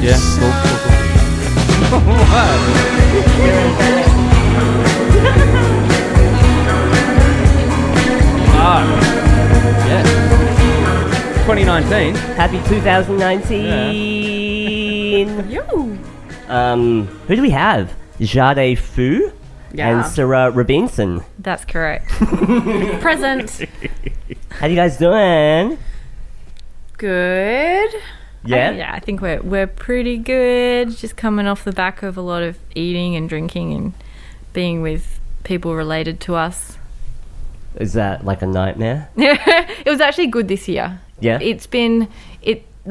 Yeah, cool. Yeah. 2019. Happy 2019. Yo. Who do we have? Jade Fu and Sarah Robinson. That's correct. Present. How you guys doing? Good. Yeah? I think we're pretty good. Just coming off the back of a lot of eating and drinking and being with people related to us. Is that like a nightmare? It was actually good this year. Yeah? The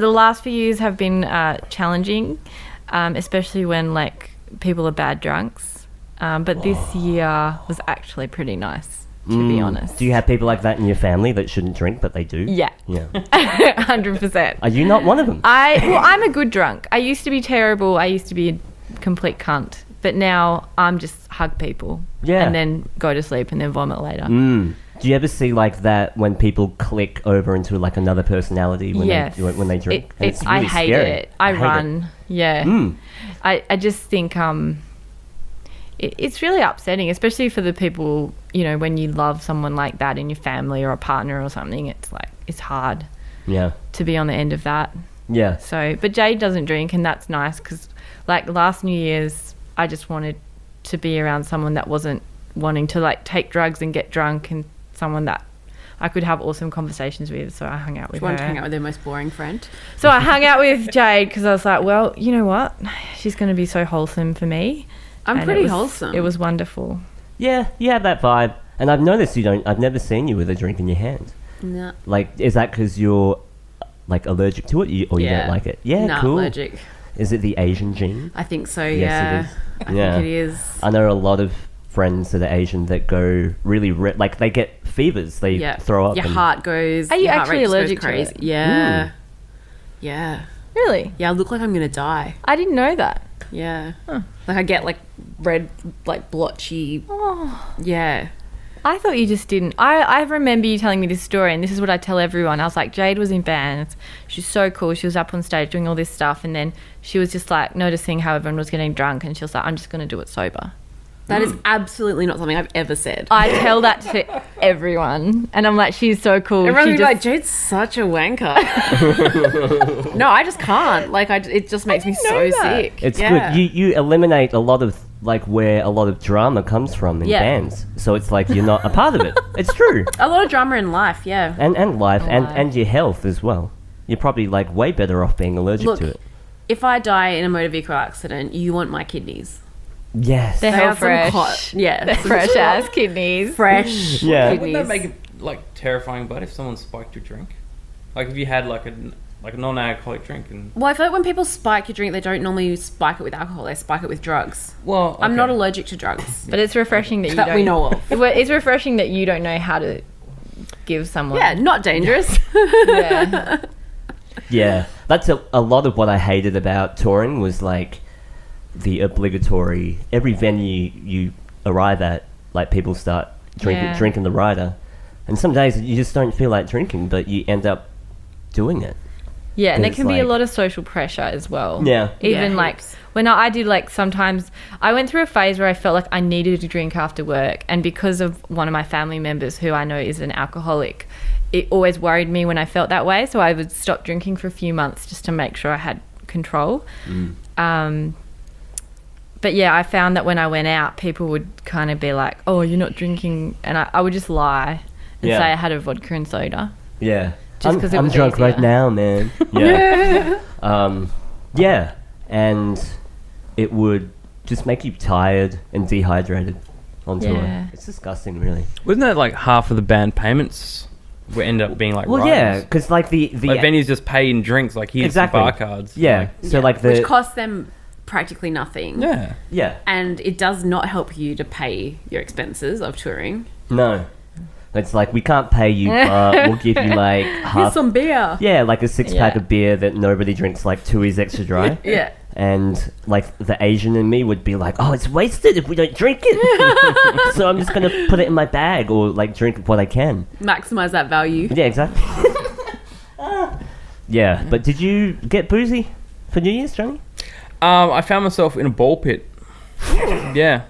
last few years have been challenging, especially when like people are bad drunks. But this year was actually pretty nice, to be honest. Do you have people like that in your family that shouldn't drink but they do? Yeah. Yeah. 100%. Are you not one of them? I'm a good drunk. I used to be terrible. I used to be a complete cunt. But now I'm just hug people. Yeah. And then go to sleep and then vomit later. Do you ever see like that when people click over into like another personality when they drink? And it's really I hate scary. it. I run. Yeah. I just think it's really upsetting, especially for the people, you know, when you love someone like that in your family or a partner or something. It's like it's hard. Yeah. To be on the end of that. Yeah. So, but Jade doesn't drink, and that's nice because, like, last New Year's, I just wanted to be around someone that wasn't wanting to like take drugs and get drunk, and someone that I could have awesome conversations with. So I hung out with her. Want to hang out with their most boring friend? So I hung out with Jade because I was like, well, you know what? She's going to be so wholesome for me. I'm And pretty it was- wholesome. It was wonderful. Yeah, you have that vibe. And I've noticed I've never seen you with a drink in your hand. No. Like, is that because you're like allergic to it or you don't like it? Yeah, Not cool. allergic. Is it the Asian gene? I think so, Yes, yeah. it is. I Yeah. think it is. I know a lot of friends that are Asian that go really like they get fevers. They throw up. Your and- heart goes. Are you your heart actually rate just goes allergic to crazy. it? Yeah. Yeah. Really? Yeah, I look like I'm going to die. I didn't know that. Yeah. Like I get like red, like blotchy. Oh. Yeah. I thought you just didn't. I remember you telling me this story, and this is what I tell everyone. I was like, Jade was in bands. She's so cool. She was up on stage doing all this stuff, and then she was just like noticing how everyone was getting drunk, and she was like, I'm just going to do it sober. That is absolutely not something I've ever said. I tell that to everyone, and I'm like, she's so cool. Everyone's She like, Jade's such a wanker. No, I just can't. Like, it just makes me so know that. sick. It's Yeah. good. You eliminate a lot of like where a lot of drama comes from in Yeah. bands. So it's like you're not a part of it. It's true. A lot of drama in life, yeah. And life and, life. and your health as well. You're probably like way better off being allergic Look, to it. if I die in a motor vehicle accident, you want my kidneys. Yes. They're They hell are some fresh. hot- yeah, They're some fresh ass kidneys. fresh Yeah. kidneys. Wouldn't that make it like terrifying? But if someone spiked your drink, like if you had like a non-alcoholic drink and Well, I feel like when people spike your drink, they don't normally spike it with alcohol. They spike it with drugs. well, I'm okay. not allergic to drugs. But it's refreshing that you That don't. we know of. It's refreshing that you don't know how to give someone. Yeah, not dangerous. Yeah. Yeah. That's a lot of what I hated about touring was like the obligatory every venue you arrive at, like people start drinking the rider. And some days you just don't feel like drinking, but you end up doing it. Yeah, and there It's can be a like- lot of social pressure as well. Yeah. Even Yeah, like heaps. when I did like sometimes I went through a phase where I felt like I needed to drink after work, and because of one of my family members who I know is an alcoholic, it always worried me when I felt that way, so I would stop drinking for a few months just to make sure I had control. But yeah, I found that when I went out, people would kind of be like, oh, you're not drinking, and I would just lie and Yeah. say I had a vodka and soda. Yeah. Just 'cause it I'm was drunk right easier. now, man. Yeah. Yeah. And it would just make you tired and dehydrated on tour. Yeah. It's disgusting, really. Wasn't that like half of the band payments would end up being like Well, yeah, riders? because like the Like venues just pay in drinks, like here's Exactly. the bar cards. yeah. So Yeah, like which the costs them practically nothing. Yeah. yeah. And it does not help you to pay your expenses of touring. No. It's like we can't pay you, but we'll give you like Here's half. some beer. Yeah, like a 6-pack Yeah. of beer that nobody drinks, like 2 is extra dry. Yeah. And like the Asian in me would be like, oh, it's wasted if we don't drink it. So I'm just gonna put it in my bag or like drink what I can. Maximize that value. Yeah, exactly. Yeah, but did you get boozy for New Year's, Johnny? I found myself in a ball pit. Yeah.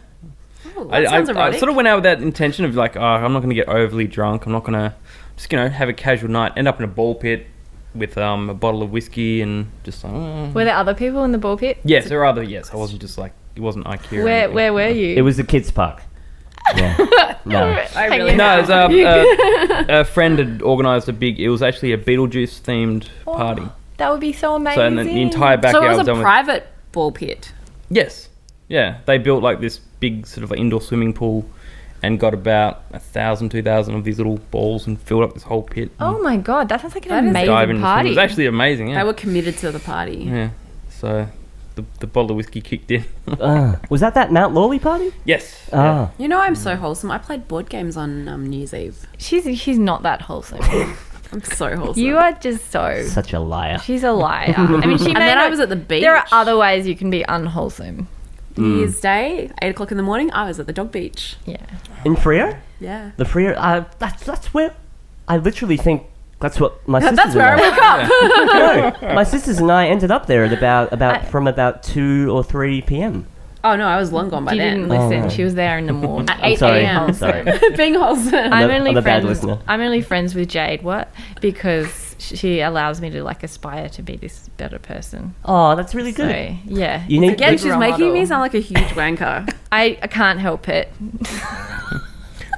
Oh, that sounds I erotic. sort of went out with that intention of like, I'm not going to get overly drunk. I'm not going to just, have a casual night. End up in a ball pit with a bottle of whiskey and just like... Were there other people in the ball pit? Yes, there are other... Yes, I wasn't just like... It wasn't IKEA. or anything. Where were you? It was the kids' park. Yeah. No. I really No, it was a friend had organised a big... It was actually a Beetlejuice themed party. That would be so amazing. So and the entire So backyard it was was a done with... private ball pit. Yes. Yeah. They built like this big sort of like indoor swimming pool and got about 1,000, 2,000 of these little balls and filled up this whole pit. Oh my god, that sounds like That an is- Dive amazing in the swim. party. It was actually amazing, yeah. They were committed to the party. Yeah. So the bottle of whiskey kicked in. Was that Mount Lawley party? Yes. Ah. You know, I'm so wholesome. I played board games on New Year's Eve. She's not that wholesome. I'm so wholesome. You are just so. Such a liar. She's a liar. I mean, she. And may then I not- was at the beach. There are other ways you can be unwholesome. New Year's Day, 8 o'clock in the morning, I was at the dog beach. Yeah. In Freo? Yeah. The Freo, that's where I literally think that's what my sisters That's where I and woke up. No, my sisters and I ended up there at about 2 or 3 p.m. Oh no, I was long gone by She then. didn't listen. Oh, no. She was there in the morning. At I'm 8 sorry. a.m. I'm sorry. Being wholesome. I'm a bad listener. I'm only friends with Jade. What? Because she allows me to like aspire to be this better person. Oh, that's really good. So yeah. You need Again, Big she's role making model. me sound like a huge wanker. I can't help it.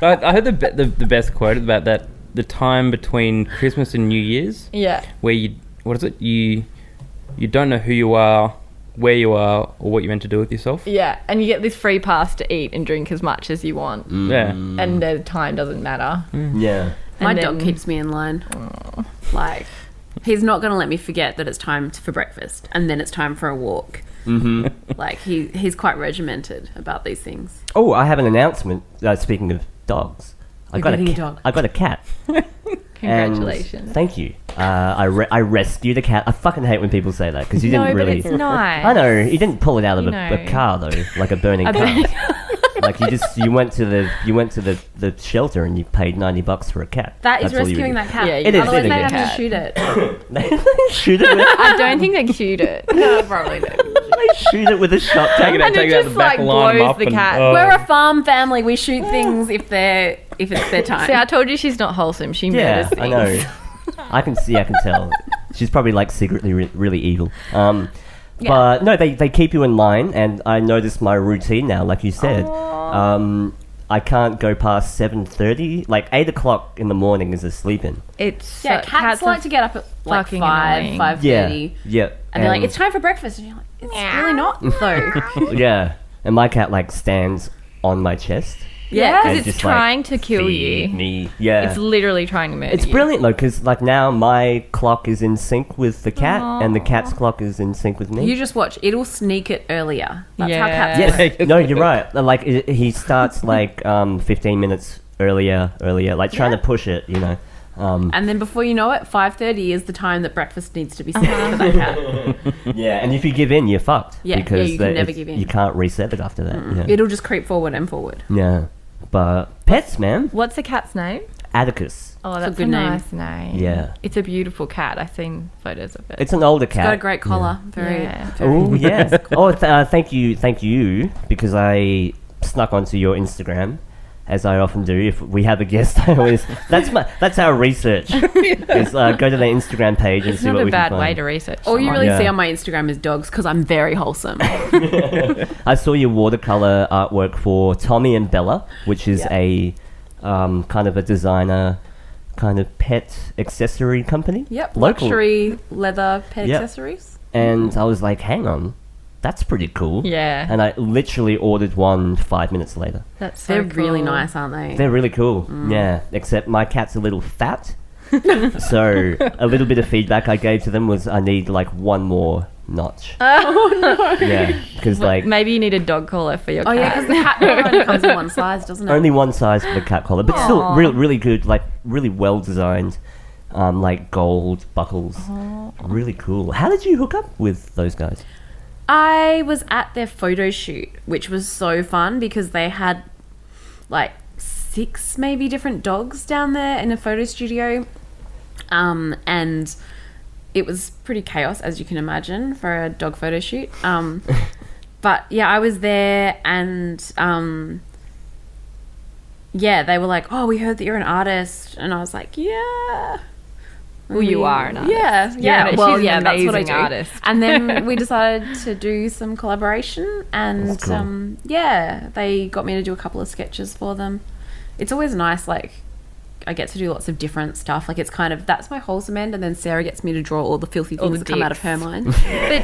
But I heard the best quote about that: the time between Christmas and New Year's, Yeah. where you don't know who you are, where you are, or what you're meant to do with yourself. Yeah, and you get this free pass to eat and drink as much as you want, Yeah. and the time doesn't matter. Yeah. My And dog then- keeps me in line. Like, he's not going to let me forget that it's time for breakfast and then it's time for a walk. Mm-hmm. Like, he's quite regimented about these things. Oh, I have an announcement. Speaking of dogs, You're getting a dog. I got a cat. Congratulations. And thank you. I rescued a cat. I fucking hate when people say that because you No, didn't but really. it's nice. I know you didn't pull it out of You a know. car though, like a burning A car. burning- Like you went to the shelter and you paid $90 for a cat. That is That's all you rescuing would that cat. Yeah, It is, Otherwise, it they is. have to Cat. shoot it. do. Shoot it. With, I don't think they cute it. No, probably not. they shoot it with a shotgun. Take it out, And take it it out just, the back, like, line 'em blows up, the and cat. We're a farm family. We shoot things if it's their time. See, I told you she's not wholesome. She Yeah, murders things. I know. I can tell. She's probably like secretly really evil. But no, they keep you in line, and I noticed my routine now. Like you said, I can't go past 7:30. Like 8 o'clock in the morning is a sleep-in. It's yeah, cats like are to get up at like fucking 5, annoying. 5:30. Yeah. And they're like, it's time for breakfast. And you're like, it's really not, though. Yeah, and my cat like stands on my chest. Yeah, and because it's just, trying like, to kill feed you. me. Yeah. It's literally trying to murder It's you. brilliant though, because like now my clock is in sync with the cat, and the cat's clock is in sync with me. You just watch. It'll sneak it earlier. That's how Yeah. cats work. Yes. No, you're right. Like he starts like 15 minutes earlier, like trying to push it, you know. And then before you know it, 5:30 is the time that breakfast needs to be set for that cat. Yeah, and if you give in, you're fucked. Yeah, because you can never it's- give in. You can't reset it after that. Yeah. It'll just creep forward and forward. Yeah. But pets, man. What's the cat's name? Atticus. Oh, that's good a name. nice name. Yeah. It's a beautiful cat. I've seen photos of it. It's an older cat. Got a great collar. Very. Yeah. Oh yeah. Thank you, because I snuck onto your Instagram, as I often do. If we have a guest, I always that's our research. Is go to the Instagram page and It's see not what a we bad can way find. to research. All you someone. really Yeah. see on my Instagram is dogs because I'm very wholesome. I saw your watercolor artwork for Tommy and Bella, which is a kind of a designer, kind of pet accessory company. Yep. Local. Luxury leather pet Yep. accessories. And I was like, hang on, that's pretty cool. Yeah. And I literally ordered one 5 minutes later. That's so They're really cool. nice, aren't they? They're really cool. Yeah, except my cat's a little fat. So a little bit of feedback I gave to them was I need like one more notch. Oh no. Yeah, because like Maybe you need a dog collar for your Oh cat. yeah, because the cat collar only comes in one size, doesn't it? only one size for the cat collar, but still Aw. really good, like really well designed, like gold buckles. Really cool. How did you hook up with those guys? I was at their photo shoot, which was so fun because they had like 6 maybe different dogs down there in a photo studio. And it was pretty chaos, as you can imagine, for a dog photo shoot. But yeah, I was there, and they were like, "Oh, we heard that you're an artist," and I was like, "Yeah." Well, you are an artist. Yeah. Well, she's yeah, an that's what I amazing do. artist. And then we decided to do some collaboration, and That's cool. they got me to do a couple of sketches for them. It's always nice, like, I get to do lots of different stuff. Like, it's kind of, that's my wholesome end, and then Sarah gets me to draw all the filthy All things the that come out of dicks. her mind.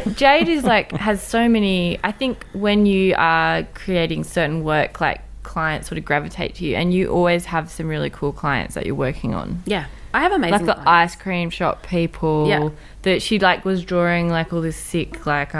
But Jade is like, has so many, I think when you are creating certain work, like clients sort of gravitate to you, and you always have some really cool clients that you're working on. Yeah. I have amazing Like the clients. ice cream shop people. Yeah. That she like was drawing like all this sick like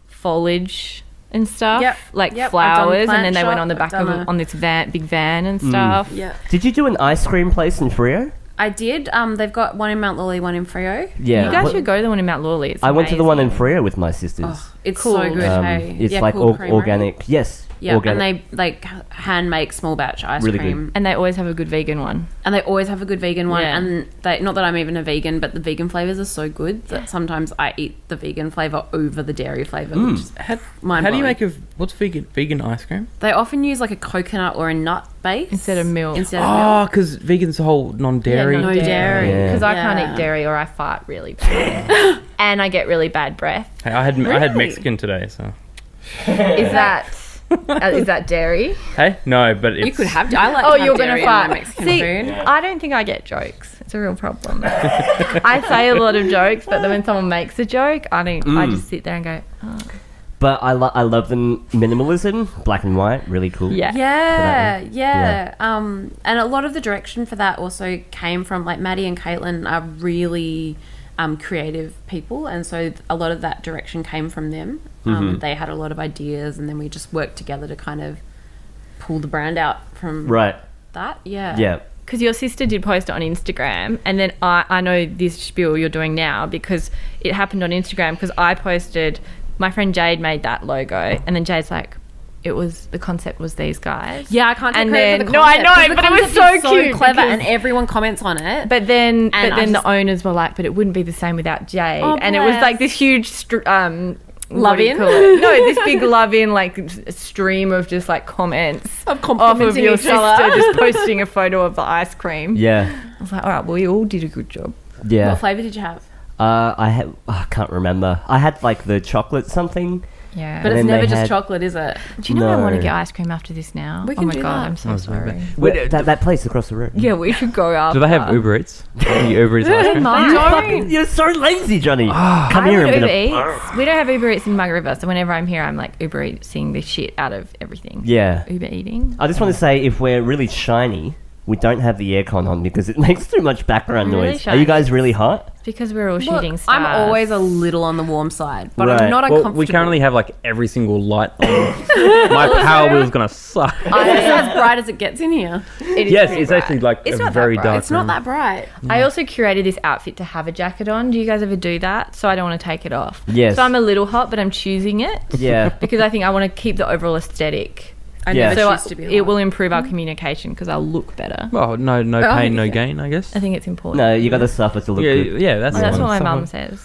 foliage and stuff. Yep. Like Yep, I've done flowers, plant and then they went shop, on the I've back done of on this big van and stuff. Yeah. Did you do an ice cream place in Freo? I did. They've got one in Mount Lawley, one in Freo. Yeah. You guys What- should go to the one in Mount Lawley. It's I went to the one in amazing. Freo with my sisters. Oh, it's Cool. so good, hey? It's Yeah, like cool creamery. organic. Yes. Yeah, organic. and they like hand make small batch ice Really good. cream, And they always have a good vegan one. and they always have a good vegan one. Yeah. And they, not that I'm even a vegan, but the vegan flavors are so good that sometimes I eat the vegan flavor over the dairy flavor. Which is How do you mind-blowing. make what's vegan ice cream? They often use like a coconut or a nut base Instead of milk. Instead of Oh, milk. because vegan's the whole non-dairy. no dairy. Yeah. Because I can't Yeah. eat dairy or I fart really bad. And I get really bad breath. Hey, I had Really? Mexican today, so Is that dairy? hey, no, but it's, You could have. I like. Oh, to have you're gonna dairy in fart. my Mexican See, food. I don't think I get jokes. It's a real problem. I say a lot of jokes, but then when someone makes a joke, I don't. I just sit there and go, oh. But I love the minimalism, black and white, really cool. Yeah. Yeah, one. yeah. And a lot of the direction for that also came from like Maddie and Caitlin are really creative people, and so a lot of that direction came from them. They had a lot of ideas, and then we just worked together to kind of pull the brand out from Right. that. Yeah. Yeah. Because your sister did post it on Instagram, and then I know this spiel you're doing now because it happened on Instagram because I posted, my friend Jade made that logo, and then Jade's like, the concept was these guys. Yeah, I can't take And credit then- for the no, I concept, know, 'cause the but it was concept so is cute clever, because- and everyone comments on it. But then I just- the owners were like, but it wouldn't be the same without Jade. Oh, And it was bless. like this huge Love in? No, this big love in, like stream of just like comments Of off of complimenting your each sister other. just posting a photo of the ice cream. Yeah. I was like, all right, well, we all did a good job. Yeah. What flavour did you have? I can't remember. I had like the chocolate something. Yeah. But And it's then never they just had- chocolate, is it? do you know I want to No. get ice cream after this now? We Oh can my do god, that. I'm so Oh, it's sorry. That place across the road. Yeah, we should go after. Do they have Uber Eats? The Uber Eats ice cream? Mine. You're so lazy, Johnny. Ah. Come I here would and Uber Eats. We don't have Uber Eats in Mugg River, so whenever I'm here, I'm like Uber Eatsing the shit out of everything. Yeah. Uber eating. I just want to say, if we're really shiny, we don't have the aircon on because it makes too much background Really noise. Are shiny. you guys really hot? Because we're all Look, shooting stars. I'm always a little on the warm side, but Right. I'm not Well, uncomfortable. we currently have like every single light on. My power wheel's gonna suck. It's as bright as it gets in here. It is Yes, pretty it's bright. actually like It's a not that very bright. dark. It's not room. that bright. I also curated this outfit to have a jacket on. Do you guys ever do that? So I don't want to take it off. Yes. So I'm a little hot, but I'm choosing it Yeah. because I think I want to keep the overall aesthetic. I Yeah. never So choose to be hot. it will improve our communication because I'll look better. Well, no Oh, pain, no yeah. gain, I guess. I think it's important. No, you got to suffer to look Yeah, good. yeah, that's Well, that's the what my one. mum says.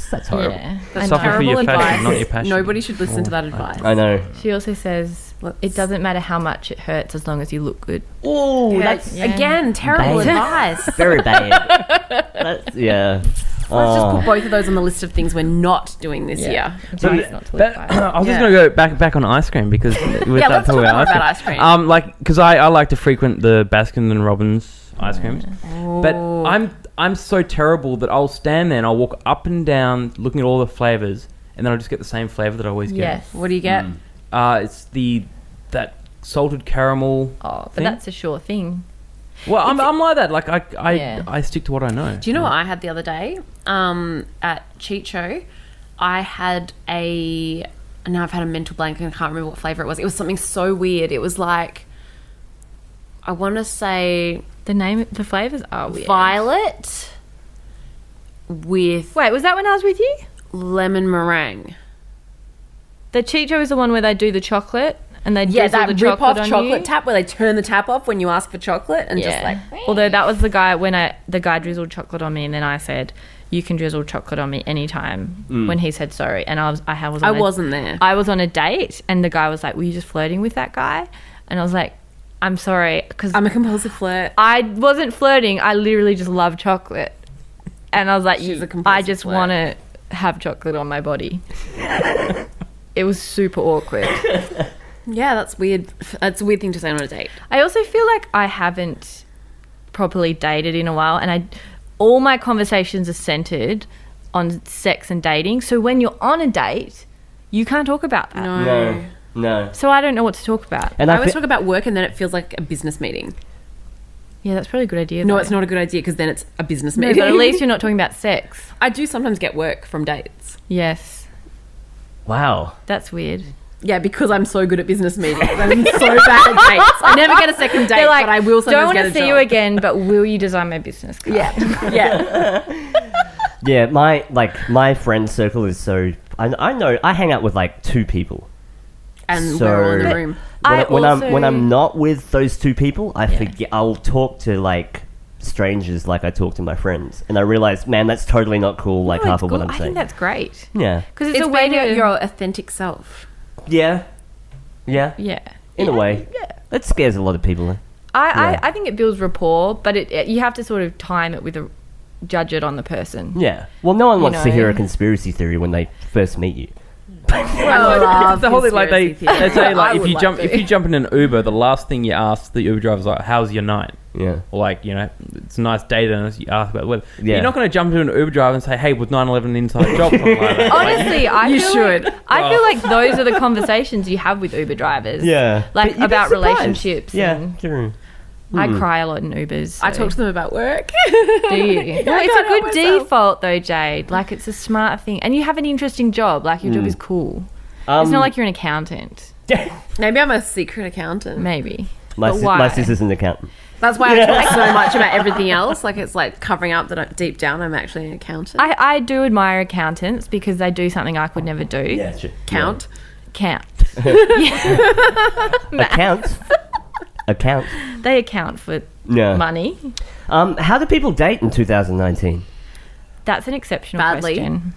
That's horrible. Yeah. That's Suffer for terrible your advice. fashion, not your passion. Nobody should listen to that advice. I know. She also says it doesn't matter how much it hurts as long as you look good. Oh, Yeah, that's Yeah. again terrible Bad. advice. very bad. That's, yeah. Let's just Oh. put both of those on the list of things we're not doing this year. Advice not to live But by. I was Yeah. just gonna go back on ice cream because with Yeah, let's talk talk more about ice cream. Like because I like to frequent the Baskin and Robbins ice creams, but I'm so terrible that I'll stand there and I'll walk up and down looking at all the flavors, and then I'll just get the same flavor that I always get. Yes. What do you get? It's that salted caramel. Oh, but thing. that's a sure thing. Well, I'm like that. Like Yeah. I stick to what I know. Do you know what I had the other day? At Chicho, I had now I've had a mental blank and I can't remember what flavour it was. It was something so weird. It was like, I want to say The flavors are weird. violet with Wait, was that when I was with you? lemon meringue. The Chicho is the one where they do the chocolate. And they Yeah, drizzle that the rip off on chocolate you. tap where they turn the tap off when you ask for chocolate and just like. Although that was the guy the guy drizzled chocolate on me, and then I said, "You can drizzle chocolate on me anytime." When he said sorry, and I wasn't there. I was on a date, and the guy was like, "Were you just flirting with that guy?" And I was like, "I'm sorry, because I'm a compulsive flirt. I wasn't flirting. I literally just love chocolate." And I was like, She's a I compulsive just flirt. want to have chocolate on my body. It was super awkward. Yeah, that's weird. That's a weird thing to say on a date. I also feel like I haven't properly dated in a while, and all my conversations are centered on sex and dating. So when you're on a date, you can't talk about that. No. So I don't know what to talk about. And I always talk about work and then it feels like a business meeting. Yeah, that's probably a good idea. No, though. it's not a good idea because then it's a business No, meeting. but at least you're not talking about sex. I do sometimes get work from dates. Yes, Wow. that's weird. Yeah, because I'm so good at business meetings. I'm so bad at dates. I never get a second date, They're like, but I will don't sometimes want get to a see job. you again, but will you design my business card? Yeah. Yeah, my friend circle is so. I know I hang out with like 2 people. And So- we're all in the But- room. When I'm not with those 2 people, I forget. I'll talk to like strangers like I talk to my friends, and I realize, man, that's totally not cool. Like No, half it's of what cool. I'm I saying. think that's great Yeah. because it's It's a way being to your authentic self. Yeah. Yeah. yeah. In a way. Yeah. That scares a lot of people. Yeah. I think it builds rapport, but you have to sort of time it with judge it on the person. Yeah. Well, no one wants to know. hear a conspiracy theory when they first meet you. Well, It's the whole thing, like they say, like I if would you like jump to. if you jump in an Uber, the last thing you ask the Uber driver is like, "How's your night?" Yeah. Or like, you know, it's a nice day, and you ask about the weather. Yeah. You're not going to jump into an Uber driver and say, "Hey, was 9/11 an inside job?" Something like that. Honestly, I You feel should. Like, I feel like those are the conversations you have with Uber drivers. Yeah. Like But you'd be about surprised. relationships. Yeah. and True. I cry a lot in Ubers. I so- talk to them about work. Do you? Well, can't it's a help good myself. default though, Jade. Like it's a smart thing, and you have an interesting job. Like your job is cool. It's not like you're an accountant. Maybe I'm a secret accountant. Maybe. My, But sis- why? my sister's an accountant. That's why I talk so much about everything else. Like it's like covering up that deep down I'm actually an accountant. I do admire accountants because they do something I could never do. Yeah, sure. Count. Count. Accounts. Accounts. They account for Yeah. money. How do people date in 2019 That's an exceptional Badly. question.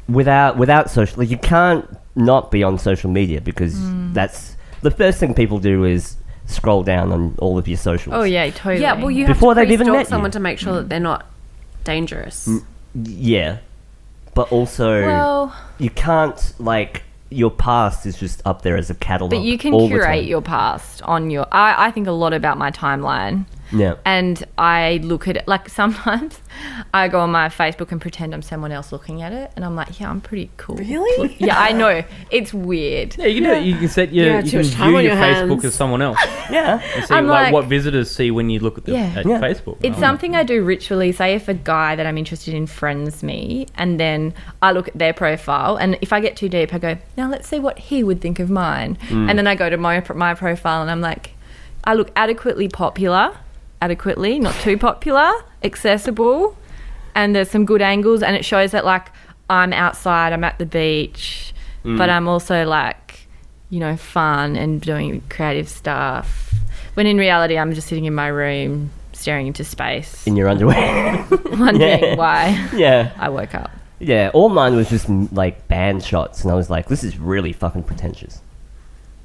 without social? Like, you can't not be on social media because that's the first thing people do is scroll down on all of your socials. Oh yeah, totally. Yeah, well, you Before have to they've even pre-stalk met you. someone to make sure that they're not dangerous. Yeah, but also Well, you can't, like, your past is just up there as a catalog. but you can all the curate time. your past on your. I think a lot about my timeline. Yeah. And I look at it, like sometimes I go on my Facebook and pretend I'm someone else looking at it, and I'm like, yeah, I'm pretty cool. Really? Yeah, I know. It's weird. Yeah, you can do it. You can set your Yeah, you too can much time view on your your Facebook hands. as someone else Yeah. and see I'm like like- what visitors see when you look at them Yeah. at Yeah. Facebook. It's Oh. something I do ritually. Say if a guy that I'm interested in friends me, and then I look at their profile, and if I get too deep, I go, now let's see what he would think of mine. And then I go to my profile, and I'm like, I look adequately popular, not too popular, accessible, and there's some good angles, and it shows that like I'm outside, I'm at the beach, but I'm also like, you know, fun and doing creative stuff. When in reality, I'm just sitting in my room staring into space, In your underwear. wondering why Yeah. I woke up. Yeah. All mine was just like band shots, and I was like, this is really fucking pretentious.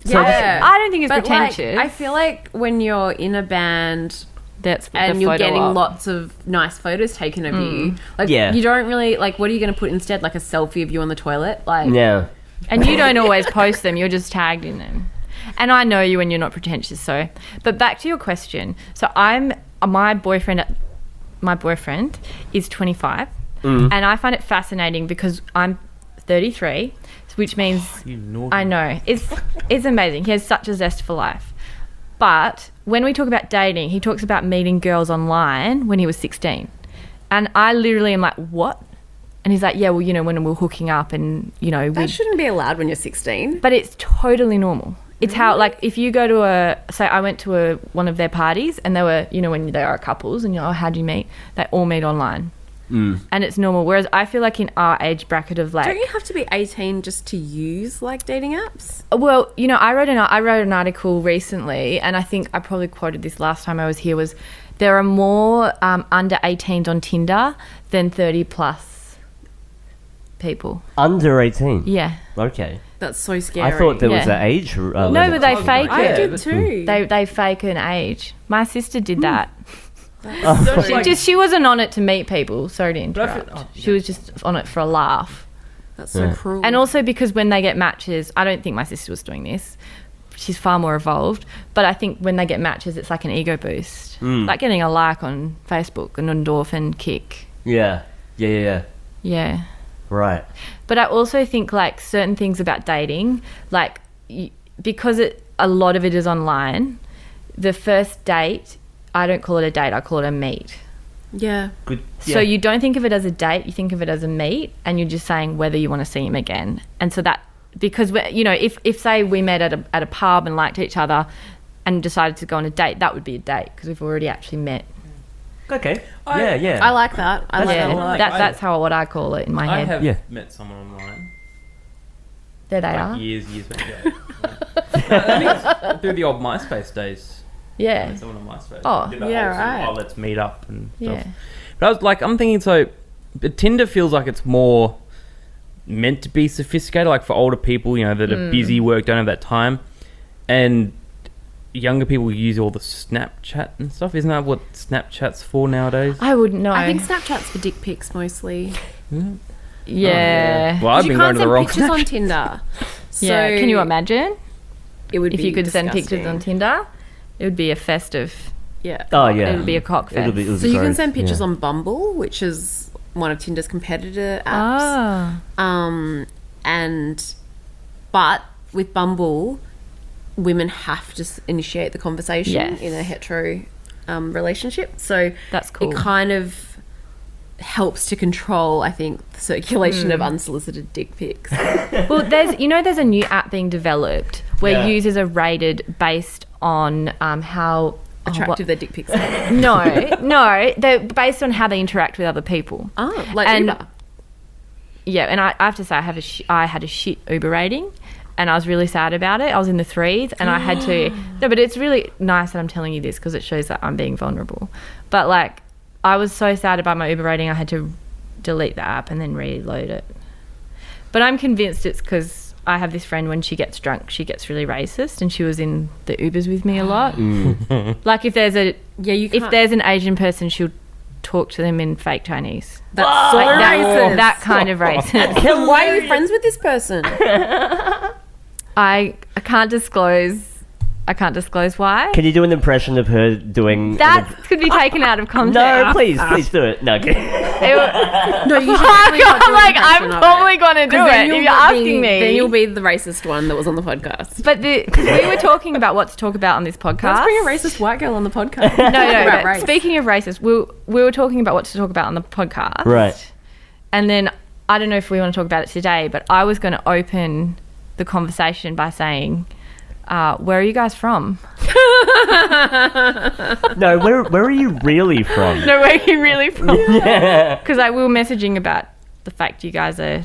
Yeah. I don't think it's But pretentious. like, I feel like when you're in a band That's and the you're photo getting op. lots of nice photos taken of you, like Yeah. you don't really like. What are you going to put instead? Like a selfie of you on the toilet? Like Yeah. And you don't always post them, you're just tagged in them. And I know you and you're not pretentious, so. But back to your question. So my boyfriend is 25, and I find it fascinating because I'm 33, which means You naughty. I know it's amazing. He has such a zest for life. But when we talk about dating, he talks about meeting girls online when he was 16, and I literally am like, what? And he's like, yeah, well, you know, when we're hooking up and, you know, we. that shouldn't be allowed when you're 16. But it's totally normal. It's how, like, if you go to say I went to one of their parties and they were, you know, when they are couples and you're, oh, how'd you meet? They all meet online. and it's normal. Whereas I feel like in our age bracket of like, Don't you have to be 18 just to use like dating apps? well, you know, I wrote an article recently, and I think I probably quoted this last time I was here, was there are more under 18s on Tinder than 30 plus people. Under 18? Yeah. Okay. That's so scary. I thought there was Yeah. an age No, limit. but they fake I it. did too. They fake an age. My sister did that. So, like, She wasn't on it to meet people. Sorry to But I interrupt. feel- She was just on it for a laugh. That's so cruel. And also because when they get matches, I don't think my sister was doing this. She's far more evolved. But I think when they get matches, it's like an ego boost. Like getting a like on Facebook, an endorphin kick. Yeah. Yeah. Yeah. Right. But I also think like certain things about dating, like because a lot of it is online, the first date, I don't call it a date, I call it a meet. yeah. Good. So you don't think of it as a date, you think of it as a meet, and you're just saying whether you want to see him again. And so that, because, you know, if say we met at a pub and liked each other and decided to go on a date, that would be a date because we've already actually met. Okay. Yeah. I like that. I like that a lot. That's what I call it in my I head. have met someone online. There they Like are. years ago. I think it's through the old MySpace days. Yeah. Someone on MySpace. Oh, Did the yeah, whole sort of, right. "Oh, let's meet up and Yeah. stuff. But I was like, I'm thinking, so but Tinder feels like it's more meant to be sophisticated, like for older people, you know, that are busy, work, don't have that time, and younger people use all the Snapchat and stuff. Isn't that what Snapchat's for nowadays? I wouldn't know. I think Snapchat's for dick pics mostly. yeah. Well, I've you been can't going to the send wrong pictures on Snapchat. Tinder. So Yeah. Can you imagine It would if be you could send disgusting. pictures on Tinder? It would be a festive. Yeah. Oh, yeah. It would be a cock fest. It'll be So you can gross, send pictures yeah. on Bumble, which is one of Tinder's competitor apps. Ah. But with Bumble, women have to initiate the conversation Yes. in a hetero relationship. So That's cool. It kind of helps to control, I think, the circulation of unsolicited dick pics. Well, there's a new app being developed where users are rated based on how Attractive their dick pics are. no, they're based on how they interact with other people. Oh, like And- Uber. Yeah, and I have to say I had a shit Uber rating, and I was really sad about it. I was in the 3s, and I had to. No, but it's really nice that I'm telling you this because it shows that I'm being vulnerable. But like, I was so sad about my Uber rating, I had to delete the app and then reload it. But I'm convinced it's because I have this friend, when she gets drunk, she gets really racist, and she was in the Ubers with me a lot. Like if there's Yeah, you can't. if there's an Asian person, she'll talk to them in fake Chinese. That's so Like racist. that kind of racist. Then why are you friends with this person? I can't disclose. I can't disclose why. Can you do an impression of her doing... That could be taken out of context. No, please do it. No, okay. No, you should Fuck, definitely not do I'm like, an I'm impression of probably it. going to do 'Cause then it if you'll you're asking be- me. Then you'll be the racist one that was on the podcast. But because we were talking about what to talk about on this podcast. Let's bring a racist white girl on the podcast. No, About but race. speaking of racist, we were talking about what to talk about on the podcast. Right. And then I don't know if we want to talk about it today, but I was going to open the conversation by saying, where are you guys from? No, where are you really from? No, where are you really from? Yeah. Because we were messaging about the fact you guys are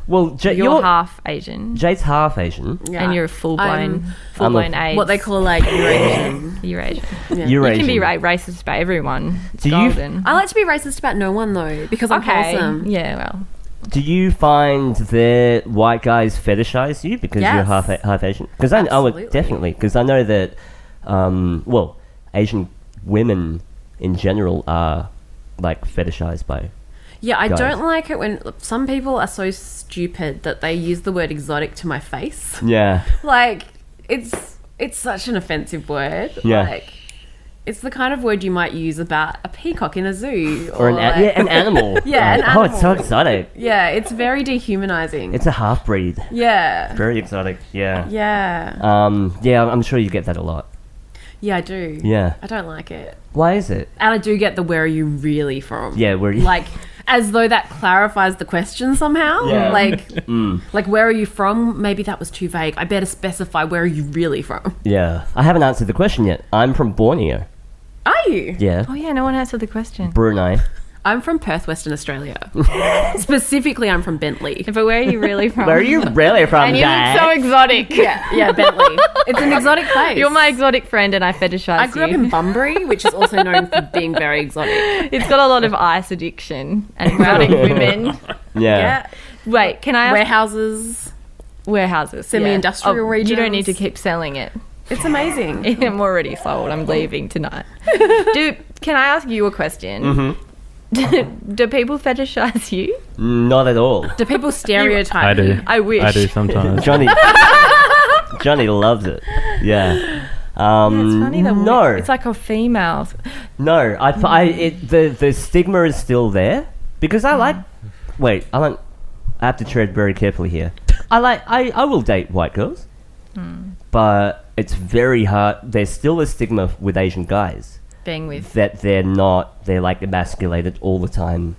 Well, you're half Asian Jade's half Asian. Yeah. and you're a full-blown I'm AIDS. what they call like Eurasian. Eurasian. Yeah. You Eurasian. can be racist about everyone. It's Do you- golden. I like to be racist about no one though, because I'm wholesome. Yeah, well. Do you find that white guys fetishize you because you're Yes. half Asian? Because I would Absolutely. definitely, because I know that, well, Asian women in general are like fetishized by. Yeah, I Guys. don't like it when some people are so stupid that they use the word exotic to my face. Yeah. Like, it's such an offensive word. Yeah. Like, it's the kind of word you might use about a peacock in a zoo. Or an, like, an animal. Yeah, an Oh, it's so animal. exotic. Yeah, it's very dehumanizing. It's a half breed. Yeah. Very exotic. Yeah. Yeah. Yeah, I'm sure you get that a lot. Yeah, I do. Yeah. I don't like it. Why is it? And I do get the where are you really from? Yeah, where are you? Like, as though that clarifies the question somehow. Yeah. Like, like, where are you from? Maybe that was too vague. I better specify where are you really from. Yeah. I haven't answered the question yet. I'm from Borneo. Are you? Yeah. Oh, yeah, no one answered the question. Brunei. I'm from Perth, Western Australia. Specifically, I'm from Bentley. But where are you really from? Where are you really from, And you Jade? look so exotic. Yeah, Bentley. It's an exotic place. You're my exotic friend, and I fetishize I grew up you. in Bunbury, which is also known for being very exotic. It's got a lot of ice addiction and exotic women. Yeah. Wait, can I ask? Warehouses, Warehouses, semi-industrial You regions. don't need to keep selling it. It's amazing. I'm already sold. I'm leaving tonight. Can I ask you a question? Mm-hmm. Do people fetishize you? Not at all. Do people stereotype? I do. I wish. I do sometimes. Johnny loves it. Yeah. It's funny though. No. It's like a female. No, the stigma is still there because I like. Wait, I have to tread very carefully here. I will date white girls, but it's very hard. There's still a stigma with Asian guys Being with. that they're like emasculated all the time,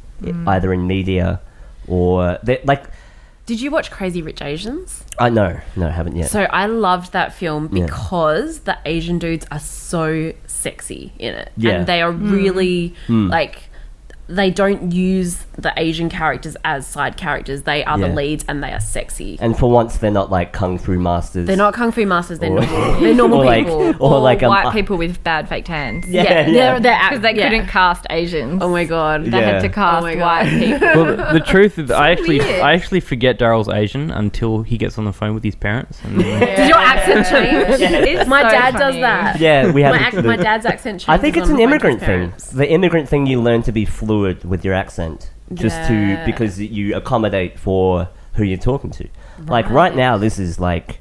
either in media or they're like. Did you watch Crazy Rich Asians? No, I haven't yet. So I loved that film Yeah. because the Asian dudes are so sexy in it. Yeah. And they are really like they don't use the Asian characters as side characters. They are the Yeah. leads and they are sexy. And for once, they're not like kung fu masters. They're not kung fu masters, they're Or- normal. They're normal or like- people. or like white people with bad faked hands. Yeah. They're Because they couldn't cast Asians. Oh my god. They had to Yeah. cast Oh my God. white people. Well, the truth is, I weird. actually forget Daryl's Asian until he gets on the phone with his parents. And then Did your accent change? It's My so dad funny. does that. Yeah, we have. My dad's accent changes. I think it's on an the phone to his immigrant thing. parents. The immigrant thing, you learn to be fluid with your accent, Yeah. because you accommodate for who you're talking to. Like right now, this is like,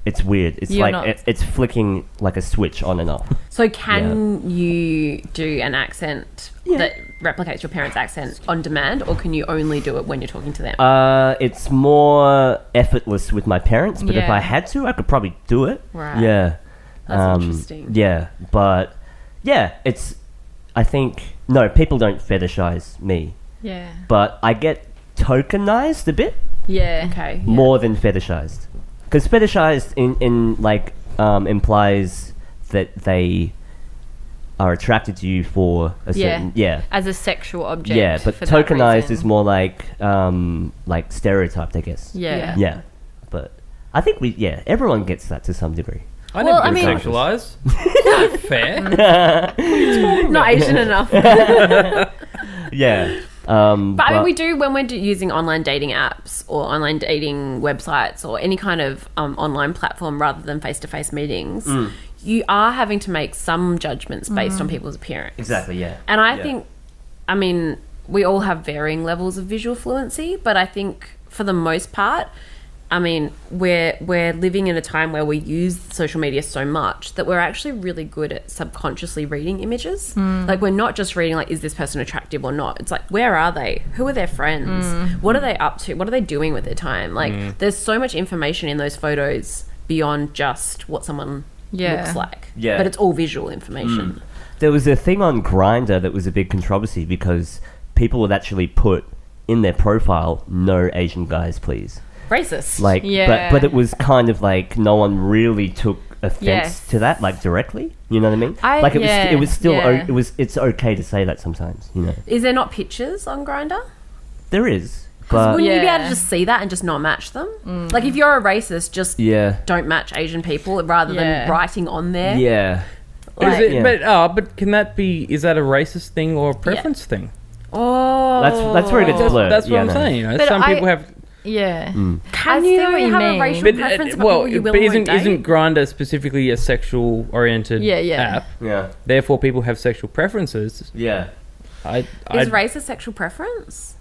it's weird. It's You're like not- it's flicking like a switch on and off. So can you do an accent that replicates your parents' accent on demand, or can you only do it when you're talking to them? It's more effortless with my parents, but if Yeah. I had to, I could probably do it. Right. Yeah. That's interesting. Yeah, but yeah, it's. I think no, people don't fetishize me, Yeah. but I get tokenized a bit Yeah. Okay. more than fetishized, because fetishized in like implies that they are attracted to you for a certain As a sexual object. yeah, but for that tokenized reason. is more like stereotyped, I guess. Yeah. Yeah, but I think everyone gets that to some degree. I Well, never I get mean- sexualized. Fair. Not Asian enough. Yeah. But I mean, we do when we're using online dating apps or online dating websites or any kind of online platform rather than face-to-face meetings. You are having to make some judgments based on people's appearance. Exactly. Yeah. And I Yeah. think, I mean, we all have varying levels of visual fluency, but I think for the most part, I mean, we're living in a time where we use social media so much that we're actually really good at subconsciously reading images. Like, we're not just reading, like, is this person attractive or not? It's like, where are they? Who are their friends? What are they up to? What are they doing with their time? Like, there's so much information in those photos beyond just what someone looks like. Yeah. But it's all visual information. There was a thing on Grindr that was a big controversy because people would actually put in their profile, "No Asian guys, please." Racist. Like, Yeah. but it was kind of like no one really took offense Yes. to that, like directly. You know what I mean? Like it was still it's okay to say that sometimes. You know, Is there not pictures on Grindr? there is, Because but wouldn't you be able Yeah. to just see that and just not match them? Like, if you're a racist, just yeah, don't match Asian people rather Yeah. than writing on there. yeah. Is it, Yeah. but can that be? Is that a racist thing or a preference thing? Oh, That's where it gets blurred. That's what yeah, I'm no. saying. You know, But some I- people have. Yeah. Can I you see what you have mean. a racial But preference about people you will but or won't date? isn't Grindr specifically a sexual oriented Yeah, yeah. app? Yeah, Therefore, people have sexual preferences. yeah. Is race a sexual preference?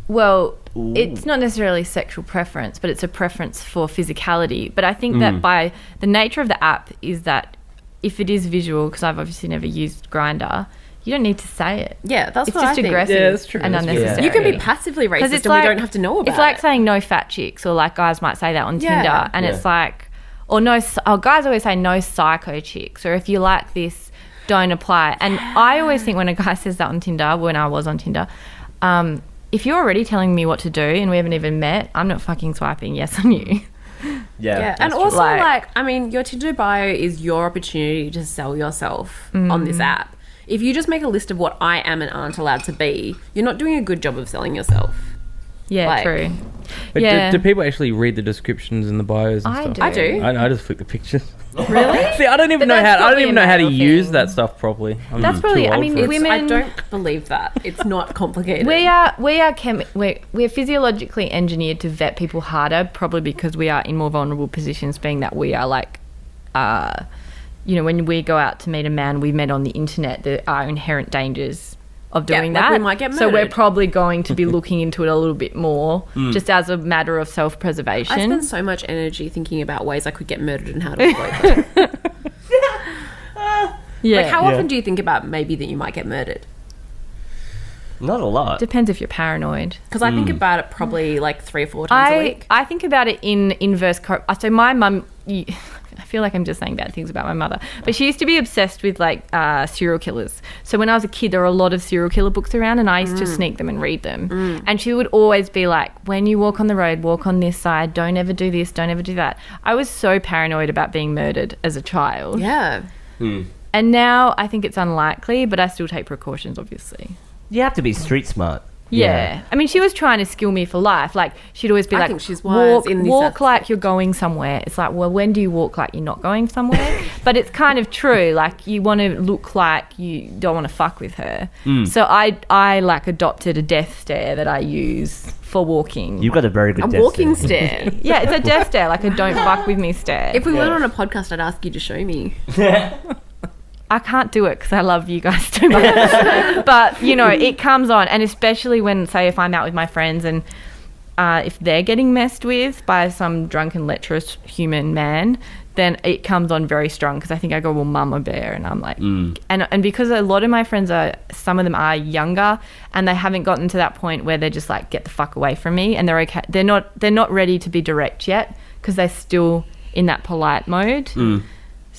Well, Ooh. it's not necessarily sexual preference, but it's a preference for physicality. But I think that by the nature of the app is that if it is visual, because I've obviously never used Grindr, you don't need to say it. Yeah, that's It's what I just think. aggressive Yeah, that's true. and That's true. unnecessary. You can be passively racist and we don't have to know about It's like it. saying no fat chicks, or like guys might say that on Yeah. Tinder, and Yeah. it's like, or guys always say no psycho chicks, or if you like this, don't apply. And I always think when a guy says that on Tinder, when I was on Tinder, if you're already telling me what to do and we haven't even met, I'm not fucking swiping yes on you. Yeah, and that's true. also, Like- like, I mean, your Tinder bio is your opportunity to sell yourself on this app. if you just make a list of what I am and aren't allowed to be, you're not doing a good job of selling yourself. Yeah, Like- true. But Yeah. do people actually read the descriptions and the bios and I stuff? do. I do. I just flick the pictures. Really? See, I don't even But know that's how. I don't probably even a know how to male use thing. that stuff properly. I'm That's too probably- I old mean, for it. women- I don't believe that. It's not complicated. We're physiologically engineered to vet people harder, probably because we are in more vulnerable positions, being that we are like, when we go out to meet a man we met on the internet, there are inherent dangers of doing like that. we might get so we're murdered. probably going to be looking into it a little bit more, just as a matter of self-preservation. I spend so much energy thinking about ways I could get murdered and how to avoid that. yeah. Like, how often do you think about maybe that you might get murdered? Not a lot. Depends if you're paranoid. Because I think about it probably like 3 or 4 times a week. I think about it in inverse. So my mum, I feel like I'm just saying bad things about my mother, but she used to be obsessed with like serial killers. So when I was a kid, there were a lot of serial killer books around, and I used to sneak them and read them. And she would always be like, "When you walk on the road, walk on this side. Don't ever do this. Don't ever do that." I was so paranoid about being murdered as a child. Yeah. And now I think it's unlikely, but I still take precautions, obviously. You have to be street smart. Yeah. I mean, she was trying to skill me for life. Like, she'd always be I like, think she's wise in this walk aspect. like you're going somewhere. It's like, well, when do you walk like you're not going somewhere? But it's kind of true. Like, you want to look like you don't want to fuck with her. So I like adopted a death stare that I use for walking. You've got a very good A death walking stare. stare. Yeah, it's a death stare, like a don't fuck with me stare. If we went on a podcast, I'd ask you to show me. I can't do it because I love you guys too much. But, it comes on. And especially when, say, if I'm out with my friends and if they're getting messed with by some drunken, lecherous human man, then it comes on very strong because I think I go, well, mama bear. And I'm like... And because a lot of my friends some of them are younger and they haven't gotten to that point where they're just like, get the fuck away from me. And they're okay. They're not ready to be direct yet because they're still in that polite mode.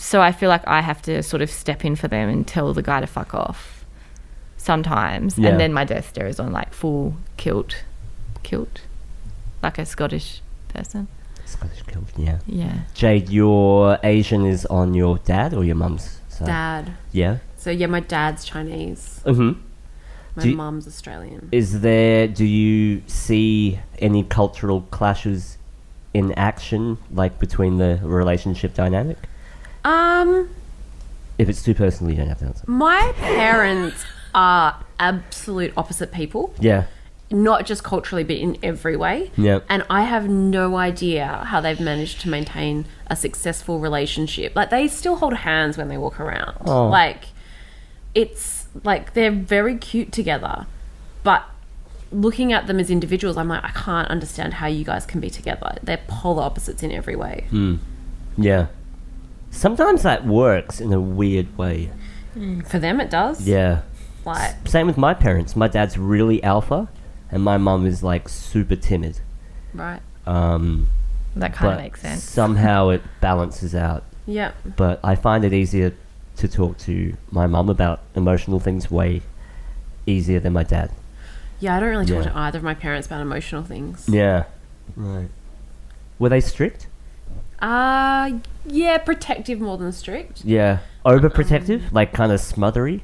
So I feel like I have to sort of step in for them and tell the guy to fuck off sometimes. Yeah. And then my death stare is on like full kilt, like a Scottish person. Scottish kilt, yeah. Yeah. Jade, your Asian is on your dad or your mum's side? Dad. Yeah. So, yeah, my dad's Chinese. Mm-hmm. My Do you- mum's Australian. Do you see any cultural clashes in action, like between the relationship dynamic? If it's too personal, you don't have to answer. My parents are absolute opposite people. Yeah. Not just culturally, but in every way. Yeah. And I have no idea how they've managed to maintain a successful relationship. Like, they still hold hands when they walk around. Oh. Like, it's like they're very cute together. But looking at them as individuals, I'm like, I can't understand how you guys can be together. They're polar opposites in every way. Yeah. Sometimes that works in a weird way. For them, it does. Yeah. Like, Same with my parents. My dad's really alpha, and my mum is like super timid. right. That kind But of makes sense. somehow it balances out. Yeah. But I find it easier to talk to my mum about emotional things way easier than my dad. Yeah, I don't really talk Yeah. to either of my parents about emotional things. Yeah. Right. Were they strict? Yeah, protective more than strict. Yeah. Overprotective? Like kind of smothery?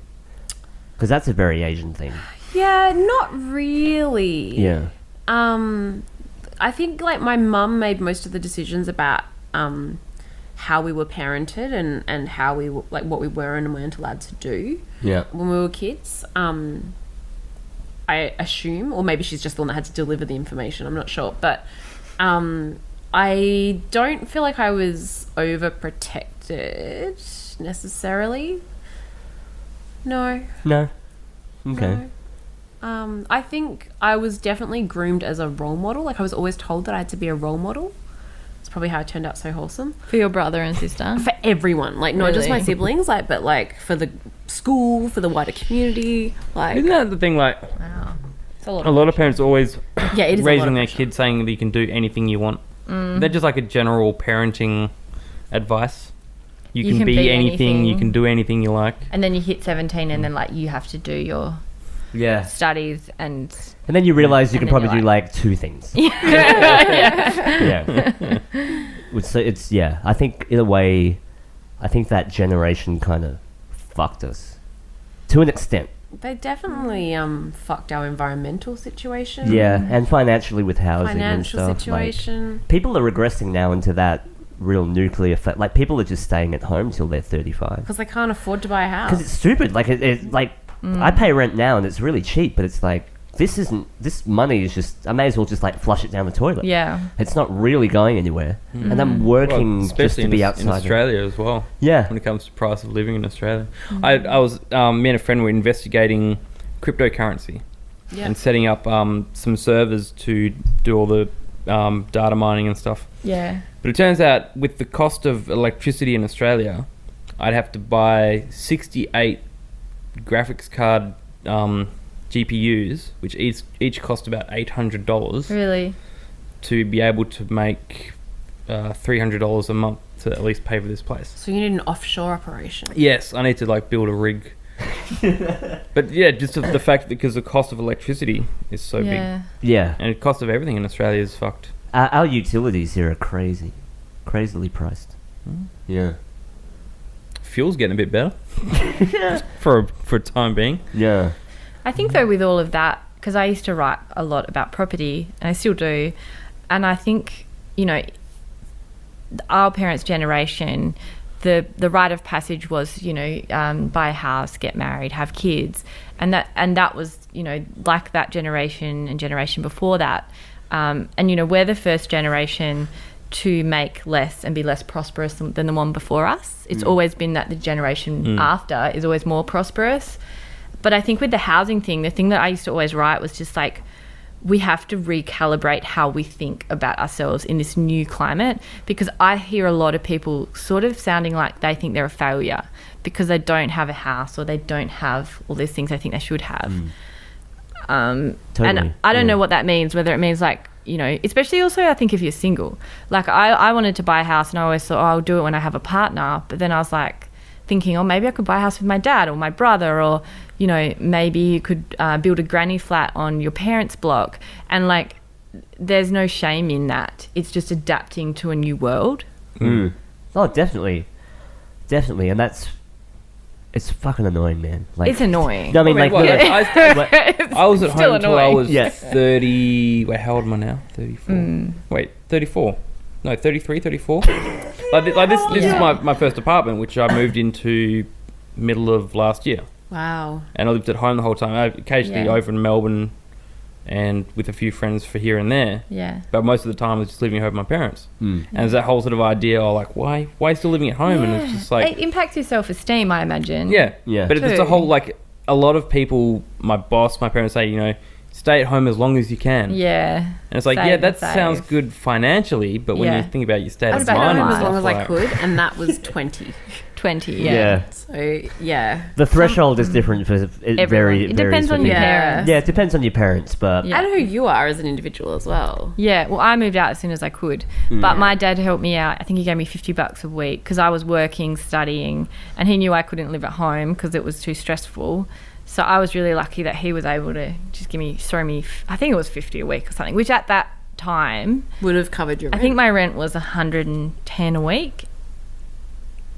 Because that's a very Asian thing. Yeah, not really. Yeah. I think like my mum made most of the decisions about how we were parented and how we like what we were and weren't allowed to do Yeah. when we were kids. I assume, or maybe she's just the one that had to deliver the information. I'm not sure, but I don't feel like I was overprotected necessarily. No. No. Okay. No. I think I was definitely groomed as a role model. Like, I was always told that I had to be a role model. It's probably how I turned out so wholesome. For your brother and sister? For everyone. Like, not just my Really? siblings, like, but, like, for the school, for the wider community. Like, Isn't that the thing? Like, Wow. It's a a lot of parents always yeah, it is a lot raising of their pressure. kids saying that you can do anything you want. They're just like a general parenting advice. You can be anything. You can do anything you like. And then you hit 17 and then, like, you have to do your Yeah. studies and... And then you realise you And can then probably you're do like 2 things. Yeah. So it's, yeah, I think in a way, I think that generation kind of fucked us. to an extent. They definitely fucked our environmental situation. Yeah, and financially with housing Financial and stuff. situation. Like, people are regressing now into that real nuclear like people are just staying at home till they're 35 because they can't afford to buy a house. because it's stupid. Like it's like I pay rent now and it's really cheap, but it's like this money is just, I may as well just like flush it down the toilet. Yeah. It's not really going anywhere, and I'm working just to be outside in Australia as well. Yeah, When it comes to price of living in Australia, I was me and a friend were investigating cryptocurrency and setting up some servers to do all the data mining and stuff. Yeah. But it turns out with the cost of electricity in Australia, I'd have to buy 68 graphics card GPUs, which each cost about $800 Really? to be able to make $300 a month to at least pay for this place. So you need an offshore operation. Yes, I need to like build a rig. But yeah, just the fact that because the cost of electricity is so big, yeah. and the cost of everything in Australia is fucked. Our utilities here are crazily priced. Yeah. Fuel's getting a bit better for a time being. Yeah. I think though with all of that, because I used to write a lot about property, and I still do, and I think, you know, our parents' generation, the rite of passage was, you know, buy a house, get married, have kids, and that was, you know, like that generation and generation before that, and you know, we're the first generation to make less and be less prosperous than the one before us. It's always been that the generation after is always more prosperous. But I think with the housing thing, the thing that I used to always write was just like, we have to recalibrate how we think about ourselves in this new climate, because I hear a lot of people sort of sounding like they think they're a failure because they don't have a house or they don't have all these things they think they should have. Totally. And I don't know what that means, whether it means like, you know, especially also I think if you're single. Like I wanted to buy a house and I always thought, oh, I'll do it when I have a partner. But then I was like thinking, oh, maybe I could buy a house with my dad or my brother, or, you know, maybe you could build a granny flat on your parents' block. And like, there's no shame in that. It's just adapting to a new world. Oh, definitely. And it's fucking annoying, man. Like, It's annoying. No, I mean, like, Wait, look, I was at Still home until I annoying. was Yeah. 30. Wait, how old am I now? 34. Wait, 34. No, 33, 34. like this is my first apartment, which I moved into middle of last year. Wow. And I lived at home the whole time. I occasionally over in Melbourne and with a few friends for here and there. Yeah. But most of the time I was just living at home with my parents. And there's that whole sort of idea, like, why are you still living at home? And it's just like... It impacts your self-esteem, I imagine. Yeah. Yeah. But it's a True. whole, like, a lot of people, my boss, my parents say, you know, stay at home as long as you can. Yeah. And it's like, Save yeah, and that save. sounds good financially, but when Yeah. you think about your state I of was at mind home and as long stuff as I like- could, and that was 20. 20, yeah. So, yeah. The threshold is different for It depends on your Yeah. parents. Yeah, it depends on your parents, but Yeah. And who you are as an individual as well. Yeah, well, I moved out as soon as I could, but my dad helped me out. I think he gave me $50 a week because I was working, studying, and he knew I couldn't live at home because it was too stressful. So I was really lucky that he was able to just throw me, I think it was 50 a week or something, which at that time, Would have covered your I rent. think my rent was 110 a week.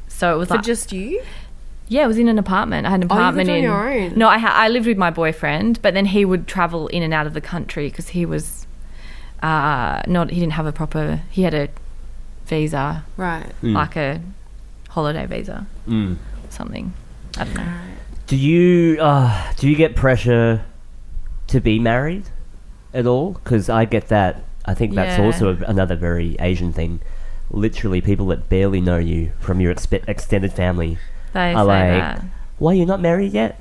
So it was For like, just you? yeah, I was in an apartment. I had an Oh, you apartment lived on in. your own? No, I lived with my boyfriend, but then he would travel in and out of the country because he was he didn't have a proper. He had a visa, Right. like a holiday visa, Mm. something. I don't know. Do you get pressure to be married at all? Because I get that. I think that's Yeah. also another very Asian thing. Literally, people that barely know you from your extended family They are say like, that. "Why you not married yet?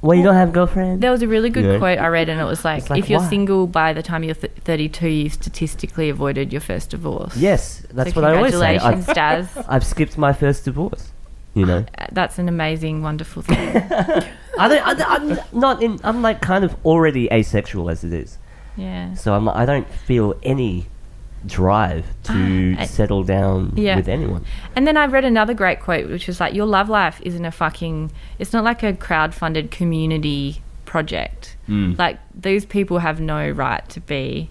Why you don't have a girlfriend?" There was a really good Yeah. quote I read, and it was like, It's like, if you're why? single by the time you're 32, you've statistically avoided your first divorce. Yes, that's So what I always say. congratulations, Daz. I've skipped my first divorce. You know, That's an amazing, wonderful thing. I'm like kind of already asexual as it is. Yeah. So I don't feel any drive to settle down Yeah. with anyone. And then I read another great quote, which was like, your love life isn't it's not like a crowdfunded community project. Like, these people have no right to be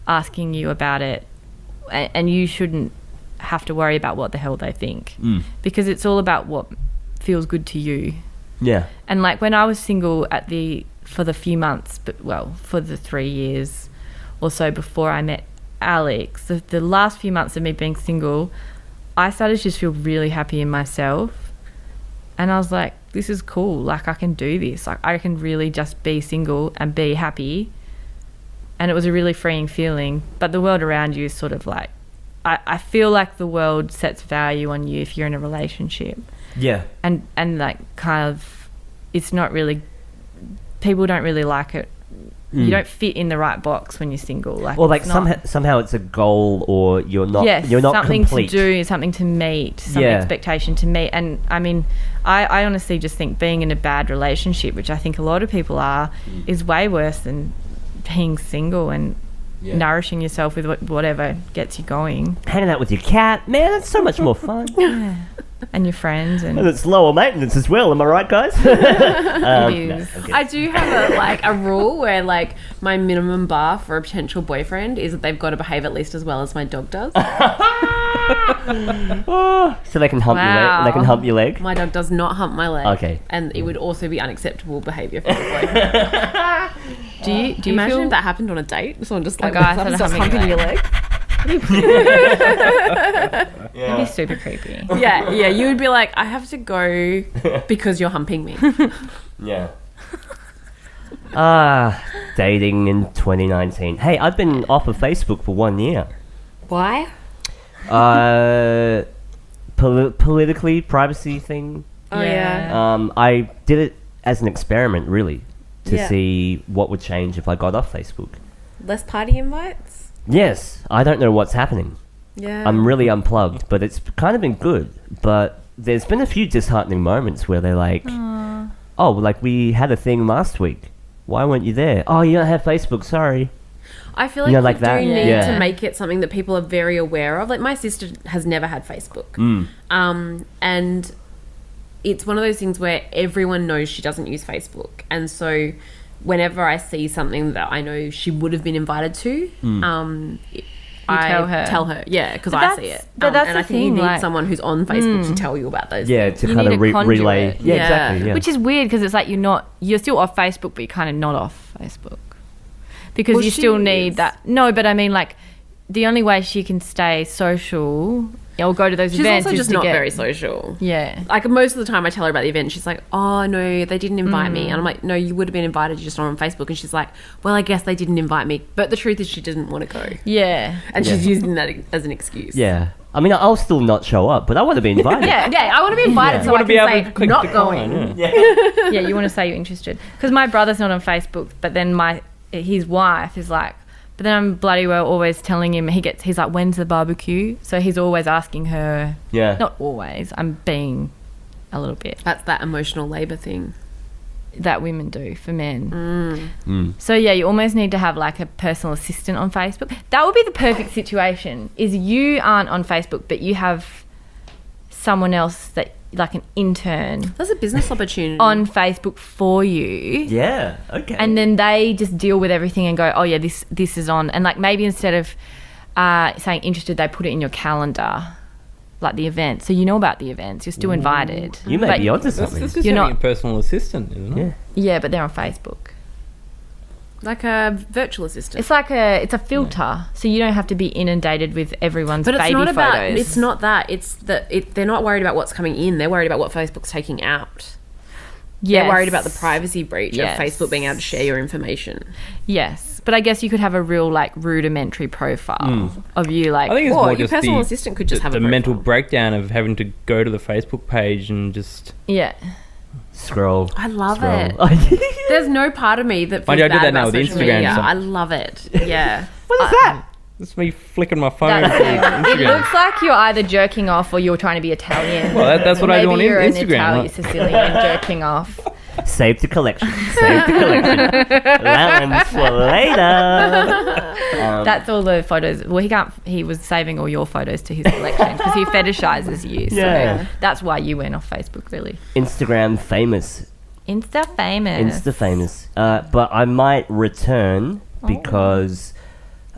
asking you about it, and you shouldn't have to worry about what the hell they think, because it's all about what feels good to you. Yeah. And like when I was single for the few months, for the 3 years or so before I met Alex, the last few months of me being single, I started to just feel really happy in myself. And I was like, this is cool. Like, I can do this. Like, I can really just be single and be happy. And it was a really freeing feeling. But the world around you is sort of like, I feel like the world sets value on you if you're in a relationship. Yeah. And like kind of, it's not really, people don't really like it. You don't fit in the right box when you're single. Like, or like it's not, somehow it's a goal, or you're not something complete. to do, something to meet, some expectation to meet. And I mean, I honestly just think being in a bad relationship, which I think a lot of people are, is way worse than being single and nourishing yourself with whatever gets you going. Hanging out with your cat, man, that's so much more fun. Yeah. And your friends, and it's lower maintenance as well. Am I right, guys? It is. I do have a rule where like my minimum bar for a potential boyfriend is that they've got to behave at least as well as my dog does. So they can hump your leg. They can hump your leg. My dog does not hump my leg. Okay. And it would also be unacceptable behaviour for a boyfriend. Do you imagine feel if that happened on a date? Someone just like started humping your leg. That'd be super creepy. Yeah, you would be like, I have to go because you're humping me. Yeah. Dating in 2019. Hey, I've been off of Facebook for 1 year. Why? Politically, privacy thing. Oh, yeah. I did it as an experiment, really, to see what would change if I got off Facebook. Less party invites? Yes, I don't know what's happening. Yeah. I'm really unplugged, but it's kind of been good. But there's been a few disheartening moments where they're like, oh, like we had a thing last week. Why weren't you there? Oh, you don't have Facebook, sorry. I feel like like you that? do need Yeah. to make it something that people are very aware of. Like my sister has never had Facebook. And it's one of those things where everyone knows she doesn't use Facebook. And so whenever I see something that I know she would have been invited to, I tell her, because I see it. But that's and the I think you thing, need like, someone who's on Facebook to tell you about those things. To You kind need of a conduit. relay. Yeah, Yeah. exactly. Yeah. Which is weird because it's like you're still off Facebook, but you're kind of not off Facebook. Because Well, you she still need is. that. No, but I mean, like, the only way she can stay social or go to those She's events also is just to not get, very social. Yeah. Like most of the time I tell her about the event, she's like, oh no, they didn't invite me. And I'm like, no, you would have been invited, you're just not on Facebook. And she's like, well, I guess they didn't invite me. But the truth is she didn't want to go. Yeah. And she's using that as an excuse. Yeah. I mean, I'll still not show up, but I want to be invited. Yeah, I want to be invited so I want to be can able to say, click not decline, going. Yeah, you want to say you're interested. Because my brother's not on Facebook, but then his wife is like, but then I'm bloody well always telling him, he's like, when's the barbecue? So he's always asking her. Yeah. Not always. I'm being a little bit. That's that emotional labour thing. That women do for men. So yeah, you almost need to have like a personal assistant on Facebook. That would be the perfect situation, is you aren't on Facebook, but you have someone else that, like an intern That's a business opportunity. on Facebook for you. Yeah. Okay. And then they just deal with everything and go, oh yeah, this is on. And like maybe instead of saying interested, they put it in your calendar, like the event. So you know about the events. You're still invited. you may be onto That's something. just You're having not- a personal assistant, isn't it? Yeah. Yeah, but they're on Facebook. Like a virtual assistant. It's like it's a filter, so you don't have to be inundated with everyone's But it's baby not photos. about, it's not that. It's that they're not worried about what's coming in. They're worried about what Facebook's taking out. Yes. They're worried about the privacy breach Yes. of Facebook being able to share your information. Yes, but I guess you could have a real like rudimentary profile of you, like I think it's Or more your just personal the, assistant could just have the a mental profile. breakdown of having to go to the Facebook page and just... yeah. Scroll. I love scroll. it. There's no part of me that feels Mind you, I do bad that now about with social Instagram, media. so- I love it. Yeah. What is that? It's me flicking my phone That's through it. It Instagram. looks like you're either jerking off or you're trying to be Italian. Well, that's what I do on Maybe you're an Instagram. Italian Right? Sicilian jerking off. Save the collection. Save the collection. Allowance for later. That's all the photos. Well, he was saving all your photos to his collection because he fetishizes you. So Yeah. that's why you went off Facebook, really. Instagram famous. Insta famous. Insta famous. But I might return because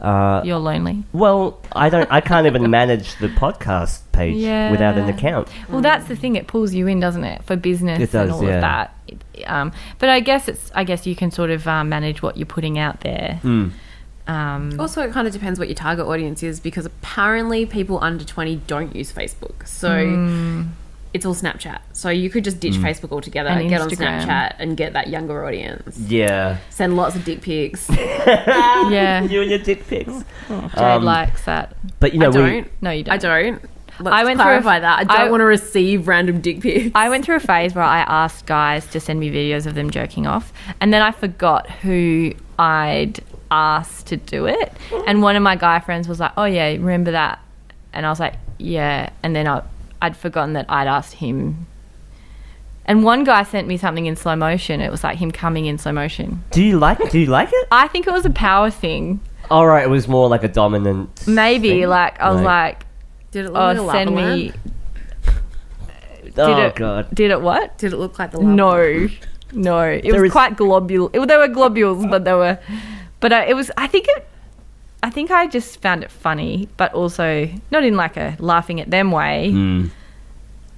You're lonely. Well, I can't even manage the podcast page Yeah. without an account. Well, that's the thing. It pulls you in, doesn't it, for business It does, and all yeah. of that. But I guess you can sort of manage what you're putting out there. Also, it kind of depends what your target audience is, because apparently people under 20 don't use Facebook. So it's all Snapchat. So you could just ditch Facebook altogether, And get on Instagram. Snapchat and get that younger audience. Yeah. Send lots of dick pics. Yeah. You and your dick pics. Jade likes that. But, you know, I don't. No, you don't. I don't. Let's I went through clarify that. I don't want to receive random dick pics. I went through a phase where I asked guys to send me videos of them jerking off, and then I forgot who I'd asked to do it. And one of my guy friends was like, "Oh yeah, remember that?" And I was like, "Yeah." And then I'd forgotten that I'd asked him. And one guy sent me something in slow motion. It was like him coming in slow motion. Do you like it? I think it was a power thing. All right, it was more like a dominant. Maybe thing. like I was like, Did it look like a lava send me. lamp? God. Did it what? Did it look like the lava No, lamp? no. It There was is- quite globule. There were globules, but there were. But it was. I think I just found it funny, but also not in like a laughing at them way.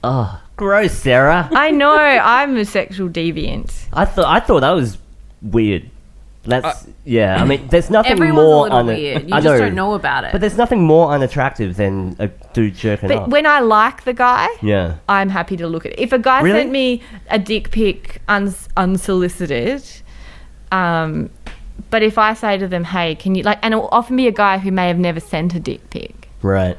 Oh, gross, Sarah. I know I'm a sexual deviant. I thought that was weird. That's yeah. I mean, there's nothing Everyone's more a little weird. You I just don't know about it. But there's nothing more unattractive than a dude jerking But off. when I like the guy, Yeah. I'm happy to look at it. If a guy Really? sent me a dick pic unsolicited, but if I say to them, "Hey, can you like," and it'll often be a guy who may have never sent a dick pic. Right.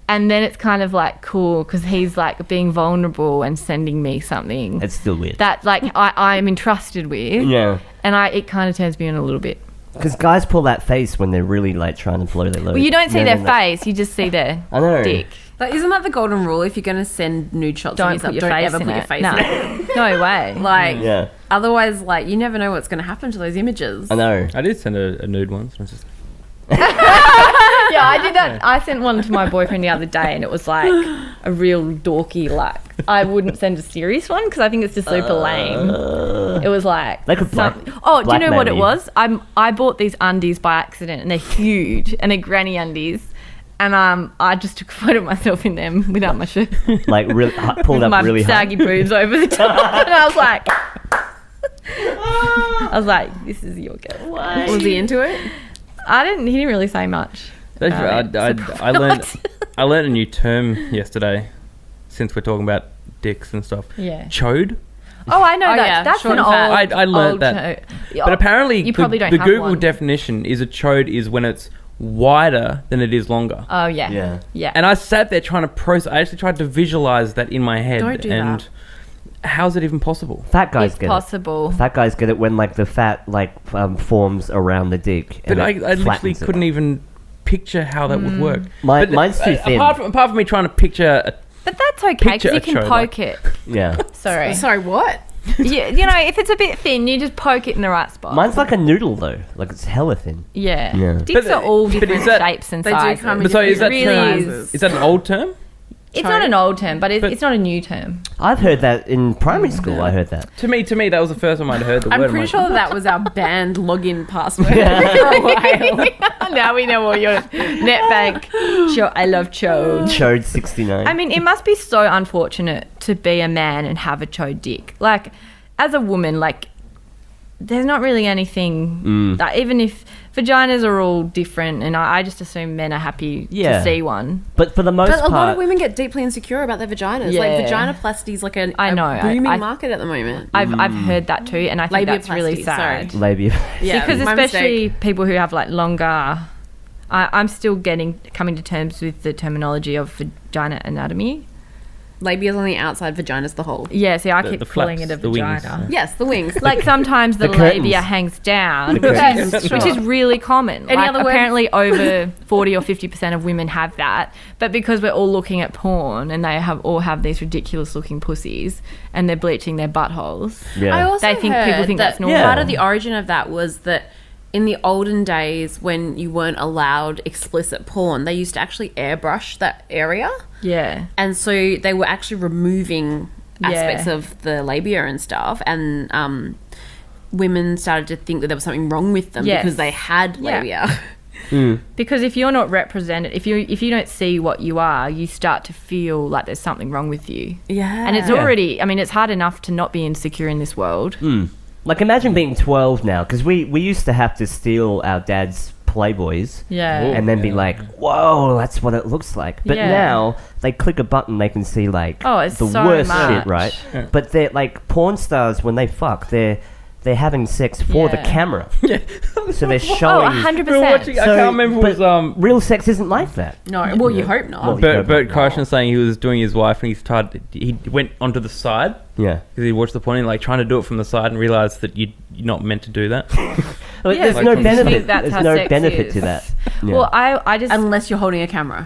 And then it's kind of like cool because he's like being vulnerable and sending me something It's still weird. that like I'm entrusted with. Yeah. And it kind of turns me on a little bit. Because guys pull that face when they're really like trying to blow their load. Well, you don't see No, their no, no. face, you just see their I know. dick. But isn't that the golden rule? If you're going to send nude shots of Don't yourself, put your don't face ever in put your it. face No. in it. No way. Like, Yeah. otherwise, like, you never know what's going to happen to those images. I know. I did send a nude once. And I was just Yeah, I did that. I sent one to my boyfriend the other day, and it was like a real dorky. Like I wouldn't send a serious one because I think it's just super lame. It was like They could some- Oh, do you know blackmail what it you. was? I bought these undies by accident, and they're huge, and they're granny undies. And I just took a photo of myself in them without my shirt, Like really pulled with up my really high. saggy boobs over the top, and I was like, "This is your girl." Was he into it? He didn't really say much. I learned Surprise. I learned a new term yesterday. Since we're talking about dicks and stuff, Yeah. chode. Oh, I know Oh, that. yeah, That's short an and old. fat. I learned old that. term. But apparently, you probably don't the have Google one. definition is a chode is when it's wider than it is longer. Oh yeah. Yeah. Yeah. And I sat there trying to process. I actually tried to visualize that in my head. Don't do and that. how's it even possible? Fat guys it's get possible. it. Fat guys get it when like the fat like forms around the dick. But and I it literally flattens it. couldn't even picture how that would work. Mine's too thin. Apart from me trying to picture But that's okay Picture because you a can chode, poke like- it. Yeah. Sorry. Sorry, what? you know, if it's a bit thin, you just poke it in the right spot. Mine's like a noodle though. Like it's hella thin. Yeah. Yeah. Dicks But- are all but different is that- shapes and They do sizes. come in But so is that Really term, is. is that an old term? It's not an old term, but But- it's not a new term. I've heard that in primary school. I heard that. To me, that was the first time I'd heard the I'm word. pretty like, sure that was our band login password for a while. Now we know all your netbank. I love chode. Chode 69. I mean, it must be so unfortunate to be a man and have a chode dick. Like, as a woman, like, there's not really anything that even if vaginas are all different, and I just assume men are happy Yeah. to see one. but for the most But a lot part, of women get deeply insecure about their vaginas. Yeah. Like vaginoplasty is like a I know, booming I- market at the moment. I've heard that too, and I think that's really Labiaplasty, sorry. sad. labia. Yeah, Because my especially mistake. people who have like longer. I'm still coming to terms with the terminology of vagina anatomy. Labia is on the outside, vagina's the hole. Yeah, see, I The- keep the calling flaps, it a the wings, vagina. Yes, the wings. Like sometimes the, The curtains. labia hangs down, which curtains. is really common. Any Like, other word? apparently over 40 or 50% of women have that, but because we're all looking at porn and they all have these ridiculous looking pussies and they're bleaching their buttholes. Yeah. I also They think heard people think that that's normal. Yeah. part of the origin of that was that in the olden days when you weren't allowed explicit porn, they used to actually airbrush that area. Yeah. And so they were actually removing aspects Yeah. of the labia and stuff. And women started to think that there was something wrong with them Yes. because they had Yeah. labia. Because if you're not represented, if you don't see what you are, you start to feel like there's something wrong with you. Yeah. And it's already, I mean, it's hard enough to not be insecure in this world. Like, imagine being 12 now, because we used to have to steal our dad's Playboys. Yeah. And then be like, whoa, that's what it looks like. But Yeah. now they click a button, they can see like It's the so worst much. shit, right? But they're like porn stars when they fuck, they're having sex for the Yeah. camera. Yeah. So they're Oh, showing 100%. We were watching, I So, can't remember but what was real sex isn't like that. No, well, you hope not. Well, Bert Kreischer saying he was doing his wife and he went onto the side Yeah. because he watched the porn and like trying to do it from the side and realised that you're not meant to do that. Well, Yeah, there's like no from the benefit. street, that's There's how no sex benefit is. to that. Yeah. Well, I just... Unless you're holding a camera.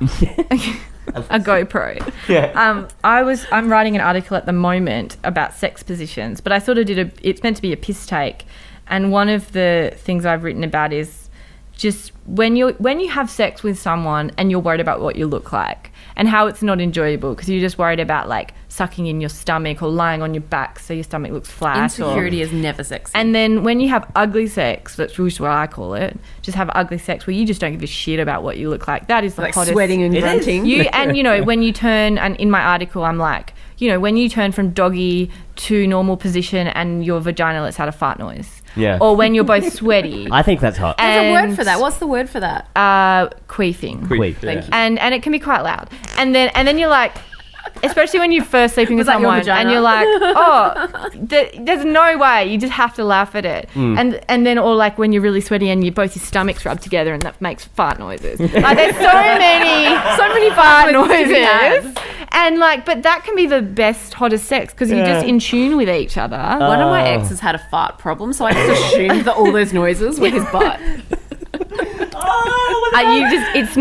a GoPro. Yeah. I'm writing an article at the moment about sex positions, but I sort of it's meant to be a piss take. And one of the things I've written about is just when you have sex with someone and you're worried about what you look like and how it's not enjoyable because you're just worried about like sucking in your stomach or lying on your back so your stomach looks flat. Insecurity is never sexy. And then when you have ugly sex, that's what I call it, just have ugly sex where you just don't give a shit about what you look like. That is the like hottest. sweating and It is. grunting. When you turn, and in my article I'm like, when you turn from doggy to normal position and your vagina lets out a fart noise. Yeah. Or when you're both sweaty. I think that's hot. There's a word and- for that. What's the word for that? Queefing. Queef. Thank you. And it can be quite loud. And then you're like, especially when you're first sleeping with Was that your someone vagina? and you're like, there's no way. You just have to laugh at it. And then, or like when you're really sweaty and both your stomachs rub together and that makes fart noises. Like there's so many fart noises. And like, but that can be the best, hottest sex because you're just in tune with each other. One of my exes had a fart problem, so I just assumed that all those noises were his butt. It's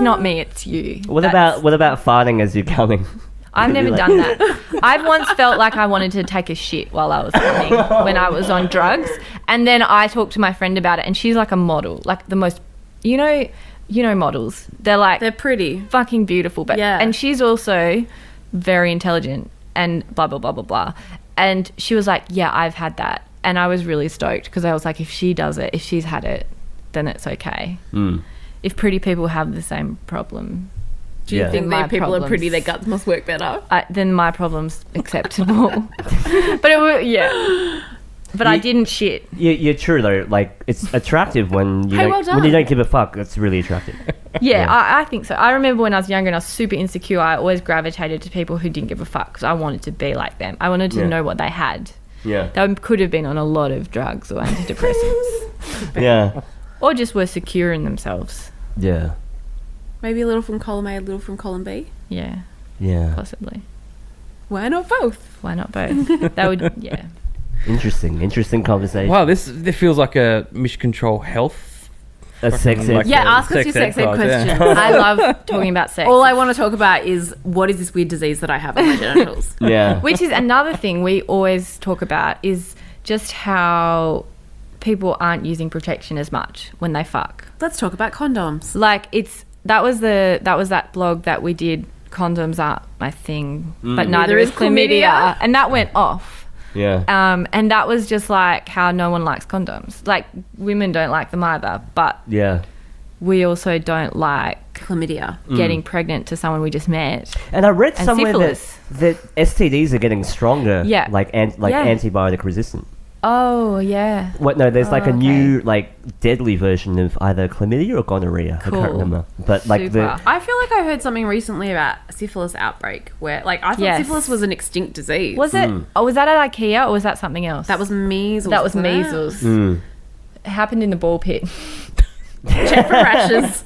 not me, it's you. What about farting as you're coming? I've never done that. I've once felt like I wanted to take a shit while I was coming when I was on drugs, and then I talked to my friend about it, and she's like a model, like the most, models. They're Pretty. fucking beautiful, but Yeah. and she's also very intelligent and blah blah blah blah blah. And she was like, "Yeah, I've had that," and I was really stoked because I was like, "If she does it, if she's had it, then it's okay." If pretty people have the same problem, Do you Yeah. think My that people are pretty, problems. their guts must work better? then my problem's acceptable. But it was, yeah. But I didn't shit. You're true though. Like it's attractive when you Hey, don't, well done. when you don't give a fuck. That's really attractive. Yeah, I think so. I remember when I was younger and I was super insecure, I always gravitated to people who didn't give a fuck because I wanted to be like them. I wanted to Yeah. know what they had. Yeah. They could have been on a lot of drugs or antidepressants. Yeah. Or just were secure in themselves. Yeah. Maybe a little from column A, a little from column B. Yeah, Yeah. possibly. Why not both? Why not both? That would, yeah. Interesting conversation. Wow, this feels like a Mission Control health. A sex Like ed. Yeah, Yeah, ask us your sex sex ed ed questions. class, I love talking about sex. All I want to talk about is what is this weird disease that I have on my genitals? Yeah. Which is another thing we always talk about is just how people aren't using protection as much when they fuck. Let's talk about condoms. Like that was that blog that we did. Condoms aren't my thing, but neither is chlamydia, and that went off. Yeah. And that was just like how no one likes condoms. Like women don't like them either, but Yeah. we also don't like Chlamydia. getting pregnant to someone we just met. And I read And somewhere syphilis. that STDs are getting stronger. Yeah. Like Yeah. antibiotic resistant. Oh yeah. What? No, there's like a okay. new deadly version of either chlamydia or gonorrhea. I Cool. can't remember. But like Super. I feel like I heard something recently about a syphilis outbreak where, like, I thought Yes. syphilis was an extinct disease. Was it? Oh, was that at IKEA or was that something else? That was measles. That was wasn't it? measles. Mm. It happened in the ball pit. Check for rashes.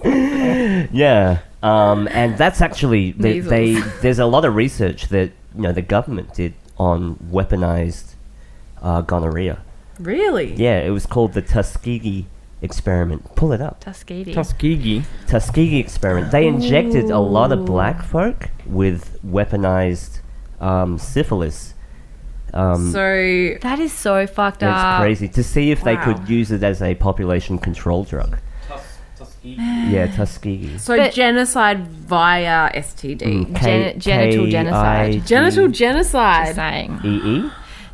Yeah. And that's actually Measles. there's a lot of research that the government did on weaponized gonorrhea. Really? Yeah, it was called the Tuskegee experiment. Pull it up. Tuskegee. Tuskegee experiment. They injected a lot of black folk with weaponized syphilis. So That is so fucked up. It's crazy to see if they Wow. could use it as a population control drug. Yeah, Tuskegee. So genocide via STD. Genital genocide. Genital Just genocide. saying. E.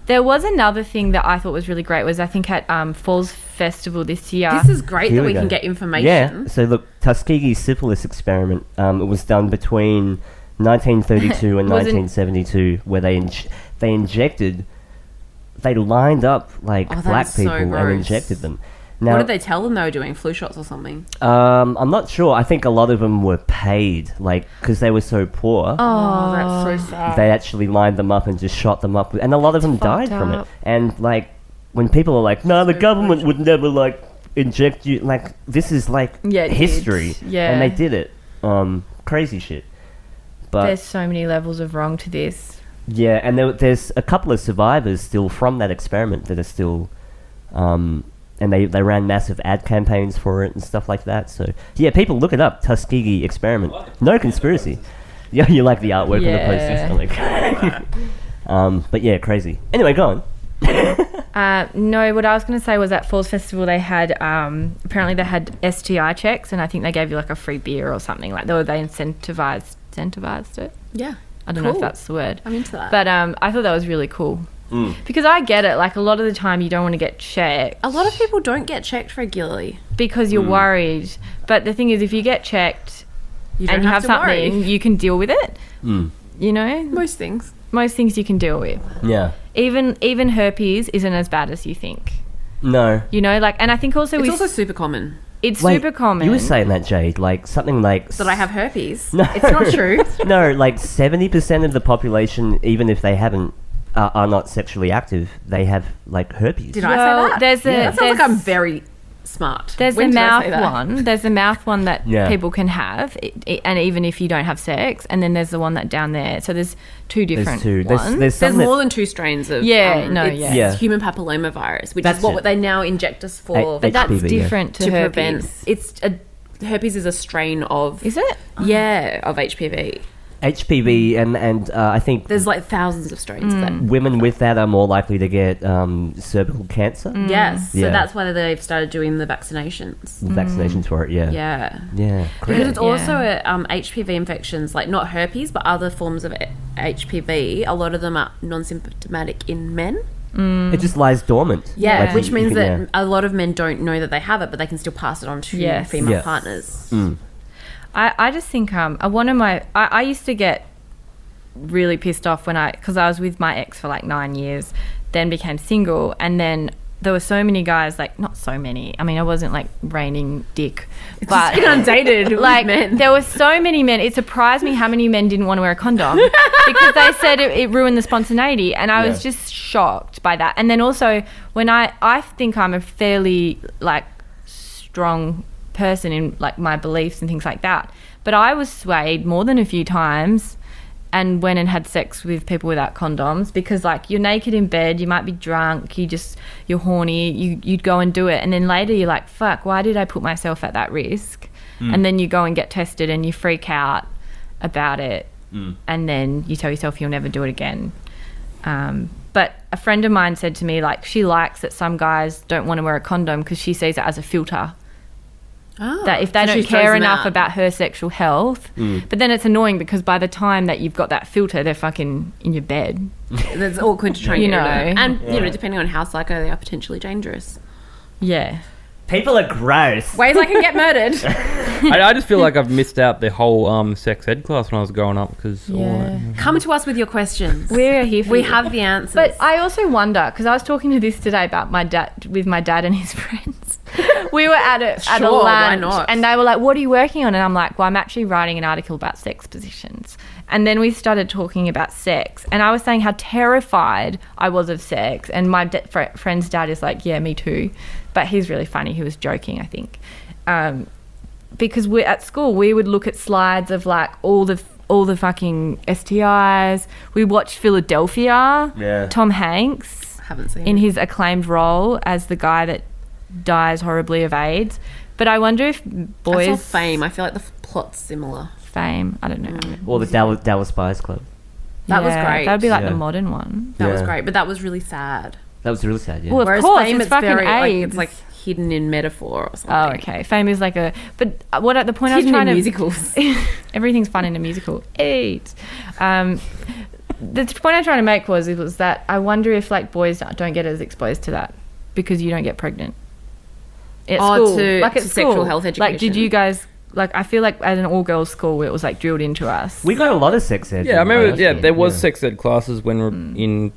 There was another thing that I thought was really great was I think at Falls festival this year. This is great Here that we we can go. get information. Yeah. So look, Tuskegee syphilis experiment. It was done between 1932 and Was it- 1972, where they lined up like Oh, that black is so people and gross. injected them. Now, What did they tell them they were doing? Flu shots or something? I'm not sure. I think a lot of them were paid, like, because they were so poor. Oh, that's so sad. They actually lined them up and just shot them up, and a lot of them died fucked from it. up. And like, when people are like, "No, the government would never like inject you," like, this is like Yeah, it did. history, Yeah. and they did it. Crazy shit. But There's so many levels of wrong to this. yeah, and there's a couple of survivors still from that experiment that are still, and they ran massive ad campaigns for it and stuff like that. So yeah, people look it up. Tuskegee experiment. No conspiracy. Yeah, you like the artwork Yeah. on the posters. Like, but yeah, crazy. Anyway, go on. No, what I was going to say was at Falls Festival they had apparently they had STI checks, and I think they gave you like a free beer or something like that. Or they incentivized it. Yeah. I don't know if Cool. that's the word. I'm into that. But I thought that was really cool. Because I get it, like a lot of the time you don't want to get checked a lot of people don't get checked regularly. because you're worried. But the thing is, if you get checked You don't and you have to something, worry. you can deal with it. You know, Most things. most things you can deal with. Yeah. Even herpes isn't as bad as you think. No. You know, like, and I think also It's also super common it's Wait, super common. You were saying that, Jade, like something like that I have herpes. No. It's not true. No, like 70% of the population, even if they haven't, are not sexually active, they have like herpes. Did I Well, say that? there's a- that sounds like there's- I'm very smart. There's When the did I mouth say that? one. There's the mouth one that Yeah. people can have, and even if you don't have sex. And then there's the one that down there. So there's two different two. ones. There's There's some that- more than 2 strains of Yeah. Yeah. human papillomavirus, which That's is what it. they now inject us for. But that's HPV, yeah. different to, to herpes. prevent herpes is a strain of Is it? of HPV. HPV and I think There's like thousands of strains of that. women with that are more likely to get cervical cancer. Yes, so Yeah. that's why they've started doing the vaccinations. Vaccinations for it, yeah. Yeah. Yeah. Because Great. it's also HPV infections, like not herpes, but other forms of HPV. A lot of them are non-symptomatic in men. It just lies dormant. Yeah, Like, which you means can- that a lot of men don't know that they have it, but they can still pass it on to Yes. female Yeah. partners. I just think one of my I used to get really pissed off because I was with my ex for like 9 years, then became single, and then there were so many guys, like not so many. I mean, I wasn't like raining dick, but Inundated like with men. there were so many men. It surprised me how many men didn't want to wear a condom because they said it ruined the spontaneity, and I was Yeah. just shocked by that. And then also when I think I'm a fairly like strong person in like my beliefs and things like that, but I was swayed more than a few times and went and had sex with people without condoms because like you're naked in bed, you might be drunk, you're horny, you'd go and do it, and then later you're like, fuck, why did I put myself at that risk? And then you go and get tested and you freak out about it, and then you tell yourself you'll never do it again. But a friend of mine said to me, like, she likes that some guys don't want to wear a condom because she sees it as a filter. That if they So she don't throws care them enough out. about her sexual health, but then it's annoying because by the time that you've got that filter, they're fucking in your bed. That's awkward to try and You get rid of. know. And, you know, depending on how psycho they are, potentially dangerous. Yeah. People are gross. Ways I can get murdered. I just feel like I've missed out the whole sex ed class when I was growing up because all that. Come to us with your questions. We're here for We you. have the answers. But I also wonder, because I was talking to this today about my dad, with my dad and his friends. We were at a Sure, why lunch, not? and they were like, "What are you working on?" And I'm like, "Well, I'm actually writing an article about sex positions." And then we started talking about sex, and I was saying how terrified I was of sex. And my friend's dad is like, "Yeah, me too," but he's really funny. He was joking, I think, because we at school we would look at slides of like all the fucking STIs. We watched Philadelphia. Yeah. Tom Hanks haven't seen in it. his acclaimed role as the guy that dies horribly of AIDS. But I wonder if I boys saw Fame. I feel like the plot's similar. Fame, I don't know. Or the Dallas Buyers Club. That was great. That would be like Yeah. the modern one. That was Yeah. great, but that was really sad. That was really sad, yeah. Well, of Whereas course, Fame, it's it's fucking very like AIDS. it's like hidden in metaphor or Oh, something. okay. Fame is like a. But what at the point I was Hidden trying in to musicals. everything's fun in a musical. AIDS. The point I'm trying to make was that I wonder if like boys don't get as exposed to that because you don't get pregnant. at Oh, school, to like at sexual school. health Like, did education. you guys like? I feel like at an all-girls school, it was like drilled into us. We got a lot of sex ed. Yeah, I remember. Yeah, there was Yeah. sex ed classes when we were in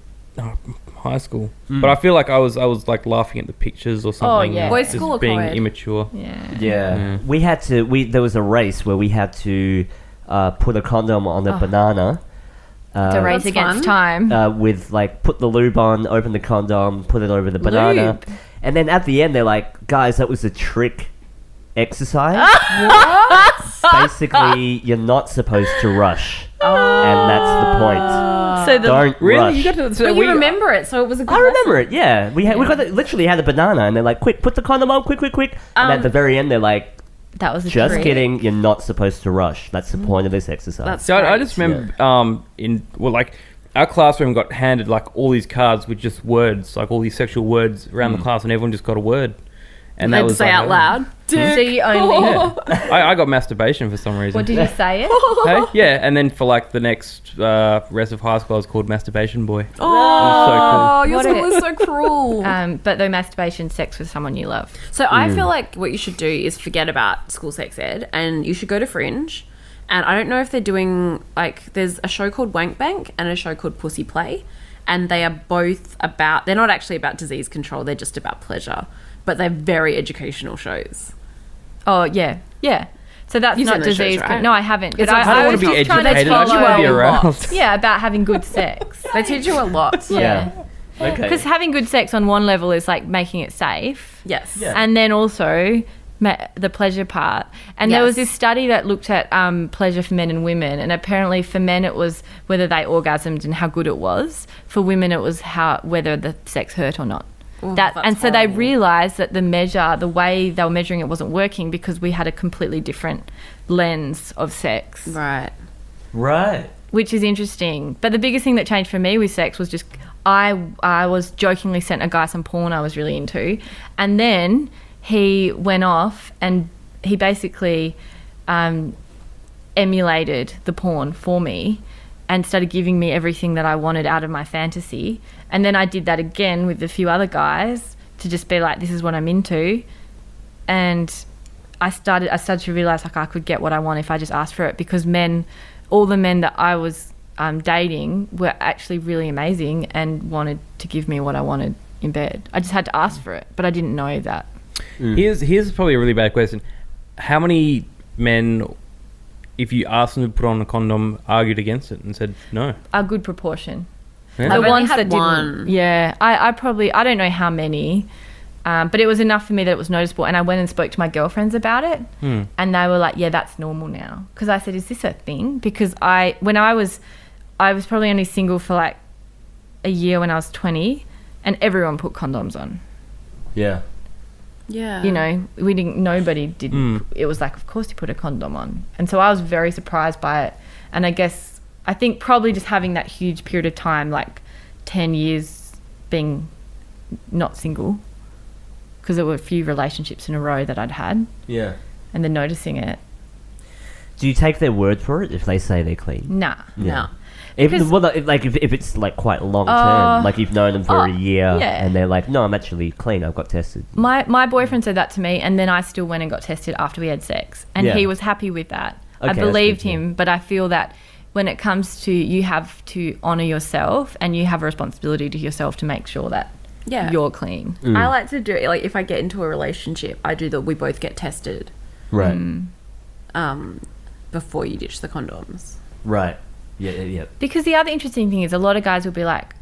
high school, but I feel like I was like laughing at the pictures or something. yeah. Boys' just school or being co-ed? immature. Yeah. Yeah. We had to. There was a race where we had to put a condom on a banana. To race That's against fun. time. With like put the lube on, open the condom, put it over the banana, Lube? and then at the end they're like, "Guys, that was a trick exercise. Basically, you're not supposed to rush, and that's the point. So the Don't Really, rush." you got to. So But you remember it, so it was a good I remember lesson. it. Yeah, we literally had a banana, and they're like, "Quick, put the condom on, quick!" And at the very end, they're like, that was a "Just trick. kidding, you're not supposed to rush. That's the point of this exercise." That's So I great. just remember like our classroom got handed like all these cards with just words, like all these sexual words around the class, and everyone just got a word. And They'd that was say like, out loud. So you only. I got masturbation for some reason. What did you say? It? Hey? Yeah, and then for like the next rest of high school, I was called Masturbation Boy. Oh, so your What school a- is so cruel. But though masturbation, sex with someone you love. So I feel like what you should do is forget about school sex ed, and you should go to Fringe. And I don't know if they're doing like there's a show called Wank Bank and a show called Pussy Play, and they are both about. They're not actually about disease control. They're just about pleasure, but they're very educational shows. Oh yeah, yeah. So that's You've not seen those disease. shows, right? No, I haven't. It's But like- I don't was want to be just trying educated. I just want to be follow- aroused. Yeah, about having good sex. They teach you a lot. Yeah. Okay. Because having good sex on one level is like making it safe. Yes. Yeah. And then also the pleasure part. And there was Yes. this study that looked at pleasure for men and women. And apparently for men it was whether they orgasmed and how good it was. For women it was whether the sex hurt or not. Ooh, That that's and so they horrible. realised that the way they were measuring it wasn't working because we had a completely different lens of sex. Right. Right. Which is interesting. But the biggest thing that changed for me with sex was just I was jokingly sent a guy some porn I was really into, and then he went off and he basically emulated the porn for me and started giving me everything that I wanted out of my fantasy. And then I did that again with a few other guys to just be like, this is what I'm into. And I started to realize like I could get what I want if I just asked for it, because all the men that I was dating were actually really amazing and wanted to give me what I wanted in bed. I just had to ask for it, but I didn't know that. Here's probably a really bad question. How many men, if you asked them to put on a condom, argued against it and said no? A good proportion. Yeah? I've The only ones had that didn't. one. Yeah, I don't know how many, but it was enough for me that it was noticeable. And I went and spoke to my girlfriends about it, and they were like, "Yeah, that's normal now." Because I said, "Is this a thing?" Because I was probably only single for like a year when I was 20, and everyone put condoms on. Yeah. Yeah. You know, nobody did. It was like, of course you put a condom on. And so I was very surprised by it. And I think probably just having that huge period of time, like 10 years being not single, because there were a few relationships in a row that I'd had, Yeah. and then noticing it. Do you take their word for it if they say they're clean? Nah. No. If, Because- well, like if it's like quite long term, like you've known them for a year, yeah. and they're like, "No, I'm actually clean. I've got tested." My boyfriend said that to me, and then I still went and got tested after we had sex, and Yeah. he was happy with that. Okay, I that's believed good, yeah. him, but I feel that when it comes to, you have to honour yourself, and you have a responsibility to yourself to make sure that Yeah. you're clean. I like to do it, like if I get into a relationship, I do that we both get tested Right. before you ditch the condoms. Right. Yeah. Because the other interesting thing is a lot of guys will be like,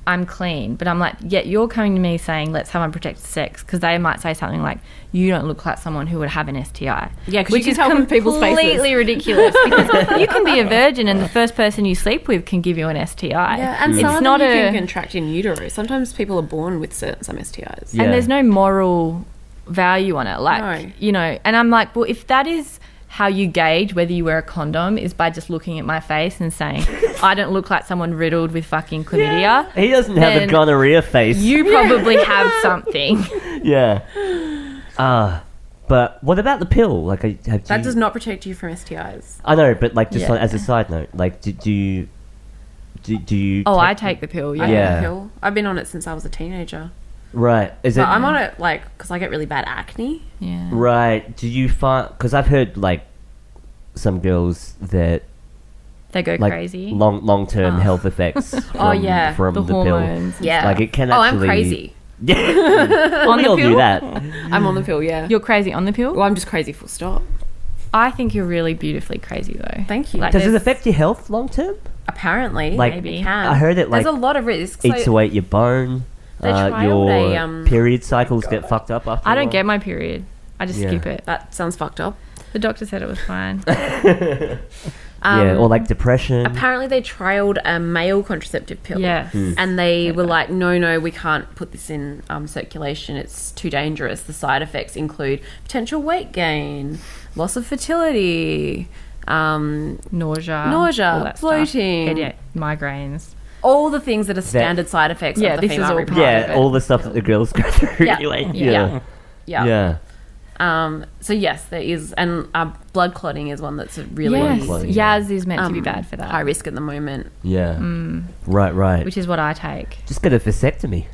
I'm clean, but I'm like, yeah, you're coming to me saying let's have unprotected sex, because they might say something like, you don't look like someone who would have an STI. Yeah, 'cause you which can is tell from people's faces. completely ridiculous, because you can be a virgin and the first person you sleep with can give you an STI. Yeah, and it's some of not them you a can contract in utero. Sometimes people are born with some STIs. Yeah. and there's no moral value on it, like No. you know. And I'm like, well, if that is how you gauge whether you wear a condom is by just looking at my face and saying I don't look like someone riddled with fucking chlamydia, He doesn't have a Then gonorrhea face. you probably have something. Yeah. But what about the pill? Like, That does not protect you from STIs. I know, but like, just Yeah. like, as a side note, like, do you? Do you? Oh, I take the pill. I Yeah. have Yeah. a pill. I've been on it since I was a teenager. Right. Is it But I'm on it because I get really bad acne. Yeah. right? Do you find because I've heard like some girls that They go like crazy. long term health effects. From, yeah. from the the, pill. hormones. Yeah. Like it can Oh, actually. I'm crazy. Yeah. On we the all pill? do that. I'm on the pill, yeah. You're crazy on the pill? Well, I'm just crazy full stop. I think you're really beautifully crazy though. Thank you. Like, Does it there's- affect your health long term? Apparently, Like, maybe it can. I heard it like There's a lot of risks. eats away at your bone. They trialed Your a, period cycles get fucked up after. I a don't while. get my period. I just Yeah. skip it. That sounds fucked up. The doctor said it was fine. Yeah, or like depression. Apparently, they trialed a male contraceptive pill. Yes. And they were like, no, we can't put this in circulation. It's too dangerous. The side effects include potential weight gain, loss of fertility, Nausea, Nausea, all that stuff. bloating. Headache, migraines. all the things that are standard side effects Yeah, of the this is female all reproductive. part of Yeah, it. all the stuff that the girls go through. Yeah. Like, Yeah. yeah. Yeah. Yeah. So yes, there is, and blood clotting is one that's a really Yes, clotting, Yaz is meant to be bad for that, high risk at the moment. Yeah. Right. which is what I take. Just get a vasectomy.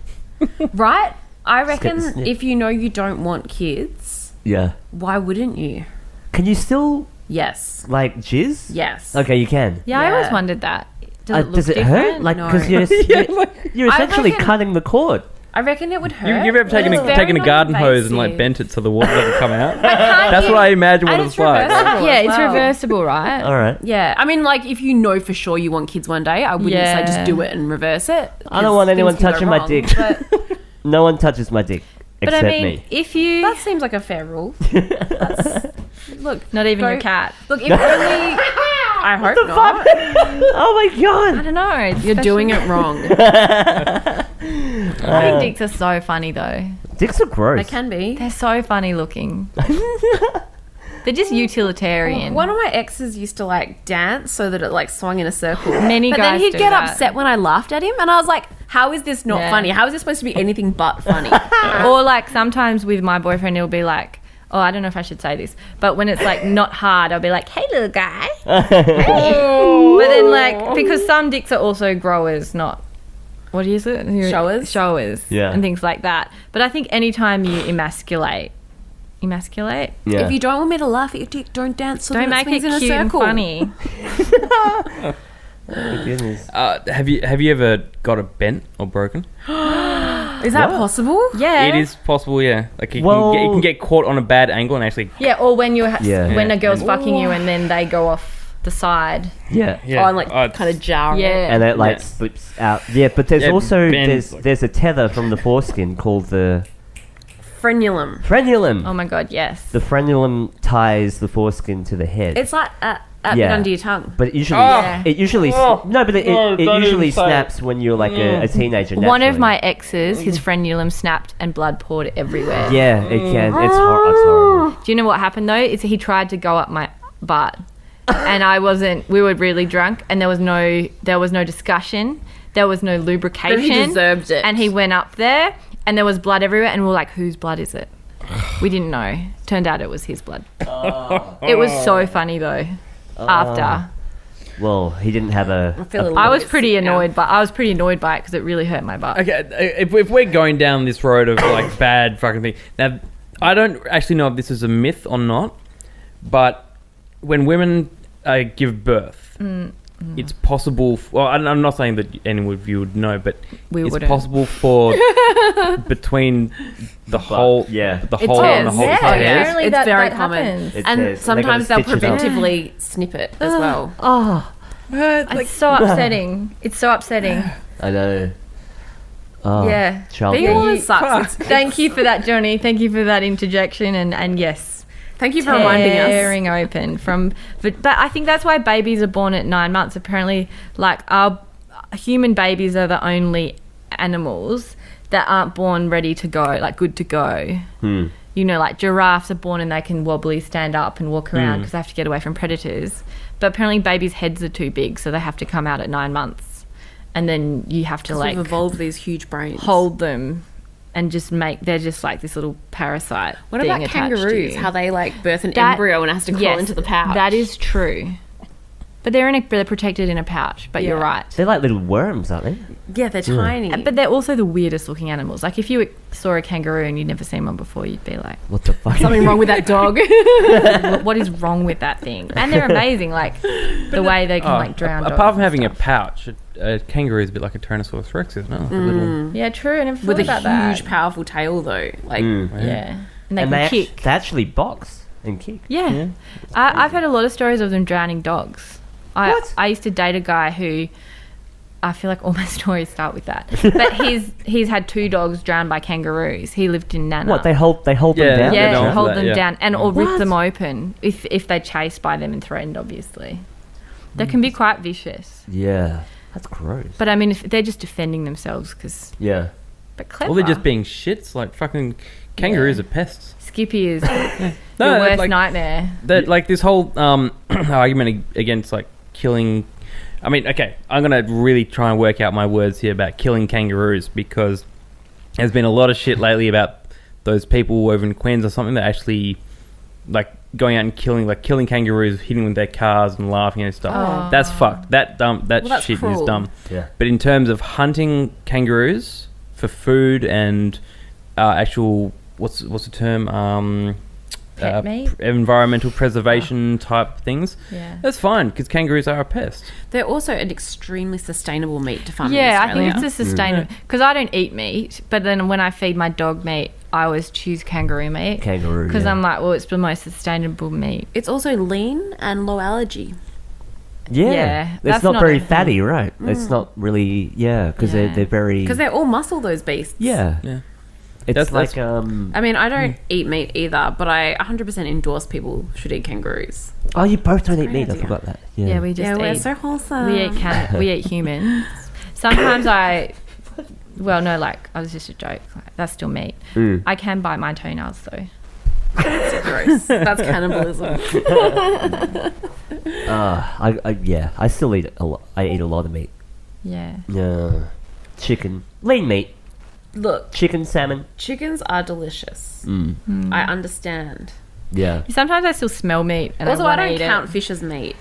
Right? I Just get the reckon snip. if you know you don't want kids, Yeah. why wouldn't you? Can you still Yes. like jizz? Yes. Okay, you can. Yeah, I always Yeah. wondered that. Does it look Does it different? hurt? Like No. because you're I essentially reckon- cutting the cord. I reckon it would hurt. You've ever taken It's a, very taken a garden hose and like non-invasive. bent it so the water doesn't come out? That's what I imagine what And it's it's like. reversible. Yeah, as it's well. reversible, right? All right. Yeah, I mean, like, if you know for sure you want kids one day, I wouldn't say Yeah. just do it and reverse it. I don't want 'cause anyone things can go touching my wrong, dick. But No one touches my dick But except I mean, me. if you that seems like a fair rule. Look, not even go- your cat, Look, if only. I hope not. Oh my I god. don't know. it's You're special. doing it wrong. I think dicks are so funny though. Dicks are gross. They can be. They're so funny looking. They're just utilitarian. One of my exes used to like dance so that it like swung in a circle. Many but guys then he'd do get that. upset when I laughed at him, and I was like, "How is this not Yeah. funny? How is this supposed to be anything but funny?" Or like sometimes with my boyfriend, it'll be like, oh, I don't know if I should say this, but when it's like not hard, I'll be like, hey, little guy. Hey. But then like, because some dicks are also growers, not, what is it? Showers? Showers. Yeah. And things like that. But I think anytime you emasculate, Yeah. If you don't want me to laugh at your dick, don't dance so don't that make swings it in a cute and circle. funny. Oh, goodness. Have you ever got a bent or broken? Is that What? possible? Yeah. It is possible, yeah. Like it Well- can get caught on a bad angle and actually. Yeah, or when you're Yeah. when Yeah. a girl's fucking you and then they go off the side. Yeah. Yeah. Oh, and like it's- kind of jar. it. Yeah. And it like Yeah. slips out. Yeah, but there's Yeah, also bends, there's a tether from the foreskin called the Frenulum. frenulum. Oh my god, yes. The frenulum ties the foreskin to the head. It's like a bit Yeah. under your tongue. but it usually, Oh. it usually, Oh. no, but it No, don't usually even say it. snaps when you're like a teenager. One of naturally. my exes, his frenulum snapped and blood poured everywhere. Yeah, it can. It's horrible. Do you know what happened though? It's he tried to go up my butt, and I wasn't. We were really drunk, and there was no discussion. There was no lubrication. But he deserved it. And he went up there, and there was blood everywhere, and we were like, "Whose blood is it?" We didn't know. Turned out it was his blood. It was so funny though. After Well, he didn't have a. feel a little I was bit pretty sick now. annoyed, but I was pretty annoyed by it because it really hurt my butt. Okay, if we're going down this road of like bad fucking thing, now I don't actually know if this is a myth or not, but when women give birth, it's possible. Well, I'm not saying that any of you would know, but We it's wouldn't. possible for between the hole, yeah. the It's hole and the tears. hole Yeah, tears. apparently it's very that common. happens. It And tears. sometimes They they'll gotta stitch it up. preventively snip it as well. Oh, It's so upsetting. It's so upsetting. I know. Oh, Yeah. child Being a labor. woman sucks. Thank you for that, Johnny. Thank you for that interjection. And yes, Thank you for reminding us. tearing open from. But I think that's why babies are born at 9 months. Apparently, like our human babies are the only animals that aren't born ready to go, like good to go. You know, like giraffes are born and they can wobbly stand up and walk around because they have to get away from predators. But apparently, babies' heads are too big, so they have to come out at 9 months, and then you have to like We've evolved these huge brains. hold them and just they're just like this little parasite. What being about attached to kangaroos? you. How they like birth an That- embryo and it has to crawl Yes, into the pouch. That is true. But they're protected in a pouch. But you're right. They're like little worms, aren't they? Yeah, they're tiny. But they're also the weirdest looking animals. Like if you saw a kangaroo and you'd never seen one before, you'd be like, What the fuck? Something wrong with that dog. what is wrong with that thing? And they're amazing, like the way they can like drown dogs. Apart from and having a stuff. pouch, a kangaroo is a bit like a Tyrannosaurus Rex, isn't it? Like a little... Yeah, true. I never thought With about a huge, that. powerful tail, though. Like, Yeah. And they And can they kick. they actually box and kick. Yeah. I've heard a lot of stories of them drowning dogs. I used to date a guy who, I feel like all my stories start with that. But he's had 2 dogs drowned by kangaroos. He lived in Nana. What, they hold them down? Yeah, Yeah, they're known for hold that, them yeah. down and or rip What? them open if they're chased by them and threatened, obviously. They can be quite vicious. Yeah. That's gross. But I mean, if they're just defending themselves because... Yeah. But clever. Or they're just being shits. Like fucking kangaroos are pests. Skippy is your No, worst like, nightmare. that like this whole argument against like killing. I mean, okay, I'm gonna really try and work out my words here about killing kangaroos because there's been a lot of shit lately about those people over in Queens or something that actually like going out and killing kangaroos, hitting them with their cars and laughing and stuff. Oh. That's fucked. That that's shit is cruel. dumb. Yeah. But in terms of hunting kangaroos for food and actual what's the term? Pet meat? Environmental preservation type things. Yeah. That's fine because kangaroos are a pest. they're also an extremely sustainable meat to farm in Yeah, I Australia. think it's a sustainable... Because I don't eat meat, but then when I feed my dog meat, I always choose kangaroo meat. Kangaroo, Because yeah. I'm like, well, it's the most sustainable meat. It's also lean and low allergy. Yeah. Yeah, It's that's not not very a thing. fatty, right? It's not really... Yeah, because Yeah. they're very... Because they're all muscle, those beasts. Yeah. Yeah. It's That's- like... I mean, I don't eat meat either, but I 100% endorse people should eat kangaroos. Oh, you both don't eat great meat. I idea. forgot that. Yeah, we just Yeah, we're eat... so wholesome. we eat humans. Sometimes I... Well, no, like, I was just a joke. Like, that's still meat. Mm. I can bite my toenails, though. Gross. That's cannibalism. I still eat a lot. I eat a lot of meat. Yeah. Yeah. Chicken. Lean meat. Look, Chicken, salmon. chickens are delicious. Mm. I understand. Yeah. Sometimes I still smell meat and Also, I I want to don't eat count it. fish as meat.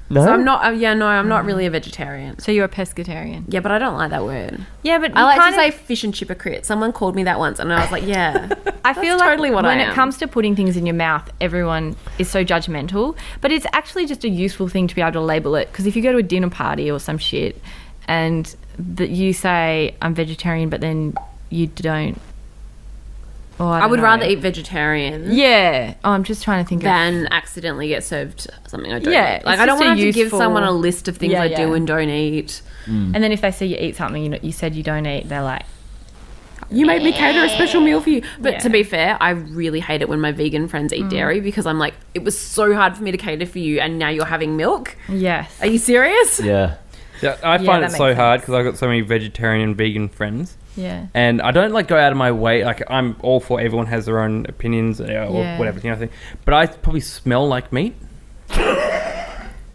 No? So I'm not. I'm not really a vegetarian. So you're a pescatarian. Yeah, but I don't like that word. Yeah, but I like to kind say of- fish and hypocrite. Someone called me that once, and I was like, yeah. I feel like totally what when I it am. comes to putting things in your mouth, everyone is so judgmental. But it's actually just a useful thing to be able to label it. Because if you go to a dinner party or some shit and that you say, I'm vegetarian, but then you don't. Or I don't would know. rather eat vegetarian Yeah. Oh, I'm just trying to think of... than accidentally get served something I don't Yeah, eat. Like, it's I don't just a want to have to give useful- someone a list of things Yeah, I do yeah. and don't eat. And then if they see you eat something you said you don't eat, they're like... You made me cater a special meal for you. But Yeah. to be fair, I really hate it when my vegan friends eat dairy because I'm like, it was so hard for me to cater for you and now you're having milk? Yes. Are you serious? Yeah. Yeah, I Yeah, find that it so makes hard sense. because I've got so many vegetarian and vegan friends. Yeah. And I don't like go out of my way. Like I'm all for everyone has their own opinions or Yeah. whatever, you know. Thing. But I probably smell like meat.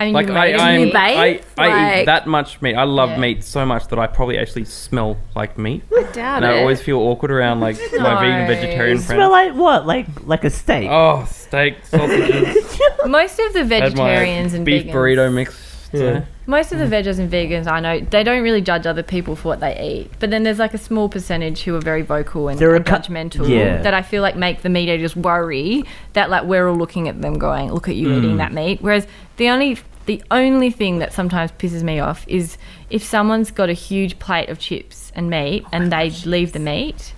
I mean, Like you I made it. I, You I, bathe? I eat Like- that much meat. I love Yeah. meat so much that I probably actually smell like meat. Doubt And it. I always feel awkward around like my vegan No. vegetarian You friends. smell like what? Like a steak? Oh, steak, sausages. Most of the Had my vegetarians and beef vegans... burrito mix. Yeah. Most of the veggies and vegans I know, they don't really judge other people for what they eat. But then there's like a small percentage who are very vocal and There are judgmental yeah. that I feel like make the meat eaters worry that like we're all looking at them going, look at you eating that meat. Whereas the only thing that sometimes pisses me off is if someone's got a huge plate of chips and meat and they leave the meat.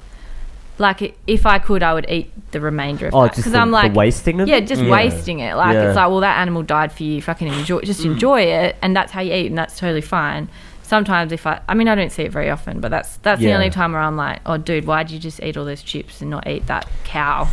Like, if I could, I would eat the remainder of Oh, that. just Because I'm like... the wasting of Yeah, it? just wasting it. Like, Yeah. it's like, well, that animal died for you. Fucking enjoy it. And that's how you eat. And that's totally fine. Sometimes if I don't see it very often, but that's the Yeah. only time where I'm like, oh, dude, why'd you just eat all those chips and not eat that cow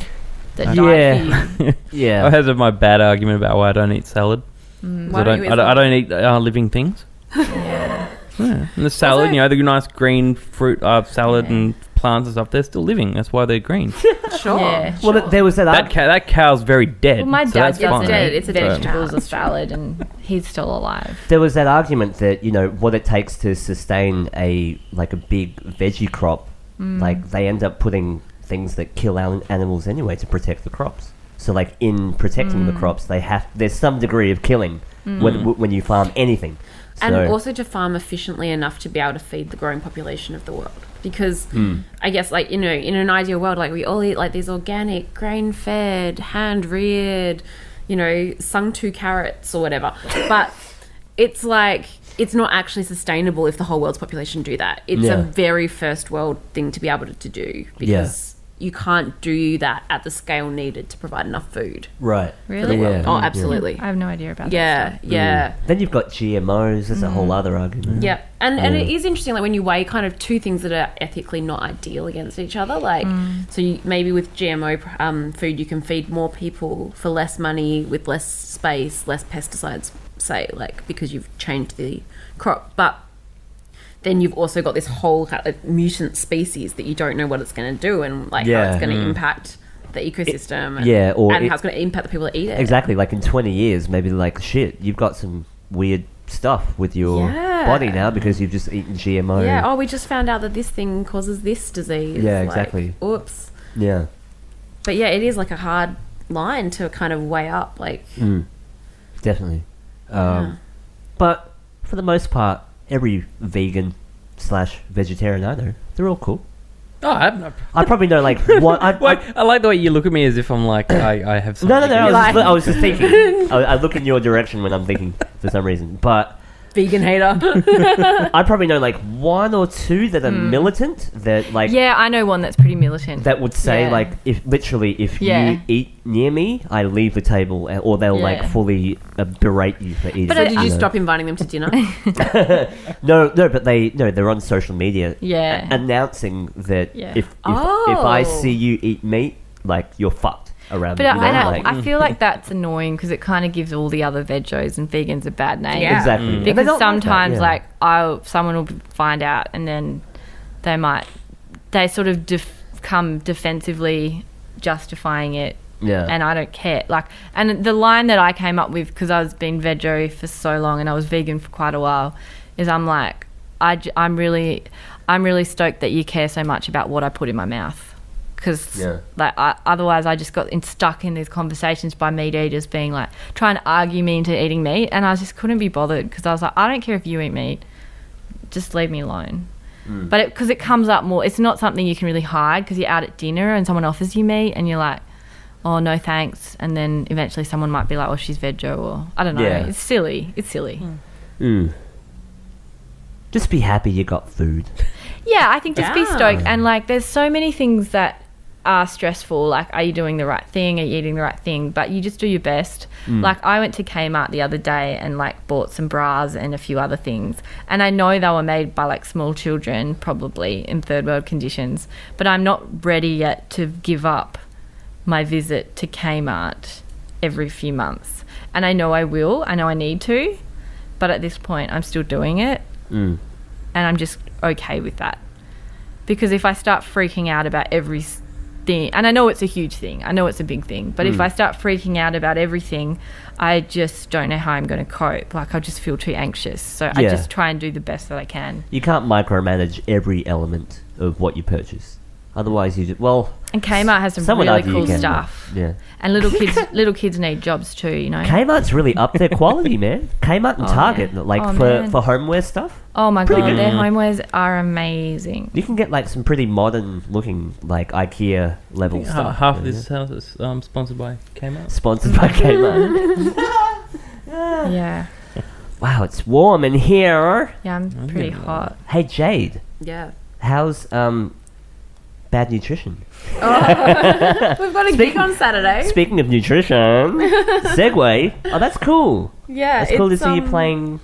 that Yeah. died for you? Yeah. I had my bad argument about why I don't eat salad. 'Cause Why don't you eat I don't eat living things. Yeah. And the salad, Also- you know, the nice green fruit salad and plants and stuff, they're still living. That's why they're green. Sure. Yeah. Well, there was that. that cow's very dead. Well, my so dad that's doesn't fine. dead. eat It's a dead vegetables cow. or salad and he's still alive. There was that argument that what it takes to sustain a big veggie crop, like they end up putting things that kill animals anyway to protect the crops. So in protecting the crops, there's some degree of killing when you farm anything. And So- also to farm efficiently enough to be able to feed the growing population of the world. Because I guess, like, you know, in an ideal world, like, we all eat, like, these organic, grain-fed, hand-reared, you know, sung to carrots or whatever. But it's like, it's not actually sustainable if the whole world's population do that. It's a very first world thing to be able to do, because you can't do that at the scale needed to provide enough food. Right. Really? Yeah. Oh, absolutely. I have no idea about that. Yeah, yeah. Then you've got GMOs. There's a whole other argument. Yeah, and it is interesting, like, when you weigh kind of two things that are ethically not ideal against each other. Like, so you, maybe with GMO food, you can feed more people for less money with less space, less pesticides, say, like, because you've changed the crop. But then you've also got this whole mutant species that you don't know what it's going to do, and like how it's going to impact the ecosystem. And how it's going to impact the people that eat it. Exactly. Like in 20 years, maybe like, shit, you've got some weird stuff with your body now because you've just eaten GMO. Yeah. Oh, we just found out that this thing causes this disease. Yeah, Like, exactly. Oops. Yeah. But yeah, it is like a hard line to kind of weigh up. Like, Definitely. But for the most part, every vegan / vegetarian I know, they're all cool. Oh, I probably know like one. I like the way you look at me as if I'm like I have something. No. against- I was just thinking. I look in your direction when I'm thinking for some reason. But vegan hater. I probably know like one or two that are militant that like Yeah, I know one that's pretty militant. that would say Yeah. like if Yeah. you eat near me, I leave the table, or they'll like Yeah. fully berate you for eating. But So did you know. stop inviting them to dinner? No, but they're on social media, Yeah. announcing that Yeah. if I Oh. see you eat meat, like you're fucked around. But me, you know? I feel like that's annoying because it kind of gives all the other vegos and vegans a bad name. Yeah. exactly. And they Because don't like that, sometimes, yeah. like, someone will find out and then they sort of come defensively justifying it. Yeah. And I don't care. Like, and the line that I came up with, because I was been veggie for so long and I was vegan for quite a while, is I'm like, I'm really stoked that you care so much about what I put in my mouth. Because otherwise I just got stuck in these conversations by meat eaters being like trying to argue me into eating meat, and I just couldn't be bothered because I was like, I don't care if you eat meat, just leave me alone. But because it comes up more, it's not something you can really hide because you're out at dinner and someone offers you meat and you're like, oh no thanks, and then eventually someone might be like, oh she's veggie, or I don't know. Yeah. It's silly. Just be happy you got food. Yeah, I think just be Yeah. stoked. And like, there's so many things that are stressful. Like, are you doing the right thing? Are you eating the right thing? But you just do your best. Like, I went to Kmart the other day and like bought some bras and a few other things. And I know they were made by like small children, probably in third world conditions. But I'm not ready yet to give up my visit to Kmart every few months. And I know I will. I know I need to. But at this point, I'm still doing it. And I'm just okay with that. Because if I start freaking out about every thing, and I know it's a huge thing, I know it's a big thing, but if I start freaking out about everything, I just don't know how I'm going to cope. Like, I just feel too anxious. So I just try and do the best that I can. You can't micromanage every element of what you purchase. Otherwise, you just And Kmart has some would really argue you cool can, stuff. Yeah. And little kids need jobs too, you know. Kmart's really up their quality, man. Kmart and Target, like man. for homeware stuff. Oh my Pretty god, good. their homewares are amazing. You can get like some pretty modern looking, like IKEA level stuff. Half of this house is sponsored by Kmart. Sponsored by Kmart. Yeah. Wow, it's warm in here. Yeah, I'm pretty hot. Hey Jade, Yeah. how's bad nutrition? We've got a gig on Saturday. Speaking of nutrition, segue. Oh, that's cool. Yeah, That's cool to see you playing.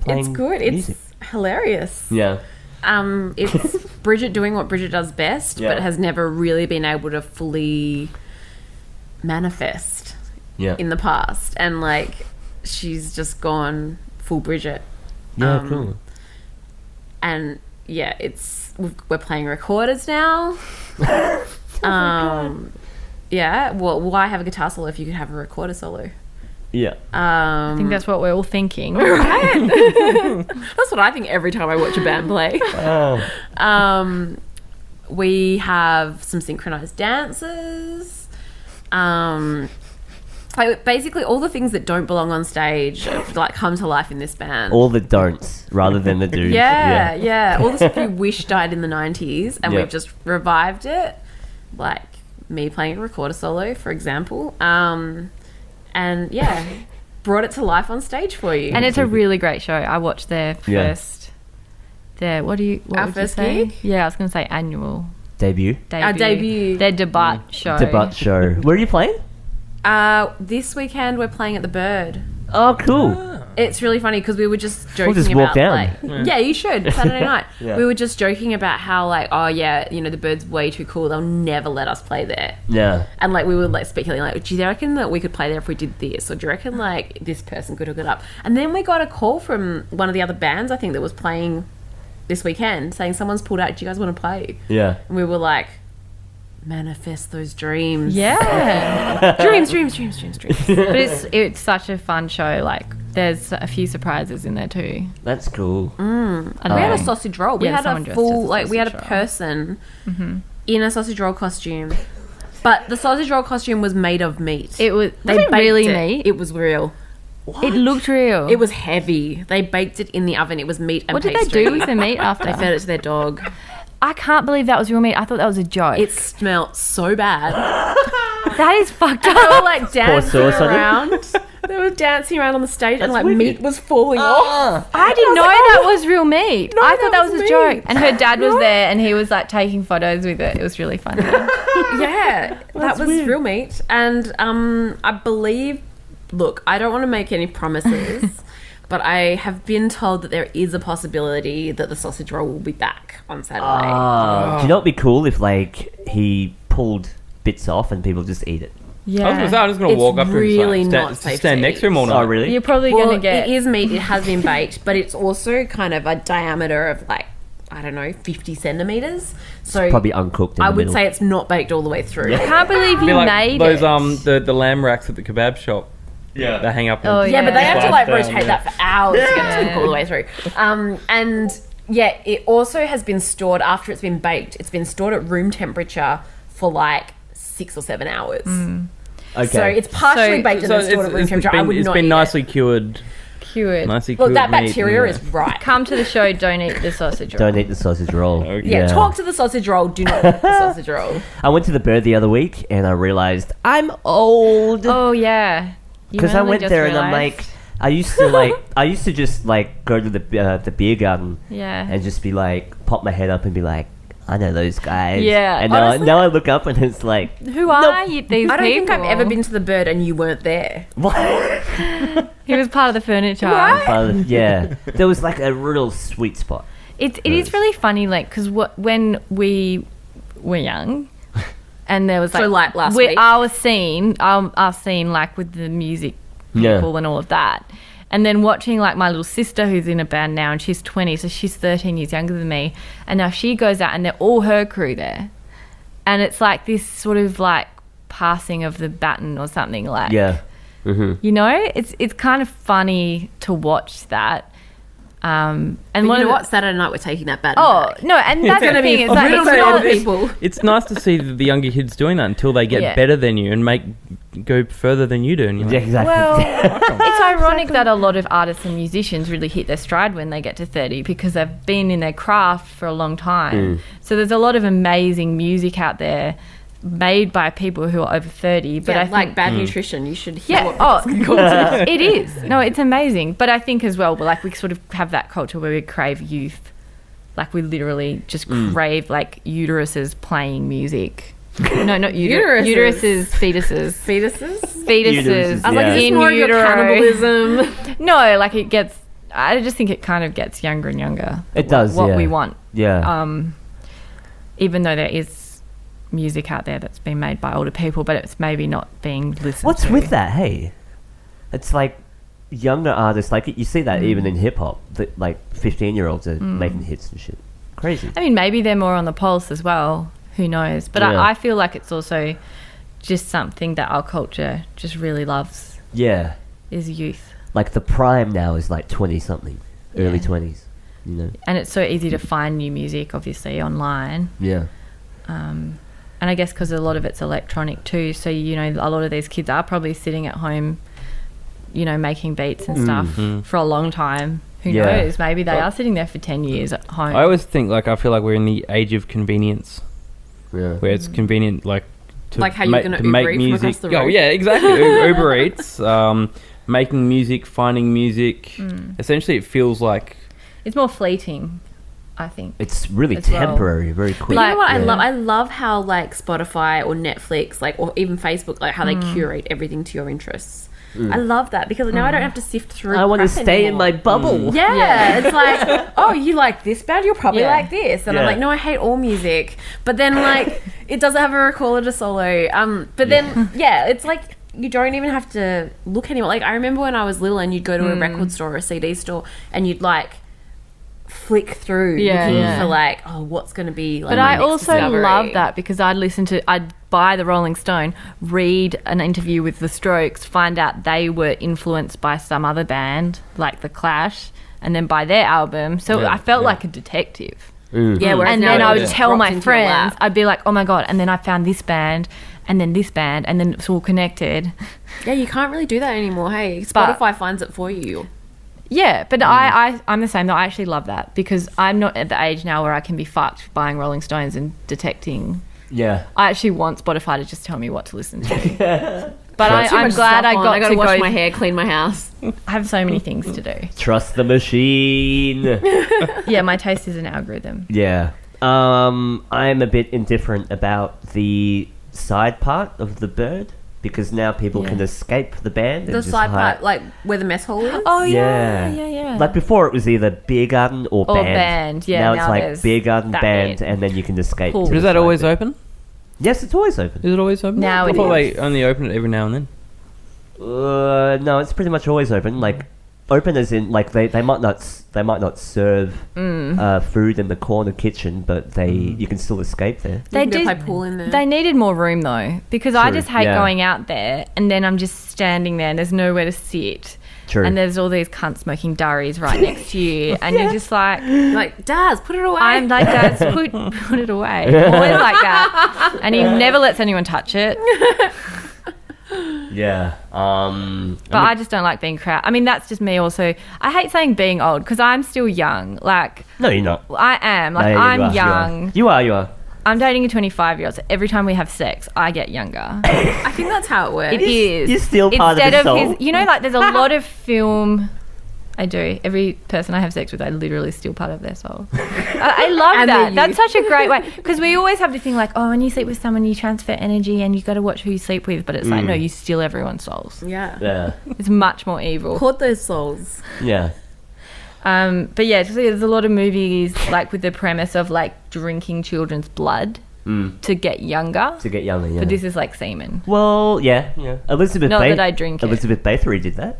It's good. It's music. hilarious. Yeah. It's Bridget doing what Bridget does best, Yeah. but has never really been able to fully manifest Yeah. in the past. And like, she's just gone full Bridget. Yeah, cool. And yeah, we're playing recorders now. Yeah. Well, why have a guitar solo if you could have a recorder solo? Yeah. I think that's what we're all thinking. That's what I think every time I watch a band play. Oh. We have some synchronized dances. Like, basically, all the things that don't belong on stage like come to life in this band. All the don'ts rather than the do's. Yeah. All the stuff you wish died in the 90s, and Yeah. we've just revived it. Like me playing a recorder solo, for example. And yeah, brought it to life on stage for you. And it's a really great show. I watched their Yeah. first. What Our would you first say? gig? Yeah, I was going to say annual Debut. Our debut. Their debut show. Debut show. Where are you playing? This weekend we're playing at the Bird. Oh, cool. It's really funny because we were just joking just about walk down. like, yeah, you should Saturday night. Yeah. We were just joking about how like, oh yeah, you know, the Bird's way too cool. They'll never let us play there. Yeah. And like we were like speculating, like, do you reckon that we could play there if we did this, or do you reckon like this person could hook it up? And then we got a call from one of the other bands I think that was playing this weekend saying someone's pulled out. Do you guys want to play? Yeah. And we were like, manifest those dreams. Yeah. dreams. But it's such a fun show. Like, there's a few surprises in there too. That's cool. I don't We had know. a sausage roll. We Yeah, had someone a dressed full, as a like, we had a sausage roll. person in a sausage roll costume. But the sausage roll costume was made of meat. It was They it baked really it. meat. It was real. It looked real. It was heavy. They baked it in the oven. It was meat and What did pastry. they do with the meat after? They fed it to their dog. I can't believe that was real meat. I thought that was a joke. It smelled so bad. That is fucked They up. were like dancing sauce on it? around. They were dancing around on the stage and like wicked. meat was falling off. I didn't know that was real meat. No, I thought that that was a was joke. meat. And her dad was there, and he was like taking photos with it. It was really funny. Yeah, that was real meat. And I believe, look, I don't want to make any promises, but I have been told that there is a possibility that the sausage roll will be back on Saturday. Do you know what'd be cool if like he pulled bits off and people just eat it? Yeah. I was just going to It's walk up to him really and not stand, safe stand to next eat. to him all night. Oh, really? You're probably Well, going to get... it is meat. It has been baked, but it's also kind of a diameter of like, I don't know, 50 centimeters. So Probably uncooked in I the would middle. say it's not baked all the way through. I can't believe you Be like made those it. the lamb racks at the kebab shop. Yeah. They hang up. Oh, and Yeah, but they have to like Slice down, rotate yeah. that for hours to get it to cook all the way through. And yeah, it also has been stored after it's been baked. It's been stored at room temperature for like 6 or 7 hours. Okay. So it's partially So- baked and So then stored at room it's temperature. I would been, it's not been eat nicely it. cured. Cured. Nicely Look, cured that meat, bacteria yeah. is right. Come to the show, don't eat the sausage roll. Don't eat the sausage roll. Okay. Yeah, talk to the sausage roll. Do not eat the sausage roll. I went to the Bird the other week and I realized I'm old. Oh, yeah. You Because I only went just there and I'm realised. like, I used to just like go to the beer garden Yeah. and just be like, pop my head up and be like, I know those guys. Yeah. And Honestly- now I look up and it's like, Who are you, these I don't people? think I've ever been to the Bird and you weren't there. what? He was part of the furniture. Yeah, there was like a real sweet spot. It is really funny, like, because when we were young, and there was like, So, like, last week? our scene, like with the music Yeah. people and all of that, and then watching like my little sister who's in a band now, and she's 20, so she's 13 years younger than me, and now she goes out and they're all her crew there, and it's like this sort of like passing of the baton or something, like, Yeah. Mm-hmm. you know, it's kind of funny to watch that. And But one you of know the- what? Saturday night we're taking that back. Oh no, and that's the gonna thing. be It's like riddled it's with not, other people. It's nice to see the younger kids doing that until they get Yeah. better than you and go further than you do. And you're Yeah, like, exactly. well, it's ironic that a lot of artists and musicians really hit their stride when they get to 30 because they've been in their craft for a long time. So there's a lot of amazing music out there made by people who are over 30. But Yeah, I think, like bad nutrition. You should hear yeah, what it is. No, it's amazing. But I think as well, like we sort of have that culture where we crave youth. Like we literally just crave like uteruses playing music. No, not Uteruses. uteruses, fetuses. fetuses. Fetuses Uteruses, I was like, Yeah. is this in more of your utero. cannibalism? No, like it gets. I just think it kind of gets younger and younger. It does, What yeah. we want, Yeah. even though there is music out there that's been made by older people, but it's maybe not being listened What's to. with that? Hey, it's like younger artists. Like you see that even in hip hop, that like 15-year-olds are making hits and shit. Crazy. I mean, maybe they're more on the pulse as well. Who knows? But Yeah. I feel like it's also just something that our culture just really loves Yeah. is youth. Like the prime now is like 20 something, early Yeah. 20s. You know. And it's so easy to find new music, obviously, online. Yeah. And And I guess because a lot of it's electronic too, so a lot of these kids are probably sitting at home, making beats and stuff for a long time. Who knows? Maybe they are sitting there for 10 years at home. I always think I feel like we're in the age of convenience. Yeah. Where it's convenient, to how you're going to Uber Eats music. From across the road. Oh yeah, exactly. Uber Eats, making music, finding music. Essentially, it feels like it's more fleeting. I think it's really temporary, very quick. But you know what I love? I love how Spotify or Netflix, or even Facebook, how they curate everything to your interests. I love that because now I don't have to sift through. I want to stay anymore. in my bubble. Yeah, it's like, oh, you like this band? You'll probably like this. And I'm like, no, I hate all music. But then it doesn't have a record or a solo. But then it's like you don't even have to look anymore. I remember when I was little and you'd go to a record store or a CD store and you'd flick through looking for what's going to be but I also love that because I'd buy the Rolling Stone, read an interview with the Strokes, find out they were influenced by some other band like The Clash, and then buy their album. So I felt like a detective. And then I would tell my friends, I'd be like, oh my God, and then I found this band and then this band and then it's all connected. Yeah, you can't really do that anymore. Hey, Spotify finds it for you. Yeah, but I'm the same though. I actually love that because I'm not at the age now where I can be fucked buying Rolling Stones and detecting. Yeah. I actually want Spotify to just tell me what to listen to. But I'm glad I got to wash my hair, clean my house. I have so many things to do. Trust the machine. Yeah, my taste is an algorithm. Yeah. I'm a bit indifferent about the side part of the bird. Because now people can escape the band. The side part, where the mess hole is? Oh, yeah. Before it was either beer garden or band. Or band, yeah. Now it's beer garden, band, and then you can escape. Cool. Is that always open? Yes, it's always open. Is it always open? Now I thought they only open it every now and then. No, it's pretty much always open. Open as in they might not serve food in the corner kitchen, but you can still escape there. They did play pool in there. They needed more room though, because I just hate going out there and then I'm just standing there and there's nowhere to sit. True. And there's all these cunts smoking durries right next to you, and you're just like, Daz, put it away. I'm like, Daz, put it away. Always like that, and he never lets anyone touch it. Yeah. But I just don't like being crowded. I mean, that's just me also. I hate saying being old because I'm still young. No, you're not. I am. No, I'm young. You are. I'm dating a 25-year-old, so every time we have sex, I get younger. I think that's how it works. It is. You're still part Instead of his soul. There's a lot of film... I do. Every person I have sex with, I literally steal part of their soul. I love that. That's such a great way. Because we always have the thing when you sleep with someone, you transfer energy and you got to watch who you sleep with. But it's no, you steal everyone's souls. Yeah. It's much more evil. Hoard those souls. Yeah. But yeah, there's a lot of movies with the premise of drinking children's blood to get younger. Yeah. But this is like semen. Well, yeah. Elizabeth. Not that I drink it. Elizabeth Bathory did that.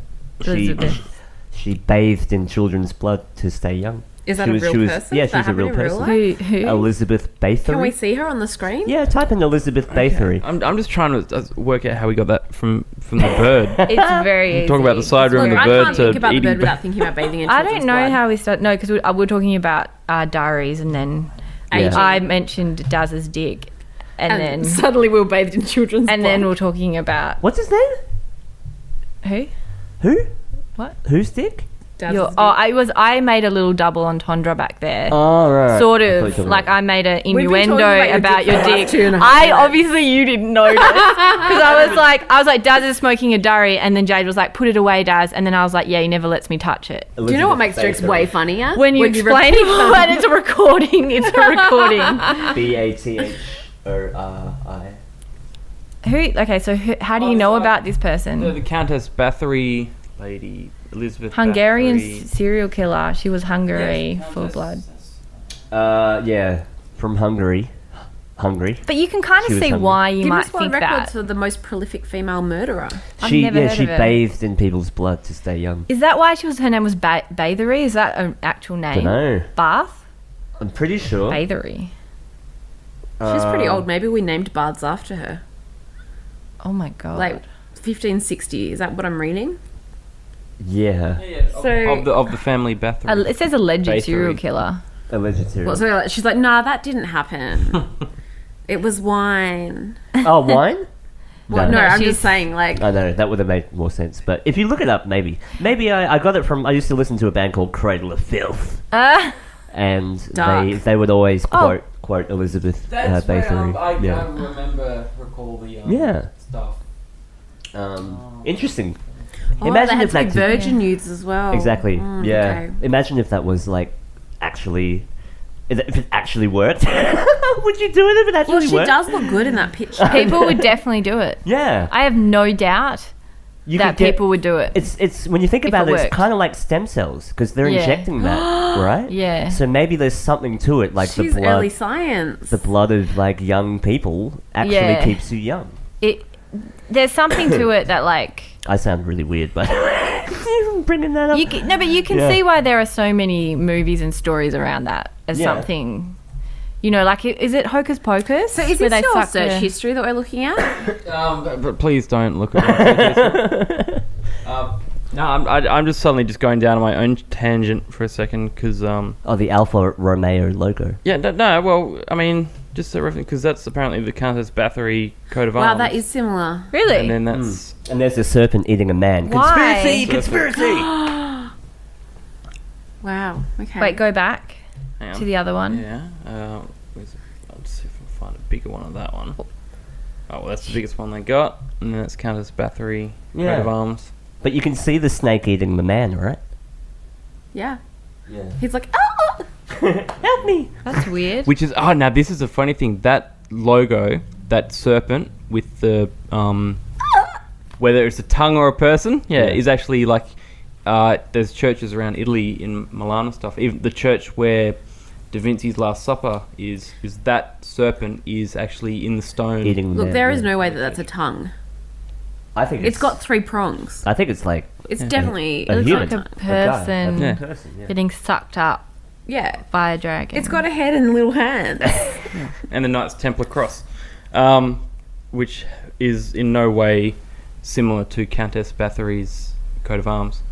She bathed in children's blood to stay young. Is that a real person? Yeah, she was a real person. Who? Elizabeth Bathory. Can we see her on the screen? Yeah, type in Elizabeth Bathory. I'm just trying to work out how we got that from the bird. It's very easy. Talk about the side room of the bird I can't think about the bird without thinking about bathing in I children's don't know blood. how we started. No, because we're talking about diaries and then I mentioned Daz's dick. And then suddenly we were bathed in children's blood. And then we're talking about... What's his name? Who? Who? What? Whose dick? I made a little double entendre back there. Oh, right. Sort of. I made an innuendo about your dick. Obviously you didn't notice. Because I was like, Daz is smoking a durry, and then Jade was like, put it away, Daz. And then I was like, yeah, he never lets me touch it. Do you know what makes jokes way funnier? When you explain it, when it's a recording. It's a recording. Bathori. How do you know about this person? The Countess Bathory lady, Elizabeth Hungarian Bathory. serial killer. She was Hungary for blood. Yeah, from Hungary. But you can kind of see why you might think that. records for the most prolific female murderer. She bathed in people's blood to stay young. Is that why her name was Bathory? Is that an actual name? Dunno. Bath? I'm pretty sure. Bathory. She's pretty old. Maybe we named baths after her. Oh my god. 1560. Is that what I'm reading? Yeah. Of the family Bathory. It says alleged serial killer. Alleged serial. So she's like, nah, that didn't happen. It was wine. Oh, wine? Well, no, I'm she's- just saying, like, I know, that would have made more sense. But if you look it up, maybe I got it from. I used to listen to a band called Cradle of Filth, and Dark. they would always quote Elizabeth Bathory. recall the Yeah. stuff. Interesting. oh, they had to be virgin youths as well. Exactly. Yeah. Okay. Imagine if that was like actually. If it actually worked, would you do it if it actually Well, she worked? does look good in that picture. People would definitely do it. Yeah. I have no doubt You that could get- people would do it. It's when you think If about it it, it's worked. kind of like stem cells because they're Yeah. injecting that, right? Yeah. So maybe there's something to it, like She's the early blood. science. The blood of like young people actually Yeah. keeps you young. There's something to it that like I sound really weird, but bringing that up. but you can Yeah. see why there are so many movies and stories around that as Yeah. something. You know, like is it Hocus Pocus? So is where this they your suck search the- history that we're looking at? But please don't look at no, I'm just suddenly just going down on my own tangent for a second because Oh, the Alfa Romeo logo. yeah, no, well, I mean, just a reference because that's apparently the Countess Bathory coat of Wow, arms. that is similar. Really? And then that's And there's a serpent eating a man. Why? Conspiracy! Wow. Okay. Wait, go back hang on. to the other one. Yeah. I'll just see if I can find a bigger one of that one. Oh, well, that's the biggest one they got, and then it's Countess Bathory Yeah. coat of arms. But you can see the snake eating the man, right? Yeah. Yeah. He's like, oh! Help me! That's weird. Which is now this is a funny thing. That logo, that serpent with the whether it's a tongue or a person, is actually like there's churches around Italy in Milan and stuff. Even the church where Da Vinci's Last Supper is that serpent is actually in the stone. Eating the Look, man. there is no way that that's a tongue. I think It's got 3 prongs. I think it's like It's definitely... a it looks human. like a Like a tongue. person Yeah. person. Yeah. getting sucked up Yeah. by a dragon. It's got a head and little hands. And the Knights Templar cross, which is in no way similar to Countess Bathory's coat of arms,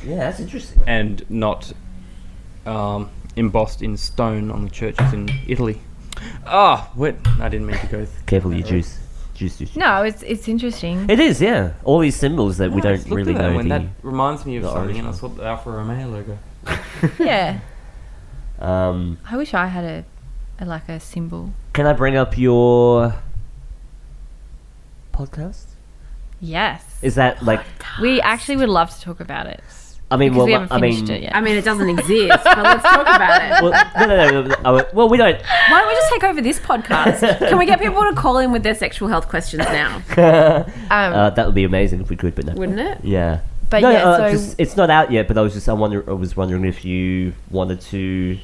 Yeah, that's interesting. and not embossed in stone on the churches in Italy. Wait, I didn't mean to go. Careful, you juice. Juice. No, it's interesting. It is, yeah. All these symbols that we I don't just looked really at that know. when The, that reminds me of the something, and I original. saw the Alfa Romeo logo. Yeah. um, I wish I had a like a symbol. can I bring up your podcast? Yes. Is that like? We actually would love to talk about it. I mean, Because well, we haven't I finished mean, it yet. I mean, it doesn't exist, but let's talk about it. well, no. Well, we don't. Why don't we just take over this podcast? Can we get people to call in with their sexual health questions now? That would be amazing if we could, but no. Wouldn't it? Yeah. But no, yeah, so just, it's not out yet. But I was wondering if you wanted to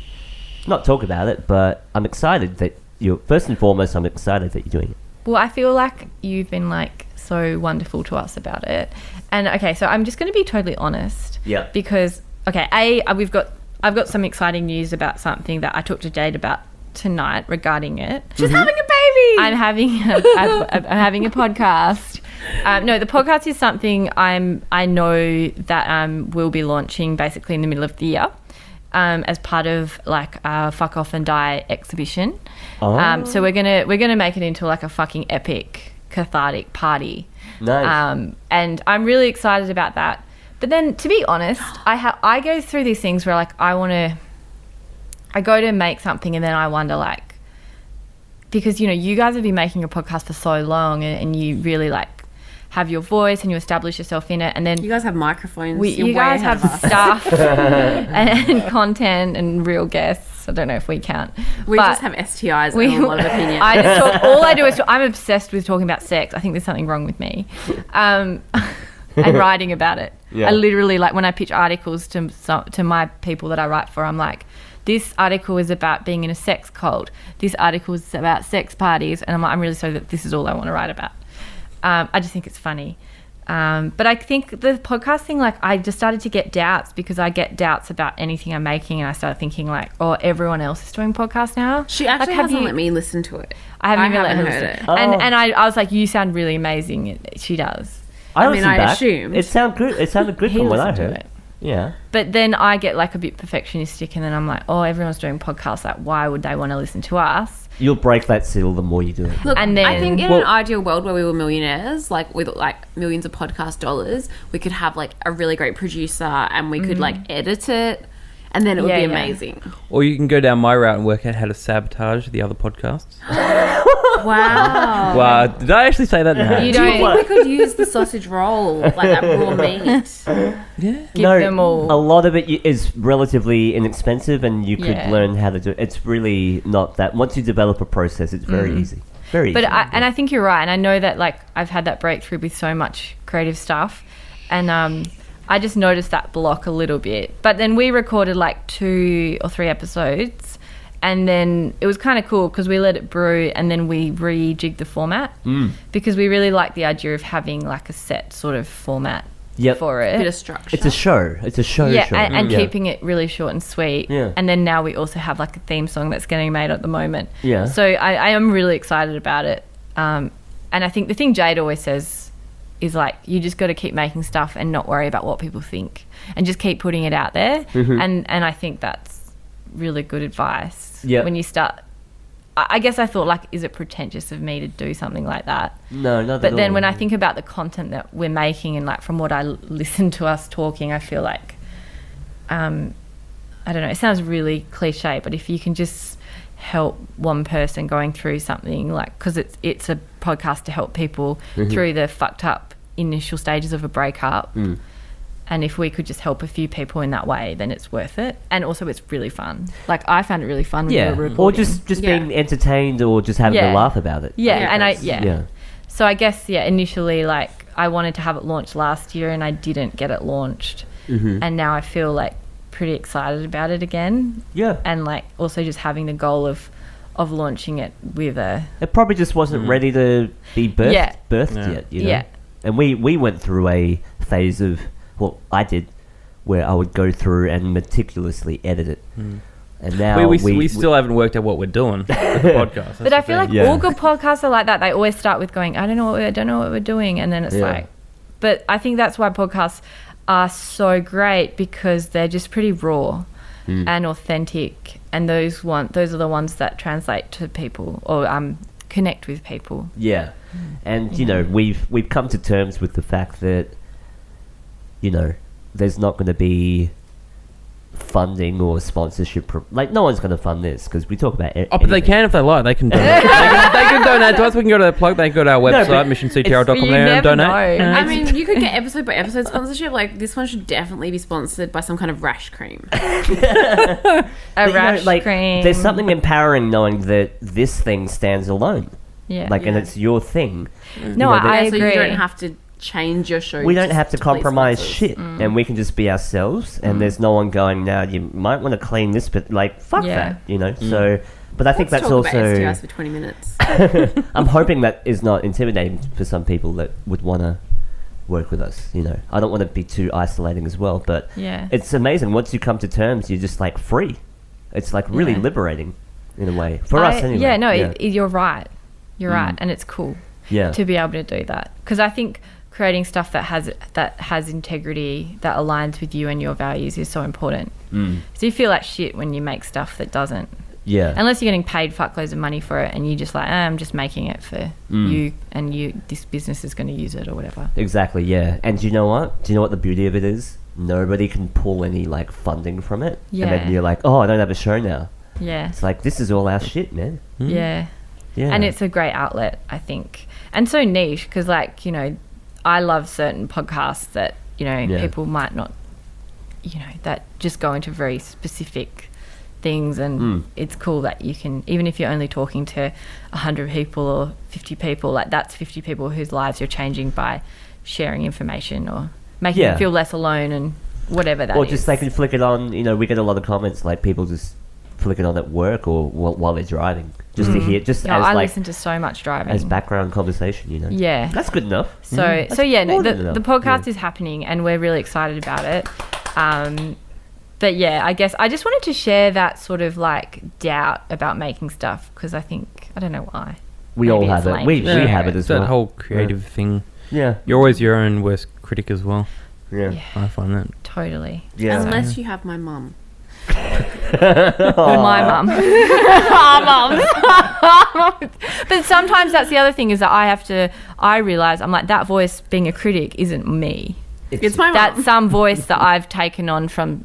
not talk about it. But I'm excited that you're first and foremost. I'm excited that you're doing it. well, I feel like you've been like so wonderful to us about it. And okay, so I'm just going to be totally honest. Yeah. Because okay, I've got some exciting news about something that I talked to Jade about tonight regarding it. She's having a baby! I'm having a podcast. No, the podcast is something I know that we'll be launching basically in the middle of the year, as part of like a Fuck Off and Die exhibition. Oh. So we're gonna make it into like a fucking epic cathartic party. Nice. And I'm really excited about that. But then, to be honest, I go through these things where like I go to make something and then I wonder like, because you guys have been making a podcast for so long and you really like have your voice and you establish yourself in it, and then You guys have microphones. You're you way guys ahead have of us. stuff and content and real guests. I don't know if we count. We But just have STIs and a lot of opinions. I just talk, all I do is I'm obsessed with talking about sex. I think there's something wrong with me, and writing about it. Yeah. I literally like when I pitch articles to my people that I write for. I'm like, this article is about being in a sex cult. This article is about sex parties, and I'm really sorry that this is all I want to write about. I just think it's funny. But I think the podcast thing, like I just started to get doubts because I get doubts about anything I'm making, and I started thinking like, oh, everyone else is doing podcasts now. She actually Like, have hasn't you- let me listen to it. I haven't even let her heard listen. it. Oh. And I was like, you sound really amazing. She does. I mean, listened I back. assumed. It sounded good. It sounded good He from what I listened to heard. it. Yeah. But then I get like a bit perfectionistic, and then I'm like, oh, everyone's doing podcasts. Like, why would they want to listen to us? You'll break that seal the more you do it. Look, And then- I think in an ideal world where we were millionaires, like with like millions of podcast dollars, we could have like a really great producer and we could like edit it, and then it would Yeah, be yeah. amazing. Or you can go down my route and work out how to sabotage the other podcasts. Wow. Wow, did I actually say that? No. You Do you don't think we could use the sausage roll, like that raw meat? Yeah. give them all. A lot of it is relatively inexpensive, and you could Yeah. learn how to do it. It's really not that. Once you develop a process, it's very easy. Very But easy. I think you're right, and I know that like I've had that breakthrough with so much creative stuff, and I just noticed that block a little bit. But then we recorded like 2 or 3 episodes, and then it was kind of cool because we let it brew, and then we rejigged the format because we really like the idea of having like a set sort of format for it. Bit of structure. It's a show. It's a show. Yeah, show. and keeping it really short and sweet. Yeah. And then now we also have like a theme song that's getting made at the moment. Yeah. So I am really excited about it. And I think the thing Jade always says is like, you just got to keep making stuff and not worry about what people think and just keep putting it out there. And I think that's really good advice. Yeah. When you start, I guess I thought like, is it pretentious of me to do something like that? No, not But at then all. when I think about the content that we're making and like from what I listen to us talking, I feel like, I don't know, it sounds really cliche, but if you can just help one person going through something, like, because it's a podcast to help people through the fucked up initial stages of a breakup. And if we could just help a few people in that way, then it's worth it. And also it's really fun. Like I found it really fun when we were recording. or just Yeah. being entertained or just having a laugh about it. Yeah, Yeah, and Yeah. So I guess initially like I wanted to have it launched last year and I didn't get it launched, and now I feel like pretty excited about it again. Yeah. And like also just having the goal of launching it with a It probably just wasn't ready to be birthed Yeah. yet, you know? Yeah. And we went through a phase of, well, I did, where I would go through and meticulously edit it. And now We still haven't worked out what we're doing with the podcast. But I feel like Yeah. all good podcasts are like that. They always start with going, I don't know what we're doing, and then it's Yeah. like. But I think that's why podcasts are so great because they're just pretty raw and authentic, and those are the ones that translate to people or connect with people. Yeah. And, you know, we've come to terms with the fact that, you know, there's not going to be funding or sponsorship. Like, no one's going to fund this because we talk about Oh, but they can if they like. They can donate. they can donate to us. We can go to their plug. They can go to our website, but missionctr.com, you and never donate. know. I mean, you could get episode by episode sponsorship. Like this one should definitely be sponsored by some kind of rash cream. A But, you know, rash like, cream. there's something empowering knowing that this thing stands alone. Yeah. Like, and it's your thing. No, I So agree. you don't have to change your show. We don't have to please compromise sponsors. shit, and we can just be ourselves. And there's no one going, "Now you might want to clean this," but like, fuck Yeah. that, you know. So, but I think Let's that's talk about also. STIs for 20 minutes. I'm hoping that is not intimidating for some people that would want to work with us. You know, I don't want to be too isolating as well, but Yeah. it's amazing once you come to terms. You're just like free. It's like really Yeah. liberating in a way for us. Anyway. Yeah, no, you're right. You're right, and it's cool yeah. to be able to do that because I think creating stuff that has integrity that aligns with you and your values is so important. So you feel like shit when you make stuff that doesn't, Yeah. unless you're getting paid fuckloads of money for it, and you just like, I'm just making it for you, and this business is going to use it or whatever. Exactly, yeah. And do you know what? Do you know what the beauty of it is? Nobody can pull any, like, funding from it. And Yeah. then you're like, oh, I don't have a show now. Yeah, It's like, this is all our shit, man. yeah. Yeah. And it's a great outlet, I think, and so niche because, like, you know, I love certain podcasts that Yeah. people might not, that just go into very specific things, and it's cool that you can, even if you're only talking to 100 people or 50 people, like that's 50 people whose lives you're changing by sharing information or making Yeah. them feel less alone and whatever that is. Or just they can flick it on, we get a lot of comments, like, people just flick it on at work or while they're driving. Just to hear, just Yeah, as, I like, listen to so much driving. as background conversation, Yeah. That's good enough. So yeah, no, more than enough. the podcast Yeah. is happening, and we're really excited about it. But yeah, I guess I just wanted to share that sort of like doubt about making stuff because I don't know why. We all Maybe have it's it. lame We to share have it. it as It's well. that whole creative thing. Yeah. You're always your own worst critic as well. Yeah. Yeah. I find that. Totally. Yeah. Unless you have my mum. Or my mum. Our mums. But sometimes that's the other thing is that I realise, I'm like, that voice being a critic isn't me. It's my mum. That's some voice that I've taken on from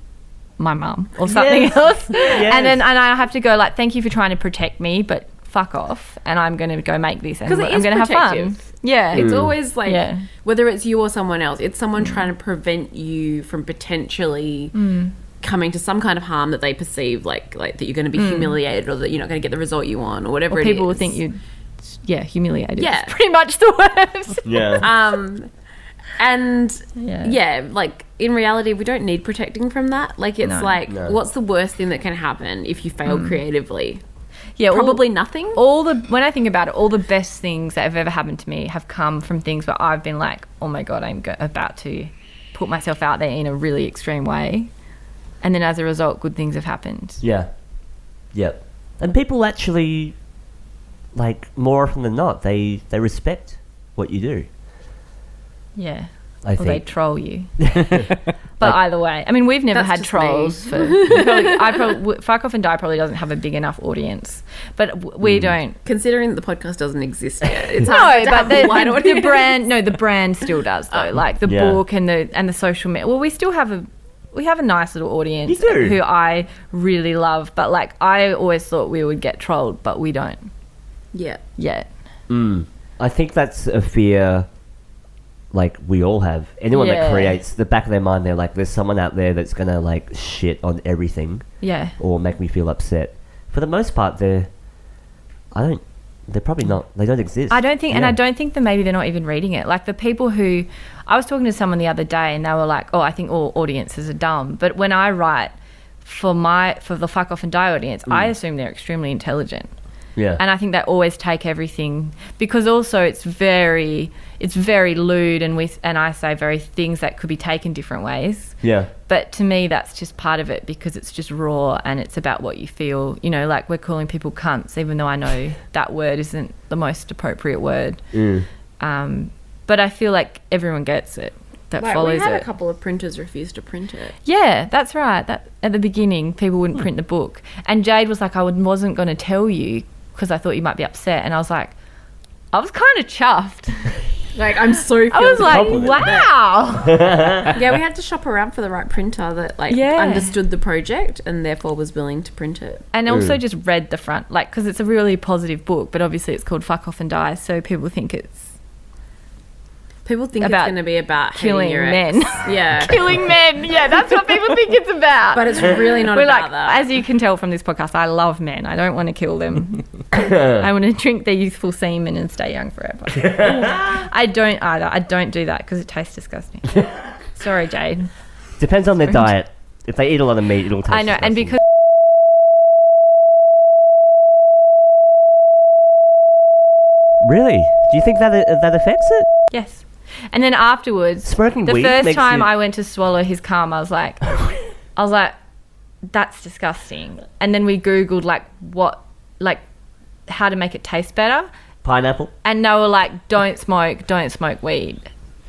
my mum or something else. Yes. And I have to go like, thank you for trying to protect me, but fuck off, and I'm going to go make this and I'm Because it is going to have fun. protective. Yeah. It's always like, Yeah. whether it's you or someone else, it's someone trying to prevent you from potentially coming to some kind of harm that they perceive, like that you're going to be humiliated or that you're not going to get the result you want or whatever it is. People will think you're humiliated. Yeah. It's pretty much the worst. Yeah. And Yeah. like in reality, we don't need protecting from that. Like it's No. what's the worst thing that can happen if you fail creatively? Yeah, Probably nothing. When I think about it, all the best things that have ever happened to me have come from things where I've been like, oh my God, I'm about to put myself out there in a really extreme way. And then as a result, good things have happened. Yeah. Yep. And people actually, like, more often than not, they respect what you do. Yeah. I Or they think. troll you. But either way, I mean, we've never That's had just trolls. Fuck Off and Die probably doesn't have a big enough audience. But we don't. Considering that the podcast doesn't exist yet, it's No, hard to but have a wide the audience. brand still does though. Like the Yeah. book and the social media. Well, we still have a nice little audience You do. who I really love. But like, I always thought we would get trolled, but we don't Yeah. yet. I think that's a fear, like, we all have. Anyone that Yeah. creates, the back of their mind, they're like, there's someone out there that's going to, like, shit on everything Yeah. or make me feel upset. For the most part, they're probably not, they don't exist. I don't think, and Yeah. I don't think that maybe they're not even reading it. Like the people who, I was talking to someone the other day and they were like, oh, I think all audiences are dumb. But when I write for the Fuck Off and Die audience, I assume they're extremely intelligent. Yeah. And I think they always take everything, because also it's very lewd and I say very things that could be taken different ways. Yeah. But to me, that's just part of it because it's just raw and it's about what you feel. You know, like we're calling people cunts, even though I know that word isn't the most appropriate word. But I feel like everyone gets it that Like, follows we had it. a couple of printers refuse to print it. Yeah, that's right. That at the beginning, people wouldn't print the book. And Jade was like, wasn't going to tell you because I thought you might be upset. And I was like, I was kind of chuffed. Like, I'm so I was like, compliment. wow. yeah, we had to shop around for the right printer that Yeah. understood the project and therefore was willing to print it. And also just read the front, like, because it's a really positive book, but obviously it's called Fuck Off and Die, so people think it's People think About it's going to be about killing hating your ex. men. Yeah. killing men. Yeah, that's what people think it's about. But it's really not We're about like, that. as you can tell from this podcast, I love men. I don't want to kill them. I want to drink their youthful semen and stay young forever. I don't either. I don't do that because it tastes disgusting. Sorry, Jade. Depends on their diet. If they eat a lot of meat, it'll taste I know, and disgusting. because Really? Do you think that affects it? yes, and then afterwards, Smoking the weed first makes time you- I went to swallow his cum, I was like, that's disgusting. And then we Googled how to make it taste better, Pineapple? and they were like, don't smoke weed,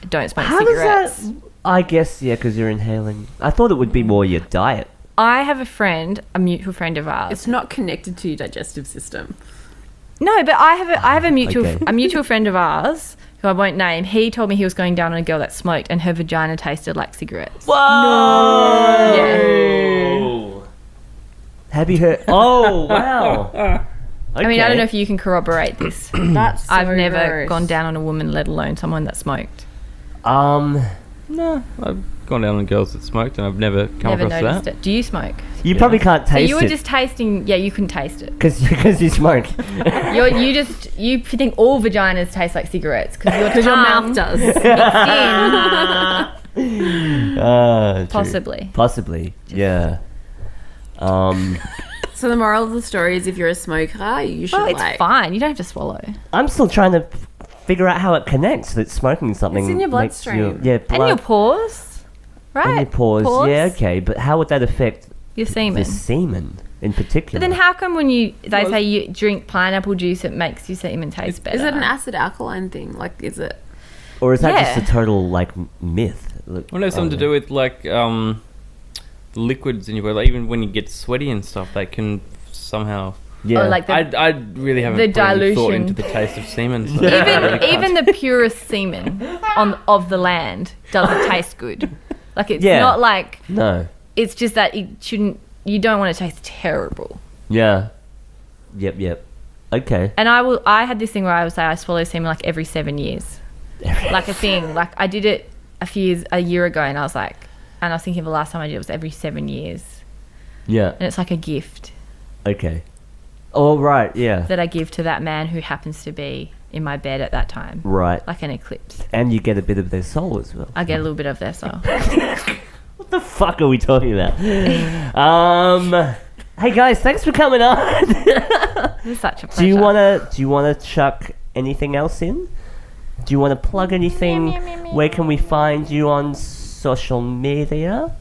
don't smoke How cigarettes. does that... I guess, yeah, because you're inhaling. I thought it would be more your diet. I have a friend, a mutual friend of ours. It's not connected to your digestive system. No, but I have a mutual Okay. a mutual friend of ours who I won't name. He told me he was going down on a girl that smoked and her vagina tasted like cigarettes. Whoa! Yeah. Have you heard? Oh, wow. I mean, I don't know if you can corroborate this. That's so I've never gross. gone down on a woman, let alone someone that smoked. No, I've gone down on girls that smoked and I've never come Never across noticed that. it. Do you smoke? You probably can't So taste you were it just tasting. Yeah, you can taste it. because you smoke. You think all vaginas taste like cigarettes because your mouth does. True. Possibly. Yeah. So the moral of the story is if you're a smoker, you should Well, it's like... fine. You don't have to swallow. I'm still trying to figure out how it connects. That smoking something It's in your makes bloodstream. yeah, And your pores, right? and your pores. Yeah, okay. But how would that affect Your semen. the semen in particular? But then how come when they say you drink pineapple juice, it makes your semen taste better? Is it an acid alkaline thing? Like, is it... Or is that Yeah. just a total like myth? Well, it has something to do with like liquids in your body. Like, even when you get sweaty and stuff, they can somehow. Yeah. Or like I really haven't the put any thought dilution. into the taste of semen. So I really can't. even the purest semen of the land doesn't taste good. Like it's Yeah. not like No. it's just that it shouldn't. You don't want it to taste terrible. Yeah. Yep. Okay. And I had this thing where I would say I swallow semen like every 7 years, like a thing. Like I did it a year ago, and I was thinking the last time I did it was every 7 years, Yeah. and it's like a gift Okay. Oh, right. Yeah. that I give to that man who happens to be in my bed at that time, Right. like an eclipse. And you get a bit of their soul as well. I get a little bit of their soul. What the fuck are we talking about? Hey guys, thanks for coming on. It's such a pleasure. Do you wanna chuck anything else in? Do you wanna plug anything? Where can we find you on social media?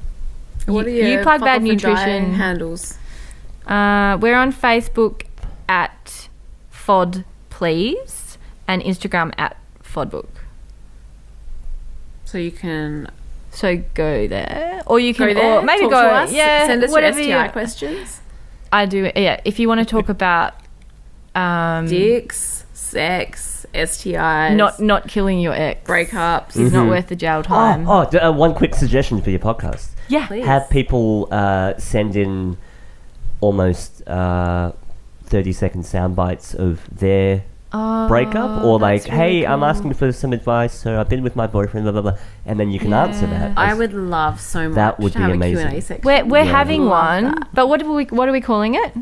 What are You your plug fuck Bad off and dry Nutrition. handles? We're on Facebook at FOD Please and Instagram at FODbook. So you can So go there, or you can go there, or maybe talk go. to us, Yeah, send us your whatever STI you. questions. I do. Yeah, if you want to talk about Dicks, sex, STIs, not killing your ex, breakups. is not worth the jail time. One quick suggestion for your podcast. Yeah, Please. Have people send in almost 30-second sound bites of their breakup, or like, that's really hey, I'm cool. asking for some advice, so I've been with my boyfriend, blah blah blah, and then you can answer that. I would love so much That would to be have amazing. a Q&A section. we're Yeah. having Love one, that. but what are we calling it?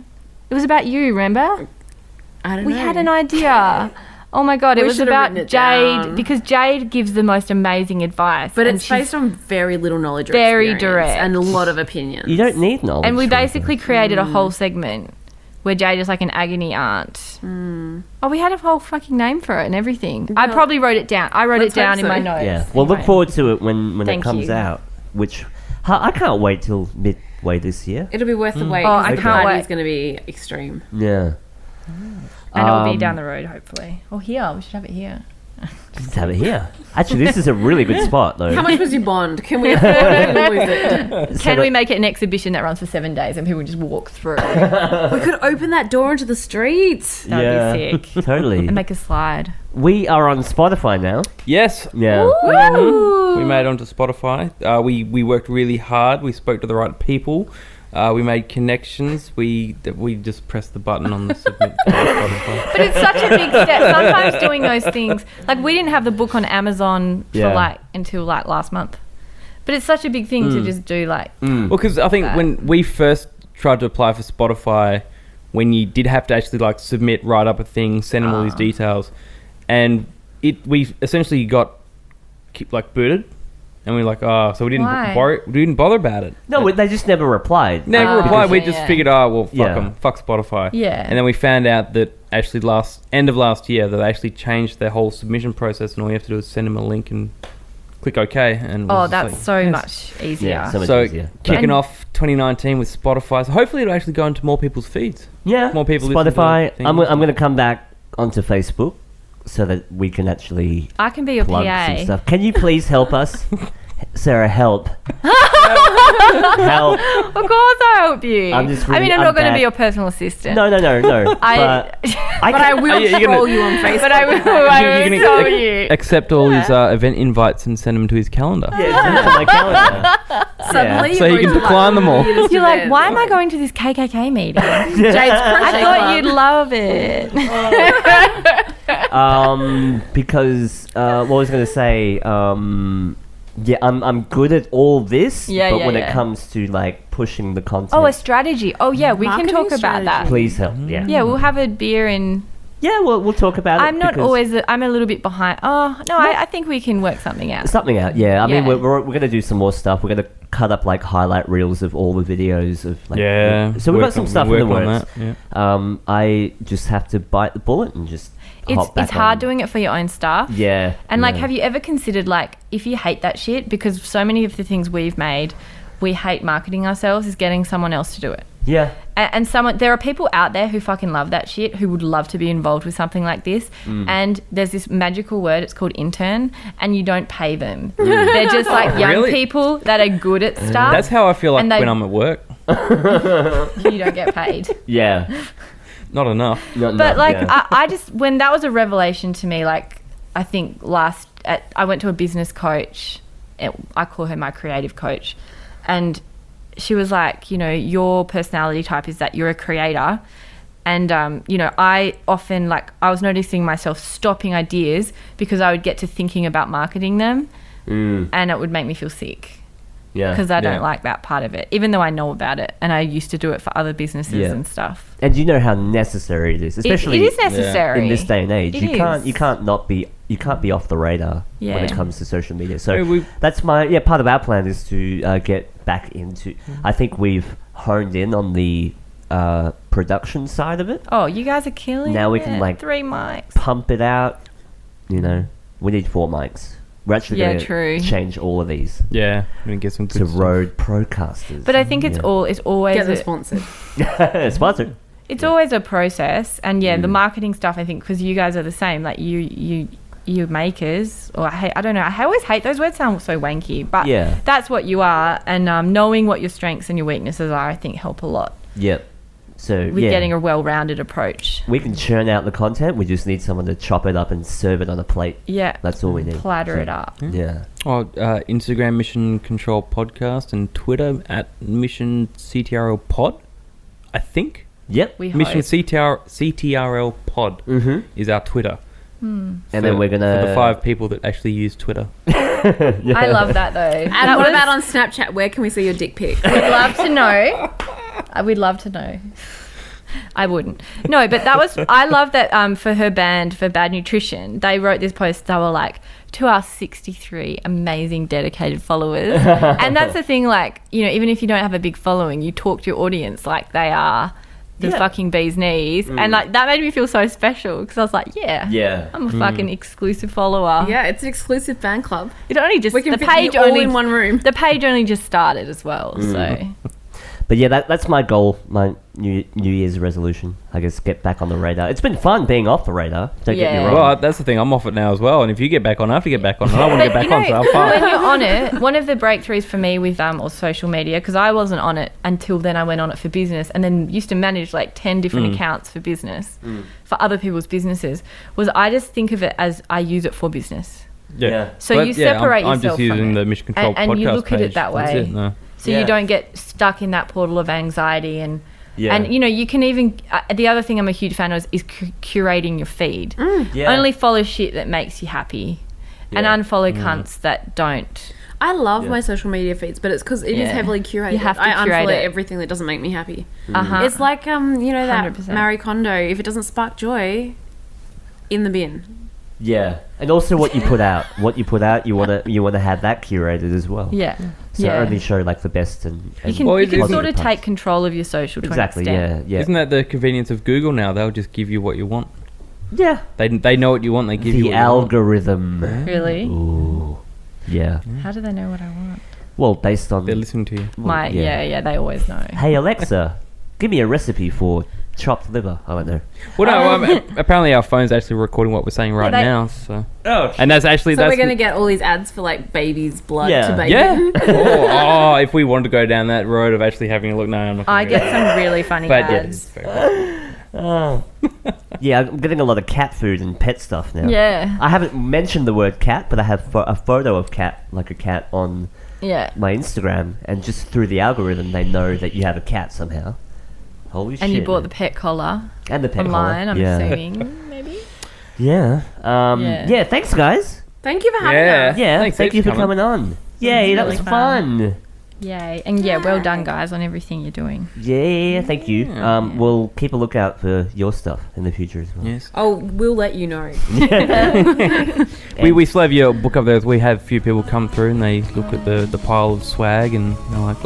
It was about you, remember? I don't We know. had an idea. Oh my god, it We was should have about written it Jade, down. because Jade gives the most amazing advice, But and it's she's- based on very little knowledge or Very experience direct. and a lot of opinions. You don't need knowledge. And we for it. basically created a whole segment where Jade is like an agony aunt. Oh, we had a whole fucking name for it and everything. I Well, probably wrote it down. I wrote it let's hope down in my so. notes. Yeah. Well, look Anyway. forward to it when it Thank comes you. out. Which I can't wait till midway this year. It'll be worth the wait. Oh, 'cause I the can't party wait. is going to be extreme. Yeah. And it will be Um, down the road, hopefully. Or here. We should have it here. Just have it here. Actually, this is a really good spot, though. How much was your bond? Can we afford it or is it? Can we make it an exhibition that runs for 7 days and people just walk through? That We could open that door into the streets. would be sick. Totally. And make a slide. We are on Spotify now. Yes, Yeah. Woo! we made it onto Spotify. We worked really hard. We spoke to the right people. We made connections. We just pressed the button on the submit to Spotify. But it's such a big step. Sometimes doing those things, like we didn't have the book on Amazon for Yeah. until last month. But it's such a big thing to just do Well, because I think when we first tried to apply for Spotify, when you did have to actually submit, write up a thing, send them all these details, and we essentially got booted, and we were like, so we didn't Why? Oh, we didn't bother about it. No, they just never replied. Never replied. We just yeah. figured, well, fuck Yeah. them, fuck Spotify. Yeah. And then we found out that actually end of last year that they actually changed their whole submission process, and all you have to do is send them a link and click OK. And Oh, we'll just that's like, so yes. much easier. Yeah, so much So easier. kicking And- off 2019 with Spotify. So hopefully it'll actually go into more people's feeds. Yeah. More people listen to Spotify. things. I'm going to come back onto Facebook so that we can actually I can be your plug PA. some stuff. Can you please help us? Sarah, help. Help. Of course I'll help you. I'm just I mean, really- I'm I'm not going to bad. be your personal assistant. No. But I But I will Are you gonna- troll you on Facebook. but I will, You're gonna tell you. accept all his event invites and send them to his calendar. Yeah, send it to my calendar. Suddenly, So you're you can going to, decline them all. weirdest You're like, events. why am I going to this KKK meeting? Jade's I Crochet thought Club. you'd love it. Because what was I going to say? Yeah, I'm good at all this, Yeah, but yeah, when yeah. it comes to pushing the content, Oh, a strategy. Oh, yeah, we can Marketing talk about that. strategy. please help. Yeah, Yeah, we'll have a beer and yeah. We'll talk about it. I'm not because- always. I'm a little bit behind. Oh no, I think we can work something out. something out. Yeah, I mean Yeah. we're going to do some more stuff. We're going to cut up highlight reels of all the videos of Yeah. So we've got work some on- stuff in the work on works. that, yeah. I just have to bite the bullet and just. hop back It's hard on. doing it for your own stuff. Yeah, And yeah. have you ever considered if you hate that shit, because so many of the things we've made, we hate marketing ourselves, is getting someone else to do it. Yeah. And there are people out there who fucking love that shit, who would love to be involved with something like this. And there's this magical word, it's called intern, and you don't pay them. They're just like young Really? people that are good at stuff. That's how I feel like And they- when I'm at work. You don't get paid. Yeah. Not enough. But like, I just, when that was a revelation to me, like, I think I went to a business coach. I call her my creative coach. And she was like, you know, your personality type is that you're a creator. And, you know, I often, like, I was noticing myself stopping ideas because I would get to thinking about marketing them and it would make me feel sick. Yeah. Because I don't like that part of it, even though I know about it and I used to do it for other businesses and stuff. And you know how necessary it is, especially it is necessary in this day and age. It You can't be off the radar Yeah. when it comes to social media. So Yeah, that's part of our plan is to get back into. I think we've honed in on the production side of it. Oh, you guys are killing Now we it. can, like, 3 mics. Pump it out. You know, we need 4 mics. We're actually Yeah, going to true. change all of these Yeah, I'm gonna get some good to stuff. Rode Procasters. But I think it's always Get them sponsored. Sponsored. it's always a process. And the marketing stuff, I think, because you guys are the same. Like you makers, or I don't know. I always hate those words. Sound so wanky, but that's what you are. And knowing what your strengths and your weaknesses are, I think, help a lot. Yep. So with getting a well-rounded approach. We can churn out the content. We just need someone to chop it up and serve it on a plate. Yeah, that's all we need. Platter it up. Yeah. Oh, Instagram Mission Control Podcast and Twitter at Mission CTRL Pod. I think. Yep. Mission CTRL Pod is our Twitter. And then we're gonna for the 5 people that actually use Twitter. I love that though. And what about on Snapchat? Where can we see your dick pic? We'd love to know. We'd love to know. I wouldn't. No, but I love that for her band, for Bad Nutrition, they wrote this post. They were like, to our 63 amazing dedicated followers. And that's the thing, like, you know, even if you don't have a big following, you talk to your audience like they are the fucking bee's knees. And like that made me feel so special because I was like, I'm a fucking exclusive follower. Yeah, it's an exclusive fan club. It only just, we can the fit page you all only in one room. The page only just started as well, so... But yeah, that's my goal, my New Year's resolution. I guess get back on the radar. It's been fun being off the radar. Don't get me wrong. Well, that's the thing. I'm off it now as well. And if you get back on, I have to get back on. I want to get back on, so I'm fine. When you're on it, one of the breakthroughs for me with or social media, because I wasn't on it until then. I went on it for business, and then used to manage like 10 different accounts for business, for other people's businesses. Was I just think of it as I use it for business. Yeah. So you separate yourself I'm just using from the it. Mission Control and podcast you look at it page. that way. That's it, no. So you don't get stuck in that portal of anxiety and you know, you can even the other thing I'm a huge fan of is curating your feed. Only follow shit that makes you happy and unfollow cunts that don't. I love my social media feeds, but it's because it is heavily curated. You have to I curate unfollow it. everything that doesn't make me happy. It's like you know that 100%. Marie Kondo. If it doesn't spark joy, in the bin. Yeah, and also what you put out. You wanna have that curated as well. Yeah. So only show like the best and you can positive sort of parts. take control of your social to Exactly. an extent. Yeah. Isn't that the convenience of Google now? They'll just give you what you want. Yeah. They know what you want. They give you The what you want. algorithm. Really? Ooh. Yeah. How do they know what I want? Well, based on They're listening to you. They always know. Hey Alexa, give me a recipe for chopped liver. I don't know. Well, no. Apparently, our phone's actually recording what we're saying right now. So. And that's actually So we're going to get all these ads for like baby's blood to baby. Yeah. If we wanted to go down that road of actually having a look, no, I'm not. I get some really funny ads. Yeah, I'm getting a lot of cat food and pet stuff now. Yeah. I haven't mentioned the word cat, but I have a photo of cat, like a cat, on my Instagram, and just through the algorithm, they know that you have a cat somehow. Holy shit! And you bought man. the pet collar and the pet online, collar. I'm assuming, maybe. Yeah. Yeah. Thanks, guys. Thank you for having us. Yeah. Thank you for coming on. Yay, that was really fun. Yay. And well done, guys, on everything you're doing. Yeah, thank you. We'll keep a lookout for your stuff in the future as well. Yes. Oh, we'll let you know. We still have your book up there. We have a few people come through and they look at the pile of swag and they're like,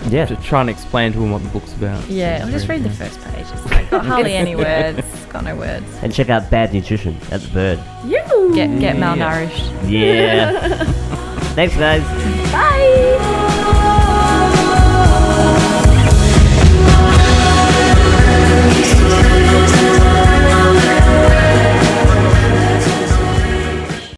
yeah. Just try and explain to them what the book's about. Yeah, I'll just read the first page. It's like, got hardly any words. Got no words. And check out Bad Nutrition at the Bird. Get malnourished. Yeah. Thanks, guys. Bye.